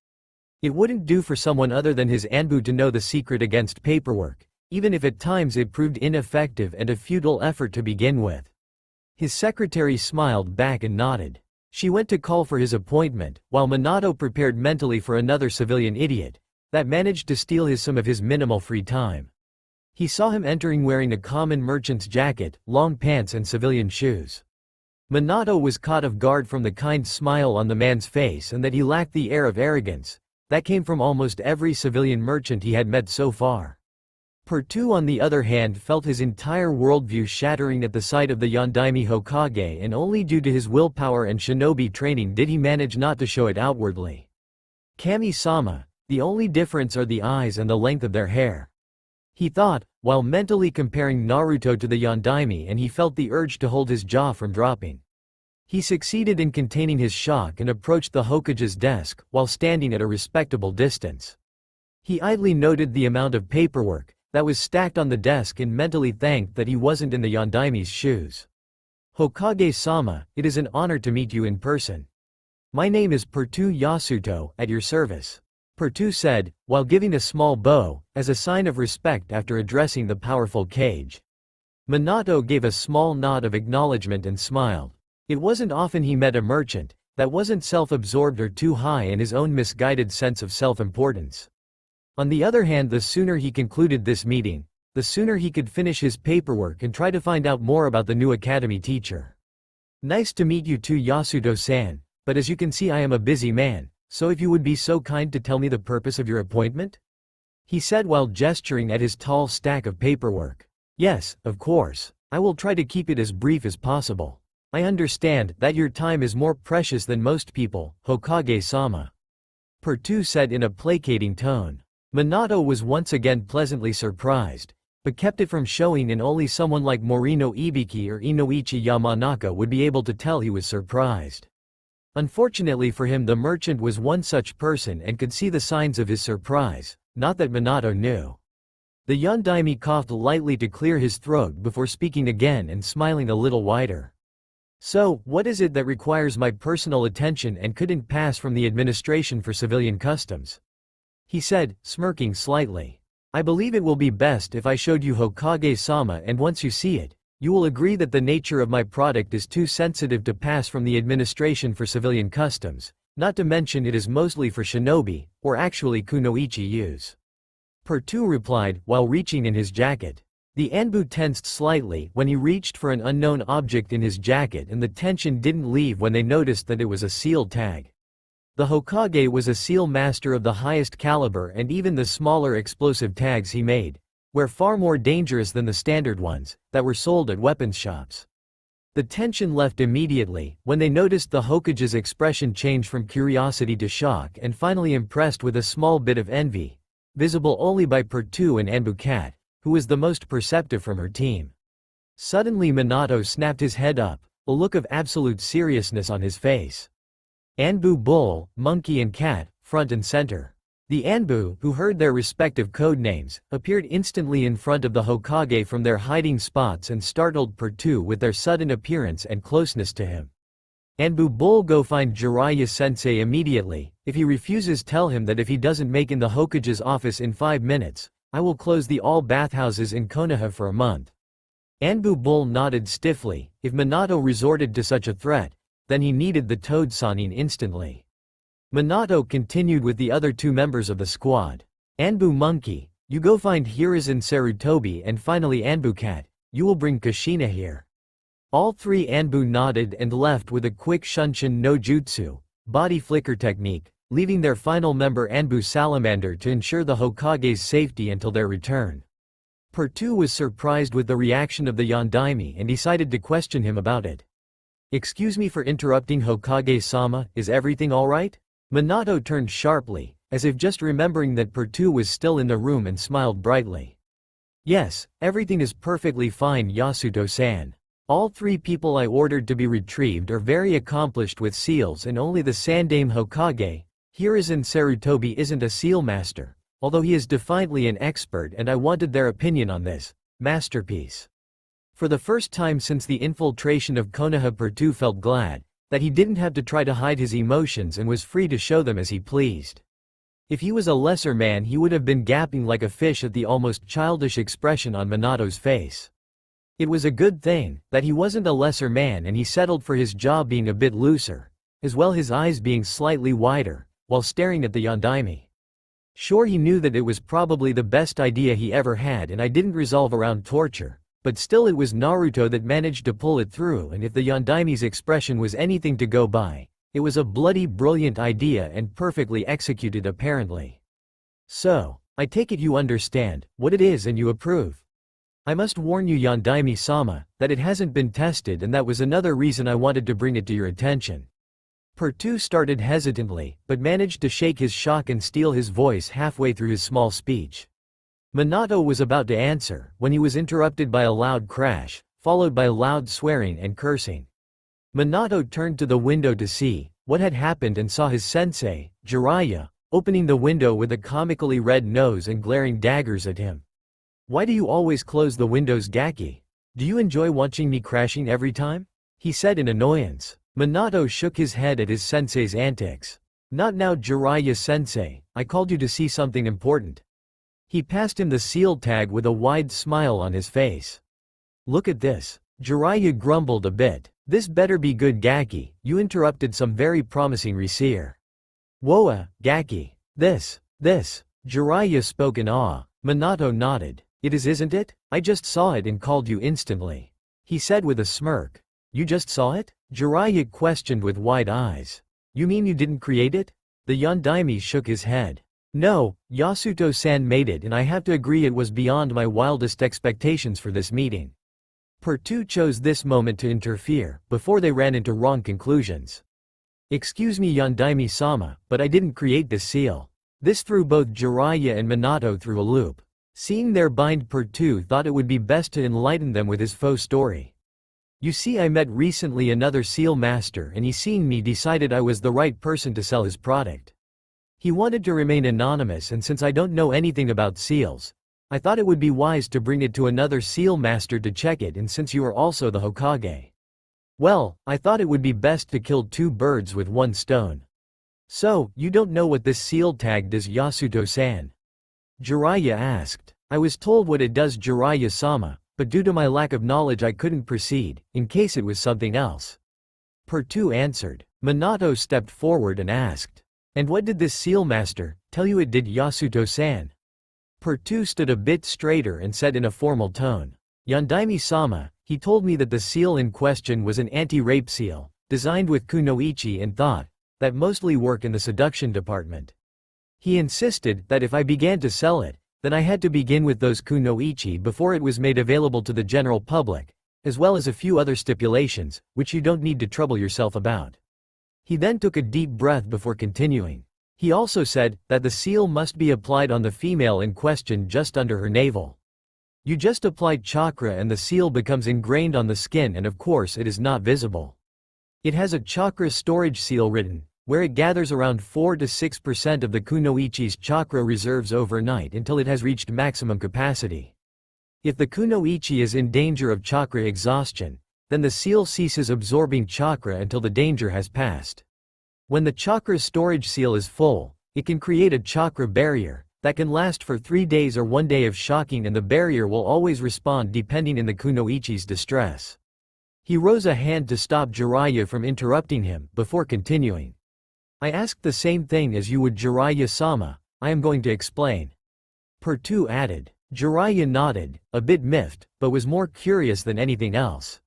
[SPEAKER 1] It wouldn't do for someone other than his Anbu to know the secret against paperwork, even if at times it proved ineffective and a futile effort to begin with. His secretary smiled back and nodded. She went to call for his appointment, while Minato prepared mentally for another civilian idiot that managed to steal some of his minimal free time. He saw him entering wearing a common merchant's jacket, long pants and civilian shoes. Minato was caught off guard from the kind smile on the man's face and that he lacked the air of arrogance that came from almost every civilian merchant he had met so far. Pertu, on the other hand, felt his entire worldview shattering at the sight of the Yondaime Hokage, and only due to his willpower and shinobi training did he manage not to show it outwardly. "Kami-sama, the only difference are the eyes and the length of their hair," he thought, while mentally comparing Naruto to the Yondaime, and he felt the urge to hold his jaw from dropping. He succeeded in containing his shock and approached the Hokage's desk, while standing at a respectable distance. He idly noted the amount of paperwork that was stacked on the desk and mentally thanked that he wasn't in the Yondaime's shoes. "Hokage-sama, it is an honor to meet you in person. My name is Pertu Yasuto, at your service," Pertu said, while giving a small bow, as a sign of respect after addressing the powerful Kage. Minato gave a small nod of acknowledgement and smiled. It wasn't often he met a merchant that wasn't self-absorbed or too high in his own misguided sense of self-importance. On the other hand, the sooner he concluded this meeting, the sooner he could finish his paperwork and try to find out more about the new academy teacher. "Nice to meet you too, Yasuto-san, but as you can see I am a busy man, so if you would be so kind to tell me the purpose of your appointment?" he said while gesturing at his tall stack of paperwork. "Yes, of course. I will try to keep it as brief as possible. I understand that your time is more precious than most people, Hokage-sama," Pertu said in a placating tone. Minato was once again pleasantly surprised, but kept it from showing, and only someone like Morino Ibiki or Inoichi Yamanaka would be able to tell he was surprised. Unfortunately for him, the merchant was one such person and could see the signs of his surprise, not that Minato knew. The Yondaime coughed lightly to clear his throat before speaking again and smiling a little wider. "So, what is it that requires my personal attention and couldn't pass from the Administration for Civilian Customs?" he said, smirking slightly. "I believe it will be best if I showed you Hokage-sama, and once you see it, you will agree that the nature of my product is too sensitive to pass from the Administration for Civilian Customs, not to mention it is mostly for shinobi, or actually kunoichi use." Pertu replied, while reaching in his jacket. The Anbu tensed slightly when he reached for an unknown object in his jacket, and the tension didn't leave when they noticed that it was a seal tag. The Hokage was a seal master of the highest caliber, and even the smaller explosive tags he made were far more dangerous than the standard ones that were sold at weapons shops. The tension left immediately when they noticed the Hokage's expression change from curiosity to shock and finally impressed with a small bit of envy, visible only by Pertu and Anbu Cat, who was the most perceptive from her team. Suddenly Minato snapped his head up, a look of absolute seriousness on his face. Anbu, Bull, Monkey and Cat, front and center. The Anbu, who heard their respective code names, appeared instantly in front of the Hokage from their hiding spots and startled Pertu with their sudden appearance and closeness to him. Anbu, Bull, go find Jiraiya-sensei immediately. If he refuses, tell him that if he doesn't make in the Hokage's office in 5 minutes, I will close the all bathhouses in Konoha for a month. Anbu, Bull nodded stiffly. If Minato resorted to such a threat, then he needed the Toad Sannin instantly. Minato continued with the other 2 members of the squad. Anbu, Monkey, you go find Hiruzen Sarutobi, and finally Anbu Cat, you will bring Kushina here. All 3 Anbu nodded and left with a quick Shunshin no Jutsu, body flicker technique, leaving their final member Anbu Salamander to ensure the Hokage's safety until their return. Pertu was surprised with the reaction of the Yondaime and decided to question him about it. "Excuse me for interrupting, Hokage-sama, is everything alright?" Minato turned sharply, as if just remembering that Pertu was still in the room, and smiled brightly. "Yes, everything is perfectly fine, Yasuto-san. All 3 people I ordered to be retrieved are very accomplished with seals, and only the Sandaime Hokage, Hiruzen Sarutobi, isn't a seal master, although he is defiantly an expert, and I wanted their opinion on this masterpiece." For the first time since the infiltration of Konoha, Pertu felt glad that he didn't have to try to hide his emotions and was free to show them as he pleased. If he was a lesser man, he would have been gapping like a fish at the almost childish expression on Minato's face. It was a good thing that he wasn't a lesser man, and he settled for his jaw being a bit looser, as well his eyes being slightly wider, while staring at the Yondaime. Sure, he knew that it was probably the best idea he ever had, and I didn't resolve around torture, but still it was Naruto that managed to pull it through, and if the Yondaime's expression was anything to go by, it was a bloody brilliant idea and perfectly executed apparently. "So, I take it you understand what it is and you approve. I must warn you, Yondaime-sama, that it hasn't been tested, and that was another reason I wanted to bring it to your attention." Pertu started hesitantly, but managed to shake his shock and steel his voice halfway through his small speech. Minato was about to answer when he was interrupted by a loud crash, followed by loud swearing and cursing. Minato turned to the window to see what had happened and saw his sensei, Jiraiya, opening the window with a comically red nose and glaring daggers at him. "Why do you always close the windows, Gaki? Do you enjoy watching me crashing every time?" he said in annoyance. Minato shook his head at his sensei's antics. "Not now, Jiraiya-sensei, I called you to see something important." He passed him the seal tag with a wide smile on his face. "Look at this." Jiraiya grumbled a bit. "This better be good, Gaki. You interrupted some very promising reseer." "Woa, Gaki. This. Jiraiya spoke in awe. Minato nodded. "It is, isn't it? I just saw it and called you instantly," he said with a smirk. "You just saw it?" Jiraiya questioned with wide eyes. "You mean you didn't create it?" The Yondaime shook his head. "No, Yasuto-san made it, and I have to agree it was beyond my wildest expectations for this meeting." Pertu chose this moment to interfere, before they ran into wrong conclusions. "Excuse me, Yondaime-sama, but I didn't create this seal." This threw both Jiraiya and Minato through a loop. Seeing their bind, Pertu thought it would be best to enlighten them with his faux story. You see, I met recently another seal master and he seeing me decided I was the right person to sell his product. He wanted to remain anonymous, and since I don't know anything about seals, I thought it would be wise to bring it to another seal master to check it, and since you are also the Hokage. Well, I thought it would be best to kill two birds with one stone. So, you don't know what this seal tag does, Yasuto-san? Jiraiya asked. I was told what it does, Jiraiya-sama, but due to my lack of knowledge I couldn't proceed, in case it was something else. Pertu answered. Minato stepped forward and asked. And what did this seal master tell you it did, Yasuto-san? Pertu stood a bit straighter and said in a formal tone. Yondaime-sama, he told me that the seal in question was an anti-rape seal, designed with kunoichi and thought that mostly work in the seduction department. He insisted that if I began to sell it, then I had to begin with those kunoichi before it was made available to the general public, as well as a few other stipulations, which you don't need to trouble yourself about. He then took a deep breath before continuing. He also said that the seal must be applied on the female in question just under her navel. You just apply chakra and the seal becomes ingrained on the skin, and of course it is not visible. It has a chakra storage seal written, where it gathers around 4 to 6% of the kunoichi's chakra reserves overnight until it has reached maximum capacity. If the kunoichi is in danger of chakra exhaustion, then the seal ceases absorbing chakra until the danger has passed. When the chakra storage seal is full, it can create a chakra barrier that can last for 3 days or 1 day of shocking, and the barrier will always respond depending in the kunoichi's distress. He rose a hand to stop Jiraiya from interrupting him before continuing. I asked the same thing as you would, Jiraiya-sama. I am going to explain. Pertu added. Jiraiya nodded, a bit miffed, but was more curious than anything else.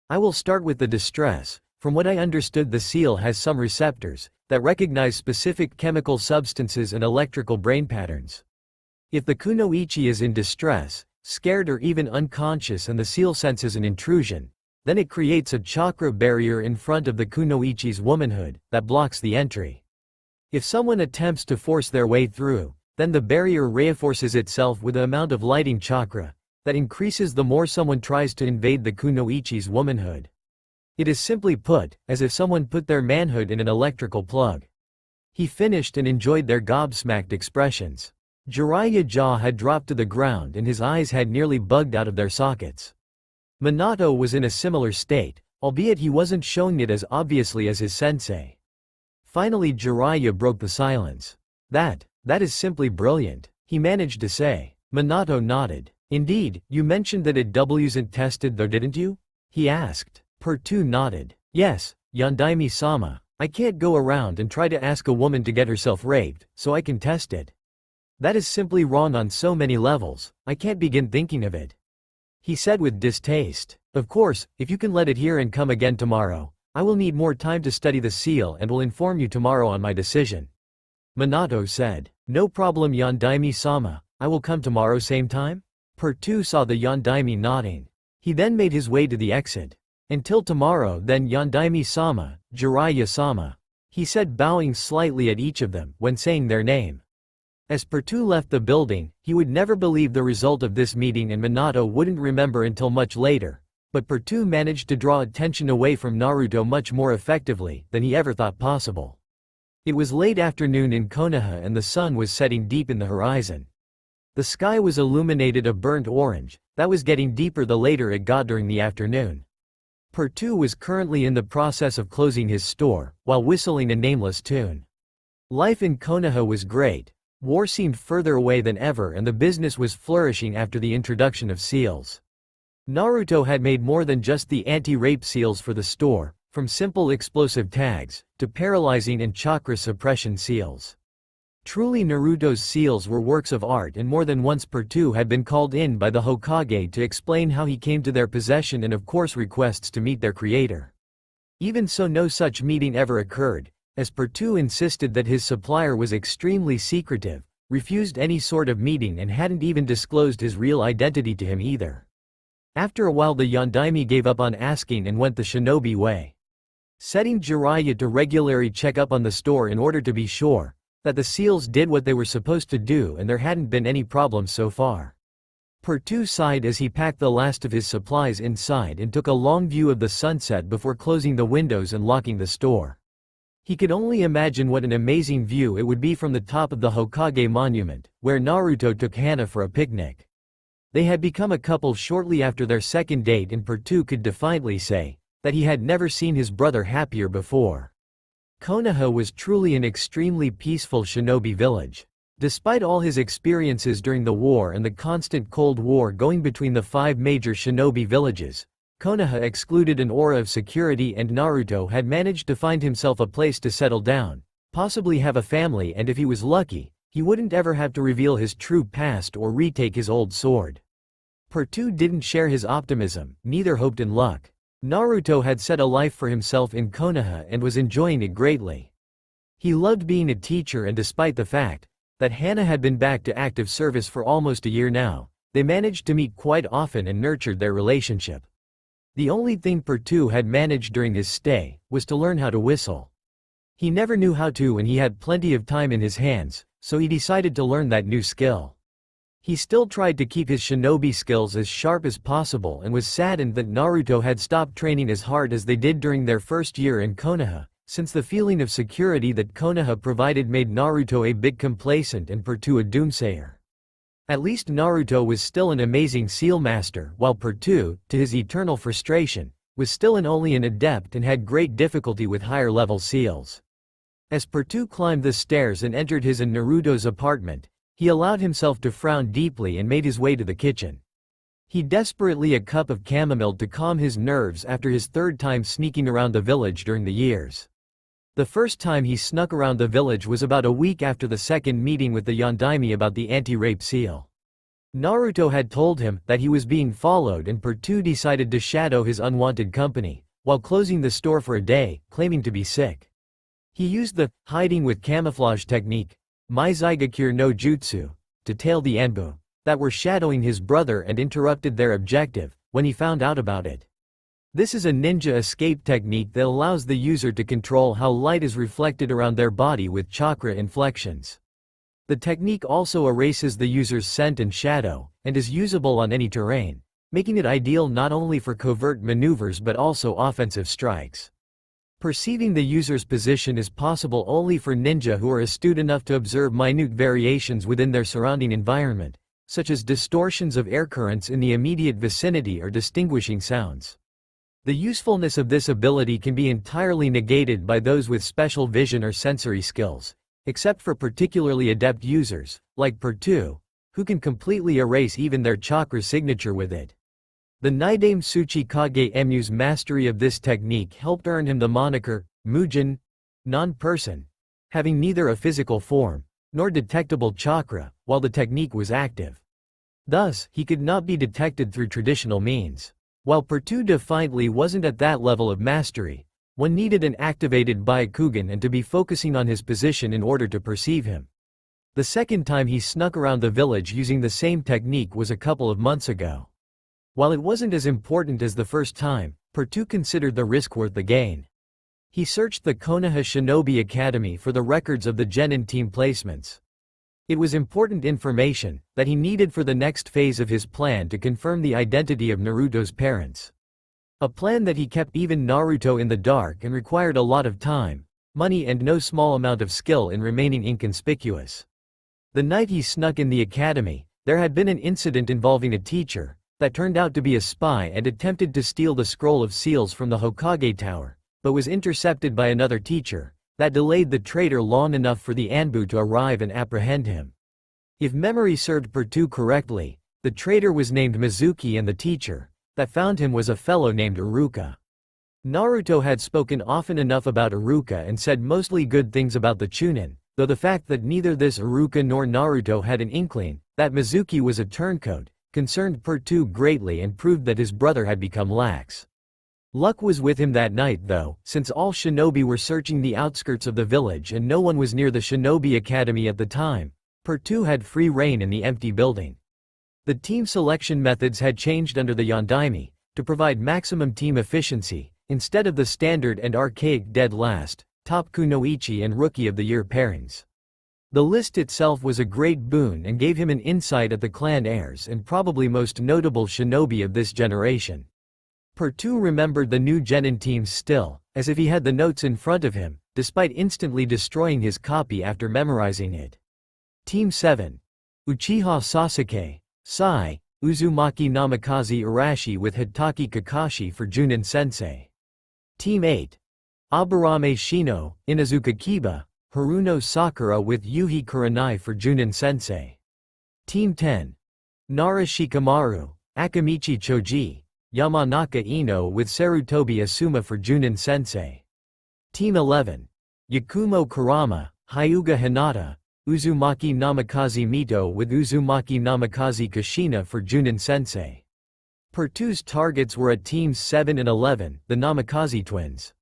[SPEAKER 1] I will start with the distress. From what I understood, the seal has some receptors that recognize specific chemical substances and electrical brain patterns. If the kunoichi is in distress, scared or even unconscious, and the seal senses an intrusion, then it creates a chakra barrier in front of the kunoichi's womanhood that blocks the entry. If someone attempts to force their way through, then the barrier reinforces itself with the amount of lighting chakra that increases the more someone tries to invade the kunoichi's womanhood. It is simply put, as if someone put their manhood in an electrical plug. He finished and enjoyed their gobsmacked expressions. Jiraiya's jaw had dropped to the ground and his eyes had nearly bugged out of their sockets. Minato was in a similar state, albeit he wasn't showing it as obviously as his sensei. Finally Jiraiya broke the silence. That is simply brilliant, he managed to say. Minato nodded. Indeed, you mentioned that it wasn't tested though, didn't you? He asked. Pertu nodded. Yes, Yondaime-sama, I can't go around and try to ask a woman to get herself raped, so I can test it. That is simply wrong on so many levels, I can't begin thinking of it. He said with distaste. Of course, if you can let it here and come again tomorrow, I will need more time to study the seal and will inform you tomorrow on my decision. Minato said. No problem, Yondaime-sama, I will come tomorrow same time? Pertu saw the Yondaime nodding. He then made his way to the exit. Until tomorrow then, Yondaime-sama, Jiraiya-sama, he said, bowing slightly at each of them when saying their name. As Pertu left the building, he would never believe the result of this meeting, and Minato wouldn't remember until much later, but Pertu managed to draw attention away from Naruto much more effectively than he ever thought possible. It was late afternoon in Konoha and the sun was setting deep in the horizon. The sky was illuminated a burnt orange, that was getting deeper the later it got during the afternoon. Pertu was currently in the process of closing his store, while whistling a nameless tune. Life in Konoha was great. War seemed further away than ever and the business was flourishing after the introduction of seals. Naruto had made more than just the anti-rape seals for the store, from simple explosive tags, to paralyzing and chakra suppression seals. Truly, Naruto's seals were works of art, and more than once Pertu had been called in by the Hokage to explain how he came to their possession and of course requests to meet their creator. Even so, no such meeting ever occurred, as Pertu insisted that his supplier was extremely secretive, refused any sort of meeting and hadn't even disclosed his real identity to him either. After a while the Yondaime gave up on asking and went the shinobi way. Setting Jiraiya to regularly check up on the store in order to be sure that the seals did what they were supposed to do and there hadn't been any problems so far. Pertu sighed as he packed the last of his supplies inside and took a long view of the sunset before closing the windows and locking the store. He could only imagine what an amazing view it would be from the top of the Hokage monument, where Naruto took Hana for a picnic. They had become a couple shortly after their second date and Pertu could defiantly say that he had never seen his brother happier before. Konoha was truly an extremely peaceful shinobi village. Despite all his experiences during the war and the constant Cold War going between the 5 major shinobi villages, Konoha excluded an aura of security and Naruto had managed to find himself a place to settle down, possibly have a family, and if he was lucky, he wouldn't ever have to reveal his true past or retake his old sword. Pertu didn't share his optimism, neither hoped in luck. Naruto had set a life for himself in Konoha and was enjoying it greatly. He loved being a teacher, and despite the fact that Hana had been back to active service for almost a year now, they managed to meet quite often and nurtured their relationship. The only thing Pertu had managed during his stay was to learn how to whistle. He never knew how to and he had plenty of time in his hands, so he decided to learn that new skill. He still tried to keep his shinobi skills as sharp as possible and was saddened that Naruto had stopped training as hard as they did during their first year in Konoha, since the feeling of security that Konoha provided made Naruto a bit complacent and Pertu a doomsayer. At least Naruto was still an amazing seal master, while Pertu, to his eternal frustration, was still only an adept and had great difficulty with higher-level seals. As Pertu climbed the stairs and entered his and Naruto's apartment, he allowed himself to frown deeply and made his way to the kitchen. He desperately a cup of chamomile to calm his nerves after his 3rd time sneaking around the village during the years. The first time he snuck around the village was about a week after the second meeting with the Yondaime about the anti-rape seal. Naruto had told him that he was being followed and Pertu decided to shadow his unwanted company, while closing the store for a day, claiming to be sick. He used the hiding with camouflage technique, Maizigakure no Jutsu, to tail the Anbu that were shadowing his brother and interrupted their objective when he found out about it. This is a ninja escape technique that allows the user to control how light is reflected around their body with chakra inflections. The technique also erases the user's scent and shadow, and is usable on any terrain, making it ideal not only for covert maneuvers but also offensive strikes. Perceiving the user's position is possible only for ninja who are astute enough to observe minute variations within their surrounding environment, such as distortions of air currents in the immediate vicinity or distinguishing sounds. The usefulness of this ability can be entirely negated by those with special vision or sensory skills, except for particularly adept users, like Pertu, who can completely erase even their chakra signature with it. The Nidaime Tsuchikage Emu's mastery of this technique helped earn him the moniker, Mujin, non-person, having neither a physical form, nor detectable chakra, while the technique was active. Thus, he could not be detected through traditional means. While Pertu defiantly wasn't at that level of mastery, one needed an activated Byakugan and to be focusing on his position in order to perceive him. The second time he snuck around the village using the same technique was a couple of months ago. While it wasn't as important as the first time, Pertu considered the risk worth the gain. He searched the Konoha Shinobi Academy for the records of the Genin team placements. It was important information that he needed for the next phase of his plan to confirm the identity of Naruto's parents. A plan that he kept even Naruto in the dark and required a lot of time, money and no small amount of skill in remaining inconspicuous. The night he snuck in the academy, there had been an incident involving a teacher that turned out to be a spy and attempted to steal the scroll of seals from the Hokage Tower, but was intercepted by another teacher that delayed the traitor long enough for the Anbu to arrive and apprehend him. If memory served Pertu correctly, the traitor was named Mizuki and the teacher that found him was a fellow named Iruka. Naruto had spoken often enough about Iruka and said mostly good things about the Chunin, though the fact that neither this Iruka nor Naruto had an inkling that Mizuki was a turncoat concerned Pertu greatly and proved that his brother had become lax. Luck was with him that night though, since all shinobi were searching the outskirts of the village and no one was near the Shinobi Academy at the time. Pertu had free reign in the empty building. The team selection methods had changed under the Yondaime to provide maximum team efficiency, instead of the standard and archaic dead last, top kunoichi and rookie of the year pairings. The list itself was a great boon and gave him an insight at the clan heirs and probably most notable shinobi of this generation. Pertu remembered the new genin teams still, as if he had the notes in front of him, despite instantly destroying his copy after memorizing it. Team 7. Uchiha Sasuke, Sai, Uzumaki Namikaze Arashi with Hitaki Kakashi for Junin Sensei. Team 8. Aburame Shino, Inazuka Kiba, Haruno Sakura with Yuhi Kurenai for Junin Sensei. Team 10. Nara Shikamaru, Akamichi Choji, Yamanaka Ino with Sarutobi Asuma for Junin Sensei. Team 11. Yakumo Kurama, Hyuga Hinata, Uzumaki Namikaze Mito with Uzumaki Namikaze Kushina for Junin Sensei. Pertu's targets were at Teams 7 and 11, the Namikaze twins.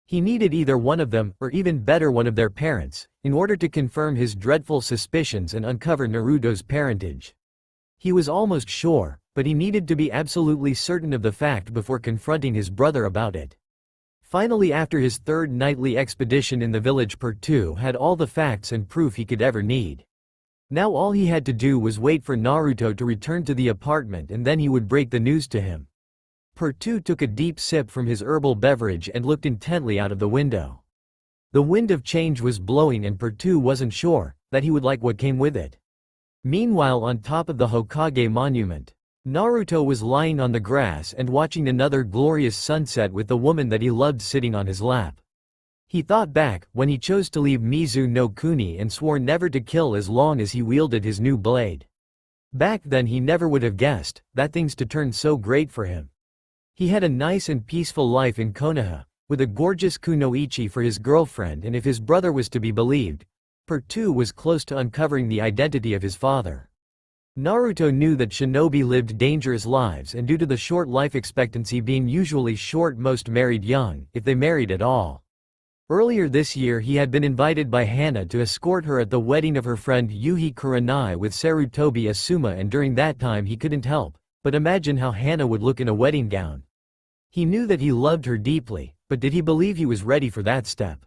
[SPEAKER 1] He needed either one of them, or even better one of their parents, in order to confirm his dreadful suspicions and uncover Naruto's parentage. He was almost sure, but he needed to be absolutely certain of the fact before confronting his brother about it. Finally, after his third nightly expedition in the village, Pertu had all the facts and proof he could ever need. Now all he had to do was wait for Naruto to return to the apartment and then he would break the news to him. Pertu took a deep sip from his herbal beverage and looked intently out of the window. The wind of change was blowing and Pertu wasn't sure that he would like what came with it. Meanwhile, on top of the Hokage monument, Naruto was lying on the grass and watching another glorious sunset with the woman that he loved sitting on his lap. He thought back when he chose to leave Mizu no Kuni and swore never to kill as long as he wielded his new blade. Back then he never would have guessed that things to turn so great for him. He had a nice and peaceful life in Konoha, with a gorgeous kunoichi for his girlfriend, and if his brother was to be believed, Pertu was close to uncovering the identity of his father. Naruto knew that shinobi lived dangerous lives, and due to the short life expectancy being usually short, most married young, if they married at all. Earlier this year he had been invited by Hana to escort her at the wedding of her friend Yuhi Kurenai with Sarutobi Asuma, and during that time he couldn't help but imagine how Hana would look in a wedding gown. He knew that he loved her deeply, but did he believe he was ready for that step?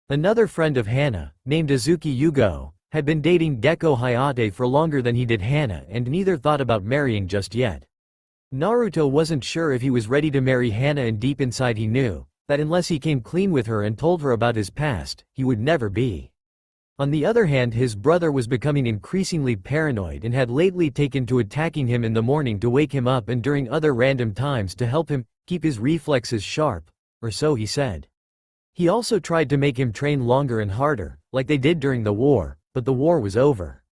[SPEAKER 1] Another friend of Hana, named Azuki Yugo, had been dating Gekko Hayate for longer than he did Hana, and neither thought about marrying just yet. Naruto wasn't sure if he was ready to marry Hana, and deep inside he knew that unless he came clean with her and told her about his past, he would never be. On the other hand, his brother was becoming increasingly paranoid and had lately taken to attacking him in the morning to wake him up and during other random times to help him keep his reflexes sharp, or so he said. He also tried to make him train longer and harder, like they did during the war, but the war was over.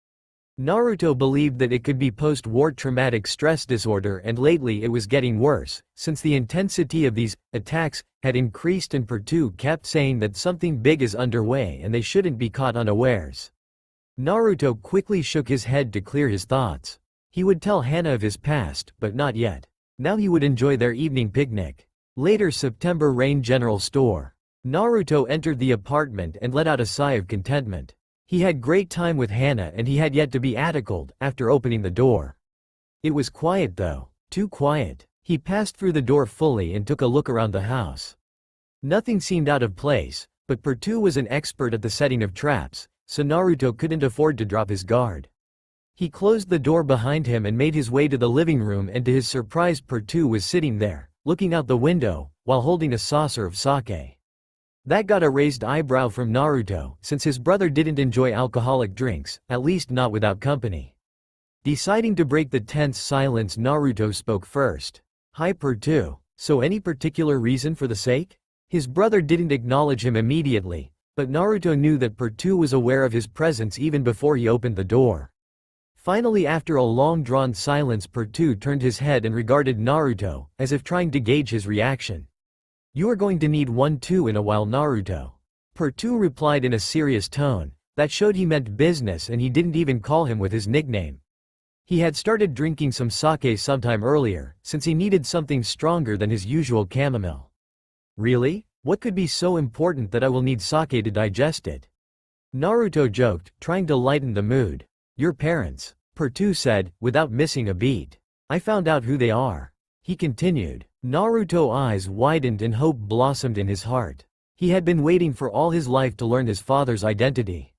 [SPEAKER 1] Naruto believed that it could be post-war traumatic stress disorder, and lately it was getting worse, since the intensity of these attacks had increased and Pertu kept saying that something big is underway and they shouldn't be caught unawares. Naruto quickly shook his head to clear his thoughts. He would tell Hana of his past, but not yet. Now he would enjoy their evening picnic. Later, September Rain General Store. Naruto entered the apartment and let out a sigh of contentment. He had great time with Hana and he had yet to be attackled after opening the door. It was quiet though, too quiet. He passed through the door fully and took a look around the house. Nothing seemed out of place, but Pertu was an expert at the setting of traps, so Naruto couldn't afford to drop his guard. He closed the door behind him and made his way to the living room, and to his surprise Pertu was sitting there, looking out the window, while holding a saucer of sake. That got a raised eyebrow from Naruto, since his brother didn't enjoy alcoholic drinks, at least not without company. Deciding to break the tense silence, Naruto spoke first. "Hi Pertu, so any particular reason for the sake?" His brother didn't acknowledge him immediately, but Naruto knew that Pertu was aware of his presence even before he opened the door. Finally, after a long-drawn silence, Pertu turned his head and regarded Naruto, as if trying to gauge his reaction. "You are going to need one too in a while, Naruto." Pertu replied in a serious tone that showed he meant business, and he didn't even call him with his nickname. He had started drinking some sake sometime earlier, since he needed something stronger than his usual chamomile. "Really? What could be so important that I will need sake to digest it?" Naruto joked, trying to lighten the mood. "Your parents," Pertu said, without missing a beat. "I found out who they are," he continued. Naruto's eyes widened and hope blossomed in his heart. He had been waiting for all his life to learn his father's identity.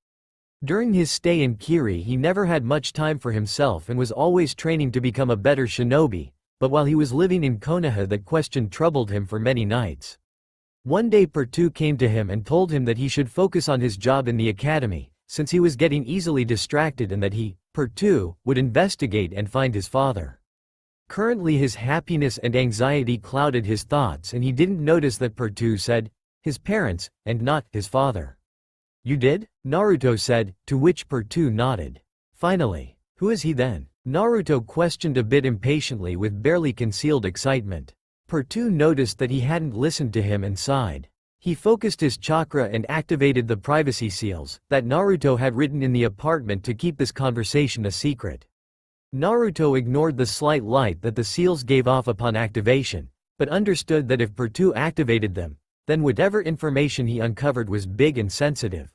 [SPEAKER 1] During his stay in Kiri he never had much time for himself and was always training to become a better shinobi, but while he was living in Konoha that question troubled him for many nights. One day Pertu came to him and told him that he should focus on his job in the academy, since he was getting easily distracted, and that he, Pertu, would investigate and find his father. Currently his happiness and anxiety clouded his thoughts and he didn't notice that Pertu said, his parents, and not his father. You did? Naruto said, to which Pertu nodded. Finally, who is he then? Naruto questioned a bit impatiently with barely concealed excitement. Pertu noticed that he hadn't listened to him and sighed. He focused his chakra and activated the privacy seals that Naruto had written in the apartment to keep this conversation a secret. Naruto ignored the slight light that the seals gave off upon activation, but understood that if Pertu activated them, then whatever information he uncovered was big and sensitive.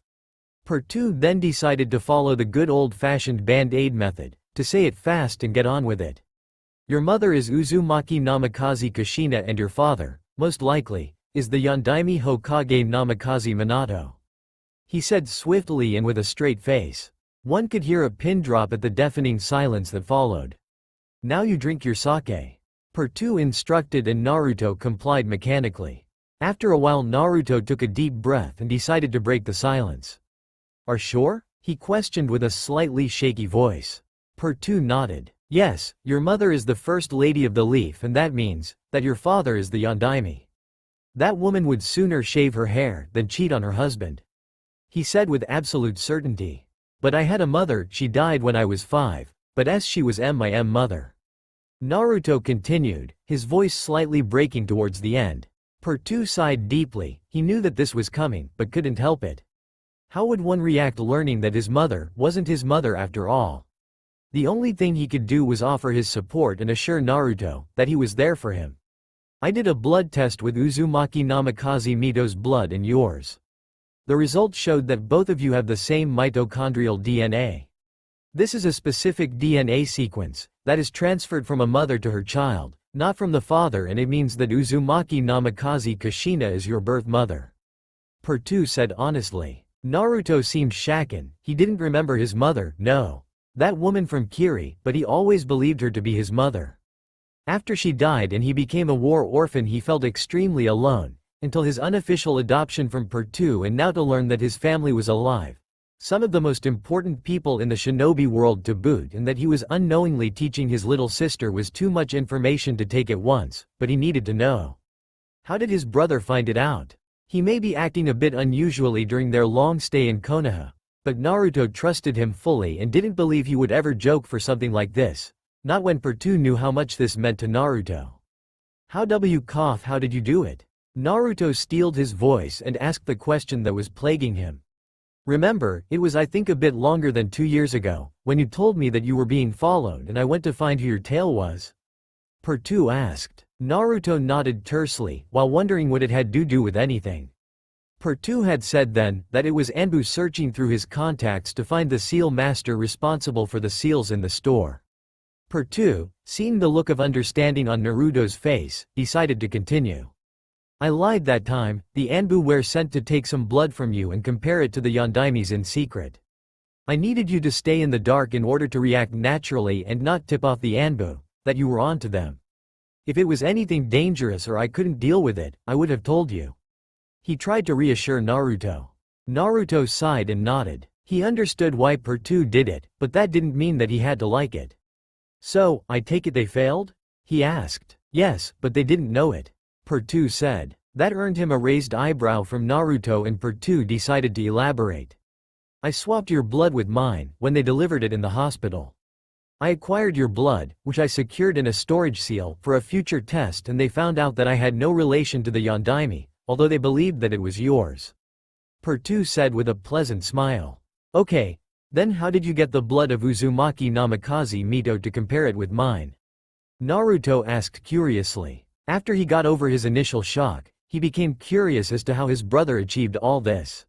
[SPEAKER 1] Pertu then decided to follow the good old-fashioned band-aid method, to say it fast and get on with it. Your mother is Uzumaki Namikaze Kushina and your father, most likely, is the Yondaime Hokage Namikaze Minato. He said swiftly and with a straight face. One could hear a pin drop at the deafening silence that followed. Now you drink your sake. Pertu instructed and Naruto complied mechanically. After a while Naruto took a deep breath and decided to break the silence. Are sure? He questioned with a slightly shaky voice. Pertu nodded. Yes, your mother is the first lady of the leaf and that means that your father is the Yondaime. That woman would sooner shave her hair than cheat on her husband. He said with absolute certainty. But I had a mother, she died when I was 5, but as she was my mother. Naruto continued, his voice slightly breaking towards the end. Pertu sighed deeply, he knew that this was coming, but couldn't help it. How would one react learning that his mother wasn't his mother after all? The only thing he could do was offer his support and assure Naruto that he was there for him. I did a blood test with Uzumaki Namikaze Mito's blood and yours. The results showed that both of you have the same mitochondrial DNA. This is a specific DNA sequence that is transferred from a mother to her child, not from the father, and it means that Uzumaki Namikaze Kushina is your birth mother. Pertu said honestly. Naruto seemed shaken, he didn't remember his mother, no. That woman from Kiri, but he always believed her to be his mother. After she died and he became a war orphan he felt extremely alone, until his unofficial adoption from Pertu, and now to learn that his family was alive. Some of the most important people in the shinobi world to boot, and that he was unknowingly teaching his little sister was too much information to take at once, but he needed to know. How did his brother find it out? He may be acting a bit unusually during their long stay in Konoha, but Naruto trusted him fully and didn't believe he would ever joke for something like this, not when Pertu knew how much this meant to Naruto. How did you do it? Naruto steeled his voice and asked the question that was plaguing him. Remember, it was I think a bit longer than 2 years ago, when you told me that you were being followed and I went to find who your tail was? Pertu asked. Naruto nodded tersely, while wondering what it had to do with anything. Pertu had said then that it was Anbu searching through his contacts to find the seal master responsible for the seals in the store. Pertu, seeing the look of understanding on Naruto's face, decided to continue. I lied that time, the Anbu were sent to take some blood from you and compare it to the Yondaime's in secret. I needed you to stay in the dark in order to react naturally and not tip off the Anbu that you were onto them. If it was anything dangerous or I couldn't deal with it, I would have told you. He tried to reassure Naruto. Naruto sighed and nodded. He understood why Pertu did it, but that didn't mean that he had to like it. So, I take it they failed? He asked. Yes, but they didn't know it. Pertu said. That earned him a raised eyebrow from Naruto, and Pertu decided to elaborate. I swapped your blood with mine when they delivered it in the hospital. I acquired your blood, which I secured in a storage seal, for a future test, and they found out that I had no relation to the Yondaime, although they believed that it was yours. Pertu said with a pleasant smile. Okay, then how did you get the blood of Uzumaki Namikaze Mito to compare it with mine? Naruto asked curiously. After he got over his initial shock, he became curious as to how his brother achieved all this.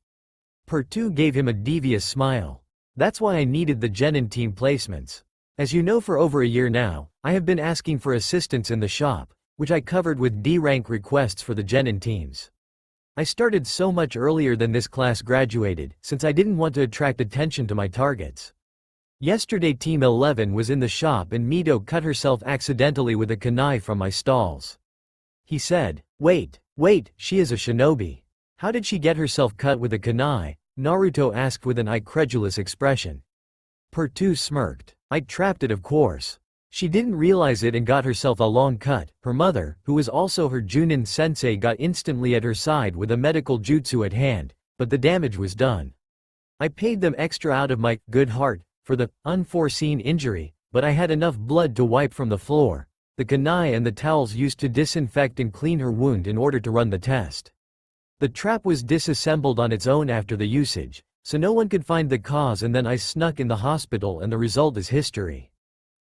[SPEAKER 1] Pertu gave him a devious smile. That's why I needed the Genin team placements. As you know, for over a year now, I have been asking for assistance in the shop, which I covered with D-rank requests for the Genin teams. I started so much earlier than this class graduated, since I didn't want to attract attention to my targets. Yesterday Team 11 was in the shop and Mito cut herself accidentally with a kunai from my stalls. He said, wait, she is a shinobi. How did she get herself cut with a kunai? Naruto asked with an incredulous expression. Per2 smirked. I trapped it, of course. She didn't realize it and got herself a long cut. Her mother, who was also her Junin sensei, got instantly at her side with a medical jutsu at hand, but the damage was done. I paid them extra out of my good heart for the unforeseen injury, but I had enough blood to wipe from the floor, the kunai and the towels used to disinfect and clean her wound in order to run the test. The trap was disassembled on its own after the usage, so no one could find the cause, and then I snuck in the hospital and the result is history.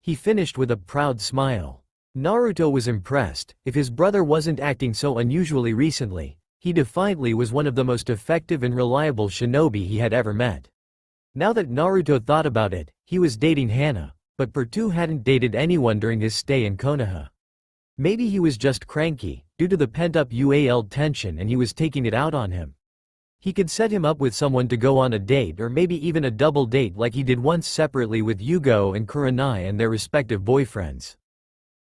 [SPEAKER 1] He finished with a proud smile. Naruto was impressed. If his brother wasn't acting so unusually recently, he defiantly was one of the most effective and reliable shinobi he had ever met. Now that Naruto thought about it, he was dating Hana, but Per2 hadn't dated anyone during his stay in Konoha. Maybe he was just cranky, due to the pent-up UAL tension, and he was taking it out on him. He could set him up with someone to go on a date, or maybe even a double date like he did once separately with Yugo and Kurenai and their respective boyfriends.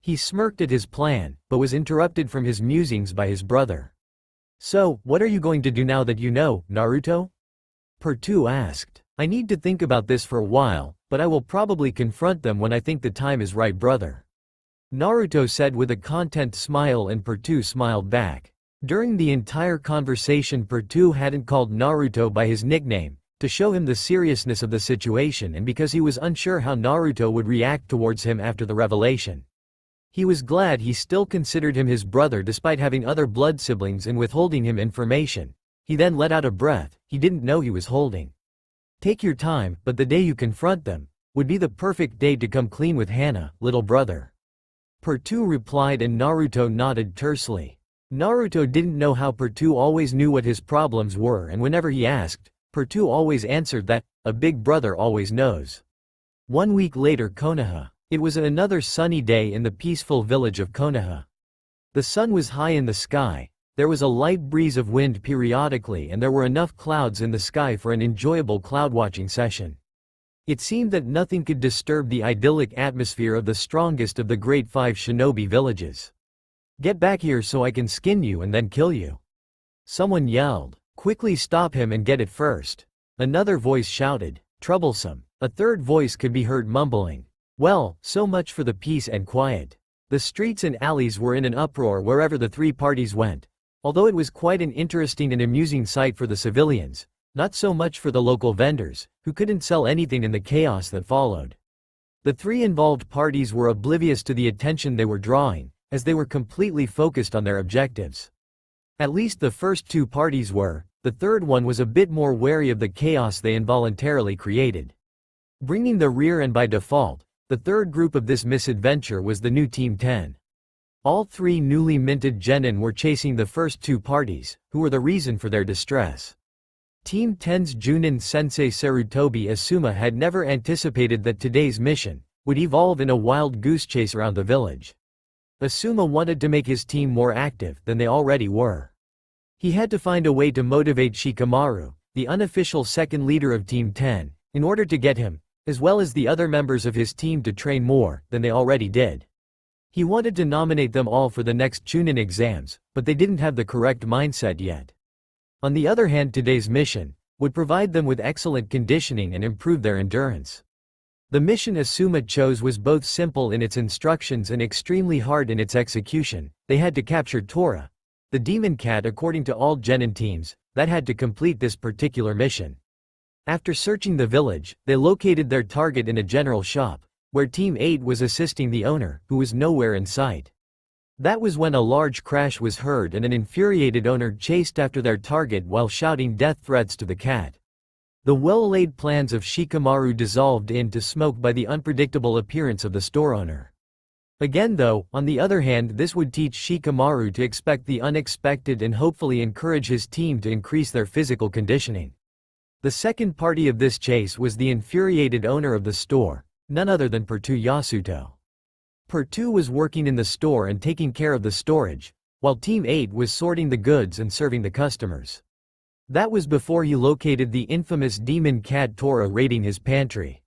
[SPEAKER 1] He smirked at his plan, but was interrupted from his musings by his brother. So, what are you going to do now that you know, Naruto? Per2 asked. I need to think about this for a while, but I will probably confront them when I think the time is right, brother. Naruto said with a content smile, and Per2 smiled back. During the entire conversation, Per2 hadn't called Naruto by his nickname, to show him the seriousness of the situation and because he was unsure how Naruto would react towards him after the revelation. He was glad he still considered him his brother despite having other blood siblings and withholding him information. He then let out a breath he didn't know he was holding. Take your time, but the day you confront them would be the perfect day to come clean with Hana, little brother. Per2 replied, and Naruto nodded tersely. Naruto didn't know how Per2 always knew what his problems were, and whenever he asked, Per2 always answered that a big brother always knows. 1 week later, Konoha. It was another sunny day in the peaceful village of Konoha. The sun was high in the sky, there was a light breeze of wind periodically, and there were enough clouds in the sky for an enjoyable cloud-watching session. It seemed that nothing could disturb the idyllic atmosphere of the strongest of the Great Five shinobi villages. Get back here so I can skin you and then kill you. Someone yelled. Quickly stop him and get it first. Another voice shouted. Troublesome. A third voice could be heard mumbling. Well, so much for the peace and quiet. The streets and alleys were in an uproar wherever the three parties went. Although it was quite an interesting and amusing sight for the civilians, not so much for the local vendors, who couldn't sell anything in the chaos that followed. The three involved parties were oblivious to the attention they were drawing, as they were completely focused on their objectives. At least the first two parties were. The third one was a bit more wary of the chaos they involuntarily created. Bringing the rear, and by default, the third group of this misadventure was the new Team 10. All three newly minted genin were chasing the first two parties, who were the reason for their distress. Team 10's Junin sensei Sarutobi Asuma had never anticipated that today's mission would evolve in a wild goose chase around the village. Asuma wanted to make his team more active than they already were. He had to find a way to motivate Shikamaru, the unofficial second leader of Team 10, in order to get him, as well as the other members of his team, to train more than they already did. He wanted to nominate them all for the next Chunin exams, but they didn't have the correct mindset yet. On the other hand, today's mission would provide them with excellent conditioning and improve their endurance. The mission Asuma chose was both simple in its instructions and extremely hard in its execution. They had to capture Tora, the demon cat, according to all genin teams that had to complete this particular mission. After searching the village, they located their target in a general shop, where Team 8 was assisting the owner, who was nowhere in sight. That was when a large crash was heard and an infuriated owner chased after their target while shouting death threats to the cat. The well-laid plans of Shikamaru dissolved into smoke by the unpredictable appearance of the store owner. Again though, on the other hand, this would teach Shikamaru to expect the unexpected and hopefully encourage his team to increase their physical conditioning. The second party of this chase was the infuriated owner of the store, none other than Per2 Yasuto. Per2 was working in the store and taking care of the storage, while Team 8 was sorting the goods and serving the customers. That was before he located the infamous demon cat Tora raiding his pantry.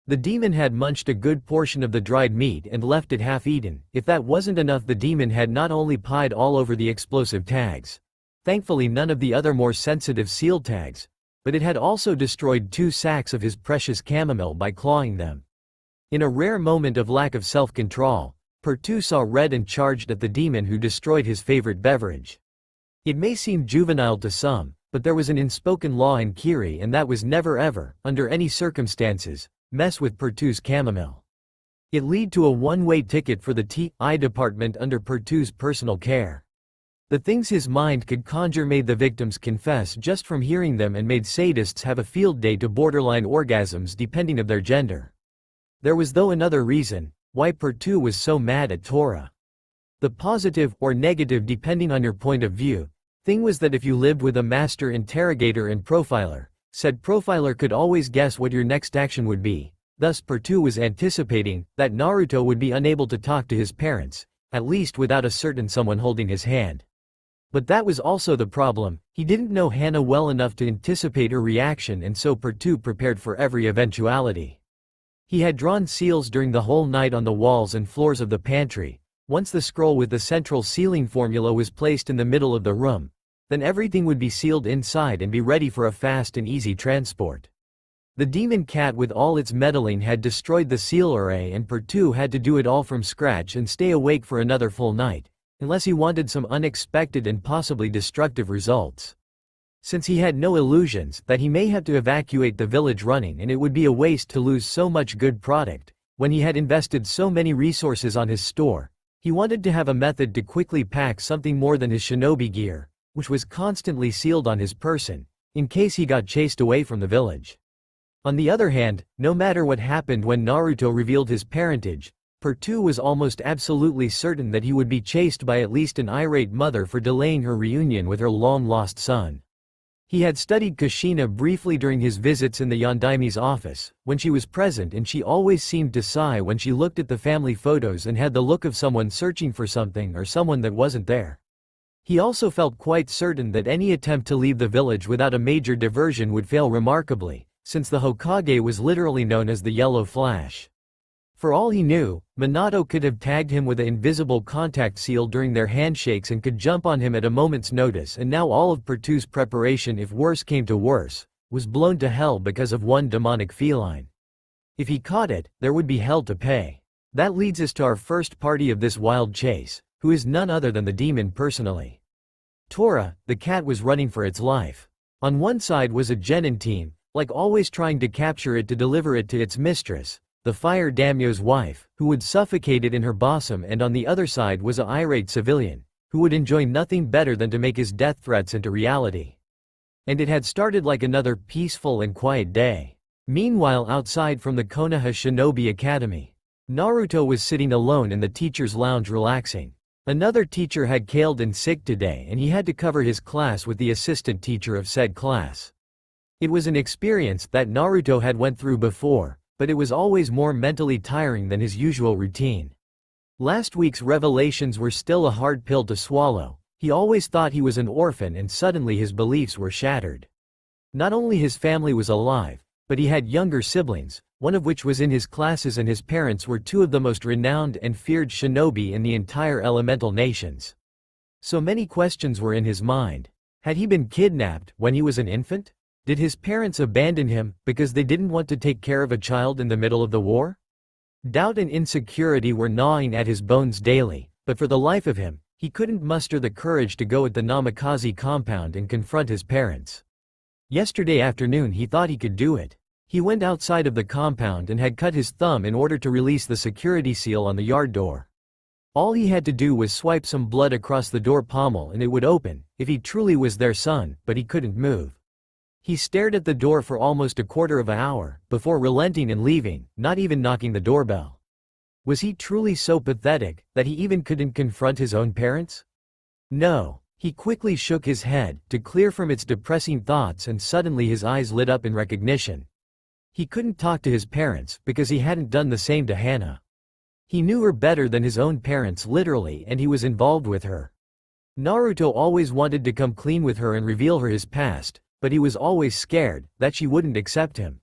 [SPEAKER 1] The demon had munched a good portion of the dried meat and left it half-eaten. If that wasn't enough, the demon had not only pied all over the explosive tags, thankfully none of the other more sensitive seal tags, but it had also destroyed 2 sacks of his precious chamomile by clawing them. In a rare moment of lack of self-control, Pertu saw red and charged at the demon who destroyed his favorite beverage. It may seem juvenile to some, but there was an unspoken law in Kiri, and that was never ever, under any circumstances, mess with Pertu's chamomile. It led to a one-way ticket for the TI department under Pertu's personal care. The things his mind could conjure made the victims confess just from hearing them and made sadists have a field day to borderline orgasms depending of their gender. There was though another reason why Pertu was so mad at Tora. The positive or negative depending on your point of view thing was that if you lived with a master interrogator and profiler, said profiler could always guess what your next action would be. Thus Pertu was anticipating that Naruto would be unable to talk to his parents, at least without a certain someone holding his hand. But that was also the problem, he didn't know Hana well enough to anticipate her reaction, and so Pertu prepared for every eventuality. He had drawn seals during the whole night on the walls and floors of the pantry. Once the scroll with the central sealing formula was placed in the middle of the room, then everything would be sealed inside and be ready for a fast and easy transport. The demon cat with all its meddling had destroyed the seal array, and Pertu had to do it all from scratch and stay awake for another full night, unless he wanted some unexpected and possibly destructive results. Since he had no illusions that he may have to evacuate the village running, and it would be a waste to lose so much good product, when he had invested so many resources on his store, he wanted to have a method to quickly pack something more than his shinobi gear, which was constantly sealed on his person, in case he got chased away from the village. On the other hand, no matter what happened when Naruto revealed his parentage, Pertu was almost absolutely certain that he would be chased by at least an irate mother for delaying her reunion with her long-lost son. He had studied Kushina briefly during his visits in the Yondaime's office, when she was present, and she always seemed to sigh when she looked at the family photos and had the look of someone searching for something or someone that wasn't there. He also felt quite certain that any attempt to leave the village without a major diversion would fail remarkably, since the Hokage was literally known as the Yellow Flash. For all he knew, Minato could have tagged him with an invisible contact seal during their handshakes and could jump on him at a moment's notice, and now all of Pertu's preparation, if worse came to worse, was blown to hell because of one demonic feline. If he caught it, there would be hell to pay. That leads us to our first party of this wild chase, who is none other than the demon personally. Tora, the cat, was running for its life. On one side was a genin team, like always trying to capture it to deliver it to its mistress, the fire daimyo's wife, who would suffocate it in her bosom, and on the other side was an irate civilian, who would enjoy nothing better than to make his death threats into reality. And it had started like another peaceful and quiet day. Meanwhile, outside from the Konoha Shinobi Academy, Naruto was sitting alone in the teacher's lounge relaxing. Another teacher had called in sick today, and he had to cover his class with the assistant teacher of said class. It was an experience that Naruto had went through before, but it was always more mentally tiring than his usual routine. Last week's revelations were still a hard pill to swallow. He always thought he was an orphan, and suddenly his beliefs were shattered. Not only his family was alive, but he had younger siblings, one of which was in his classes, and his parents were two of the most renowned and feared shinobi in the entire elemental nations. So many questions were in his mind. Had he been kidnapped when he was an infant? Did his parents abandon him because they didn't want to take care of a child in the middle of the war? Doubt and insecurity were gnawing at his bones daily, but for the life of him, he couldn't muster the courage to go at the Namikaze compound and confront his parents. Yesterday afternoon he thought he could do it. He went outside of the compound and had cut his thumb in order to release the security seal on the yard door. All he had to do was swipe some blood across the door pommel and it would open, if he truly was their son, but he couldn't move. He stared at the door for almost a quarter of an hour, before relenting and leaving, not even knocking the doorbell. Was he truly so pathetic, that he even couldn't confront his own parents? No. He quickly shook his head, to clear from its depressing thoughts, and suddenly his eyes lit up in recognition. He couldn't talk to his parents, because he hadn't done the same to Hana. He knew her better than his own parents literally, and he was involved with her. Naruto always wanted to come clean with her and reveal her his past, but he was always scared that she wouldn't accept him.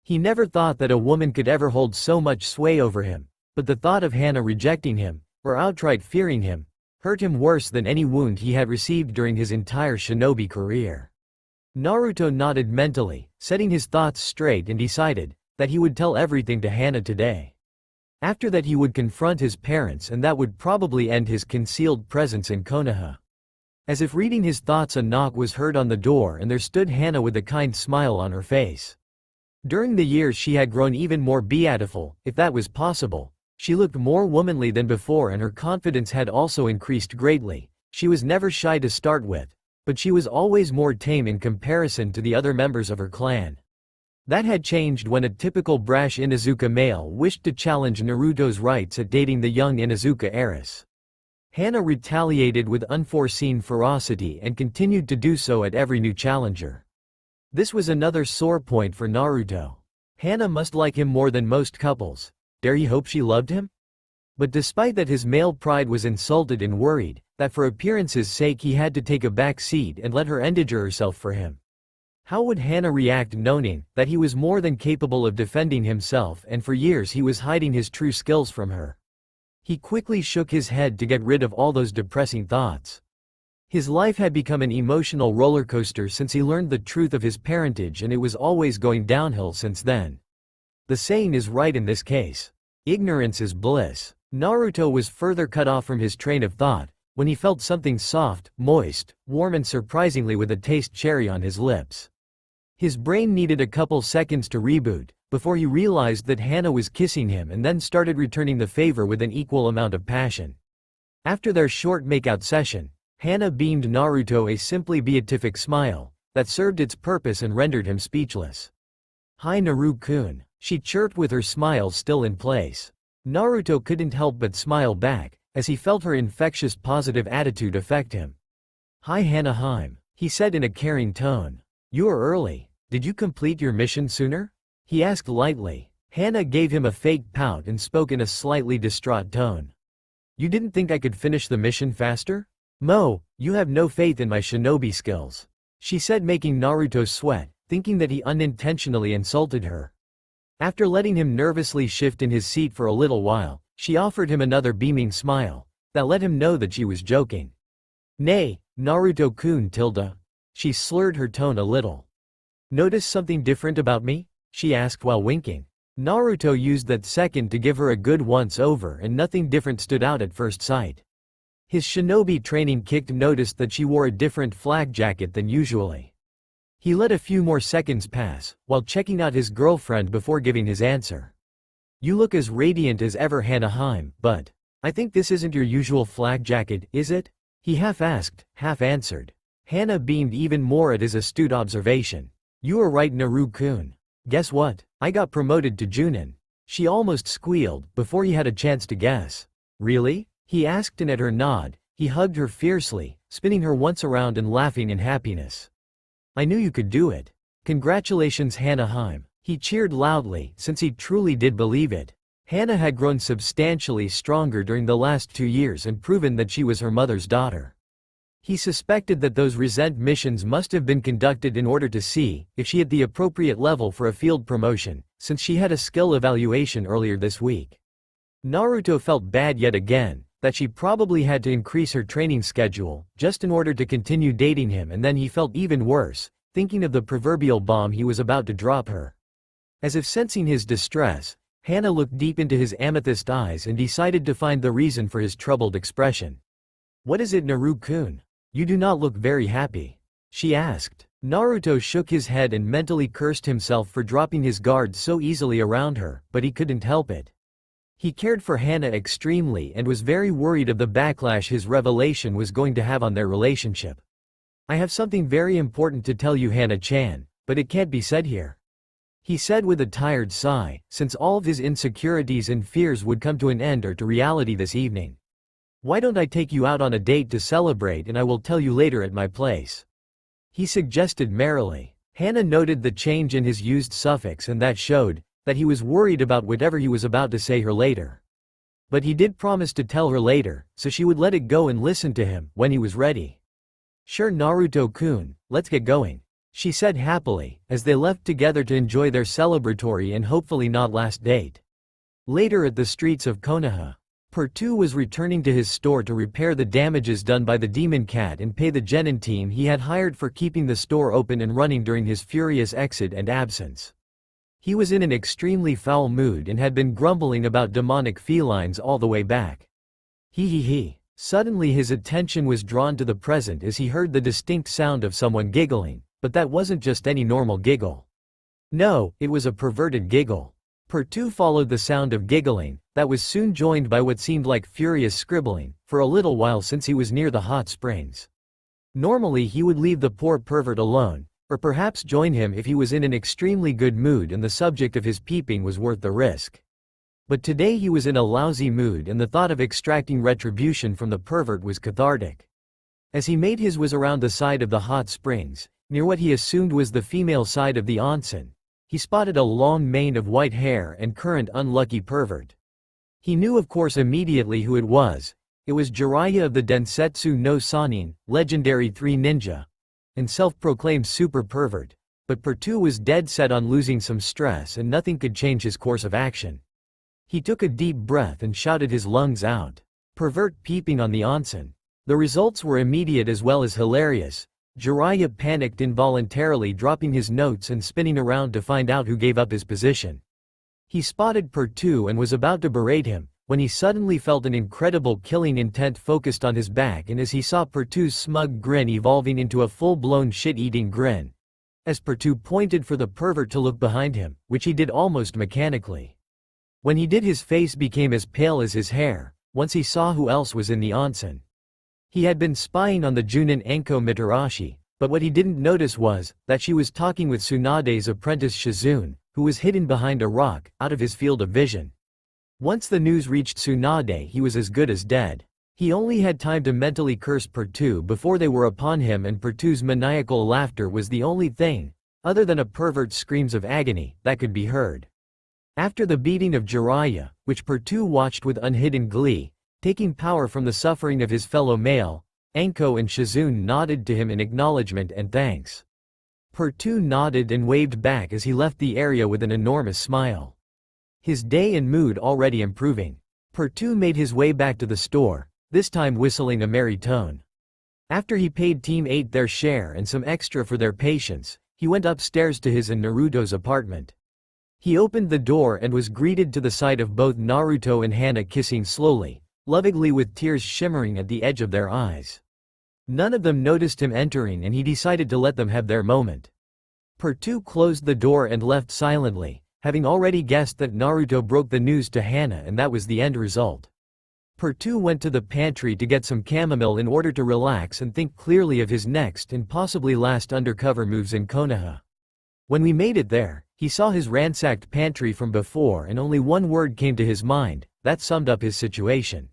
[SPEAKER 1] He never thought that a woman could ever hold so much sway over him, but the thought of Hana rejecting him, or outright fearing him, hurt him worse than any wound he had received during his entire shinobi career. Naruto nodded mentally, setting his thoughts straight, and decided that he would tell everything to Hana today. After that he would confront his parents, and that would probably end his concealed presence in Konoha. As if reading his thoughts, a knock was heard on the door, and there stood Hana with a kind smile on her face. During the years she had grown even more beautiful, if that was possible. She looked more womanly than before, and her confidence had also increased greatly. She was never shy to start with, but she was always more tame in comparison to the other members of her clan. That had changed when a typical brash Inuzuka male wished to challenge Naruto's rights at dating the young Inuzuka heiress. Hana retaliated with unforeseen ferocity and continued to do so at every new challenger. This was another sore point for Naruto. Hana must like him more than most couples. Dare he hope she loved him? But despite that, his male pride was insulted and worried that for appearance's sake he had to take a back seat and let her endanger herself for him. How would Hana react knowing that he was more than capable of defending himself, and for years he was hiding his true skills from her? He quickly shook his head to get rid of all those depressing thoughts. His life had become an emotional roller coaster since he learned the truth of his parentage, and it was always going downhill since then. The saying is right in this case. Ignorance is bliss. Naruto was further cut off from his train of thought when he felt something soft, moist, warm, and surprisingly with a taste cherry on his lips. His brain needed a couple seconds to reboot before he realized that Hana was kissing him, and then started returning the favor with an equal amount of passion. After their short makeout session, Hana beamed Naruto a simply beatific smile that served its purpose and rendered him speechless. "Hi Naru-kun," she chirped with her smile still in place. Naruto couldn't help but smile back, as he felt her infectious positive attitude affect him. "Hi Hana-heim," he said in a caring tone. "You are early. Did you complete your mission sooner?" he asked lightly. Hana gave him a fake pout and spoke in a slightly distraught tone. "You didn't think I could finish the mission faster? You have no faith in my shinobi skills," she said, making Naruto sweat, thinking that he unintentionally insulted her. After letting him nervously shift in his seat for a little while, she offered him another beaming smile that let him know that she was joking. "Nay, Naruto-kun tilde." She slurred her tone a little. "Notice something different about me?" she asked while winking. Naruto used that second to give her a good once-over, and nothing different stood out at first sight. His shinobi training kicked noticed that she wore a different flak jacket than usually. He let a few more seconds pass, while checking out his girlfriend before giving his answer. "You look as radiant as ever Hana-heim, but I think this isn't your usual flak jacket, is it?" he half asked, half answered. Hana beamed even more at his astute observation. "You are right Naru-kun. Guess what? I got promoted to Junin." She almost squealed before he had a chance to guess. "Really?" he asked, and at her nod, he hugged her fiercely, spinning her once around and laughing in happiness. "I knew you could do it. Congratulations Hana-heim," he cheered loudly, since he truly did believe it. Hana had grown substantially stronger during the last 2 years and proven that she was her mother's daughter. He suspected that those resent missions must have been conducted in order to see if she had the appropriate level for a field promotion, since she had a skill evaluation earlier this week. Naruto felt bad yet again that she probably had to increase her training schedule just in order to continue dating him, and then he felt even worse, thinking of the proverbial bomb he was about to drop her. As if sensing his distress, Hana looked deep into his amethyst eyes and decided to find the reason for his troubled expression. "What is it Naru-kun? You do not look very happy," she asked. Naruto shook his head and mentally cursed himself for dropping his guard so easily around her, but he couldn't help it. He cared for Hana extremely and was very worried of the backlash his revelation was going to have on their relationship. "I have something very important to tell you Hana-chan, but it can't be said here," he said with a tired sigh, since all of his insecurities and fears would come to an end or to reality this evening. "Why don't I take you out on a date to celebrate, and I will tell you later at my place?" he suggested merrily. Hana noted the change in his used suffix, and that showed that he was worried about whatever he was about to say her later. But he did promise to tell her later, so she would let it go and listen to him when he was ready. "Sure Naruto-kun, let's get going," she said happily, as they left together to enjoy their celebratory and hopefully not last date. Later at the streets of Konoha, Pertu was returning to his store to repair the damages done by the demon cat and pay the genin team he had hired for keeping the store open and running during his furious exit and absence. He was in an extremely foul mood and had been grumbling about demonic felines all the way back. He. Suddenly his attention was drawn to the present as he heard the distinct sound of someone giggling, but that wasn't just any normal giggle. No, it was a perverted giggle. Pertu followed the sound of giggling, that was soon joined by what seemed like furious scribbling, for a little while since he was near the hot springs. Normally he would leave the poor pervert alone, or perhaps join him if he was in an extremely good mood and the subject of his peeping was worth the risk. But today he was in a lousy mood and the thought of extracting retribution from the pervert was cathartic. As he made his way around the side of the hot springs, near what he assumed was the female side of the onsen, he spotted a long mane of white hair and current unlucky pervert. He knew of course immediately who it was Jiraiya of the Densetsu no Sannin, legendary 3 ninja, and self-proclaimed super pervert, but Pertu was dead set on losing some stress and nothing could change his course of action. He took a deep breath and shouted his lungs out. Pervert peeping on the onsen. The results were immediate as well as hilarious. Jiraiya panicked involuntarily, dropping his notes and spinning around to find out who gave up his position. He spotted Pertu and was about to berate him, when he suddenly felt an incredible killing intent focused on his back, and as he saw Pertu's smug grin evolving into a full-blown shit-eating grin. As Pertu pointed for the pervert to look behind him, which he did almost mechanically. When he did, his face became as pale as his hair, once he saw who else was in the onsen. He had been spying on the Junin Anko Mitarashi, but what he didn't notice was that she was talking with Tsunade's apprentice Shizune, who was hidden behind a rock, out of his field of vision. Once the news reached Tsunade, he was as good as dead. He only had time to mentally curse Pertu before they were upon him, and Pertu's maniacal laughter was the only thing, other than a pervert's screams of agony, that could be heard. After the beating of Jiraiya, which Pertu watched with unhidden glee, taking power from the suffering of his fellow male, Anko and Shizune nodded to him in acknowledgement and thanks. Pertu nodded and waved back as he left the area with an enormous smile. His day and mood already improving, Pertu made his way back to the store, this time whistling a merry tone. After he paid Team 8 their share and some extra for their patience, he went upstairs to his and Naruto's apartment. He opened the door and was greeted to the sight of both Naruto and Hana kissing slowly, lovingly, with tears shimmering at the edge of their eyes. None of them noticed him entering and he decided to let them have their moment. Pertu closed the door and left silently, having already guessed that Naruto broke the news to Hana and that was the end result. Pertu went to the pantry to get some chamomile in order to relax and think clearly of his next and possibly last undercover moves in Konoha. When we made it there, he saw his ransacked pantry from before and only one word came to his mind, that summed up his situation.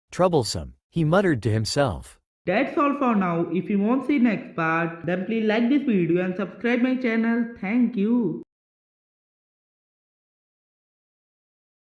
[SPEAKER 1] Troublesome, he muttered to himself.
[SPEAKER 2] That's all for now. If you want to see next part, then please like this video and subscribe my channel. Thank you.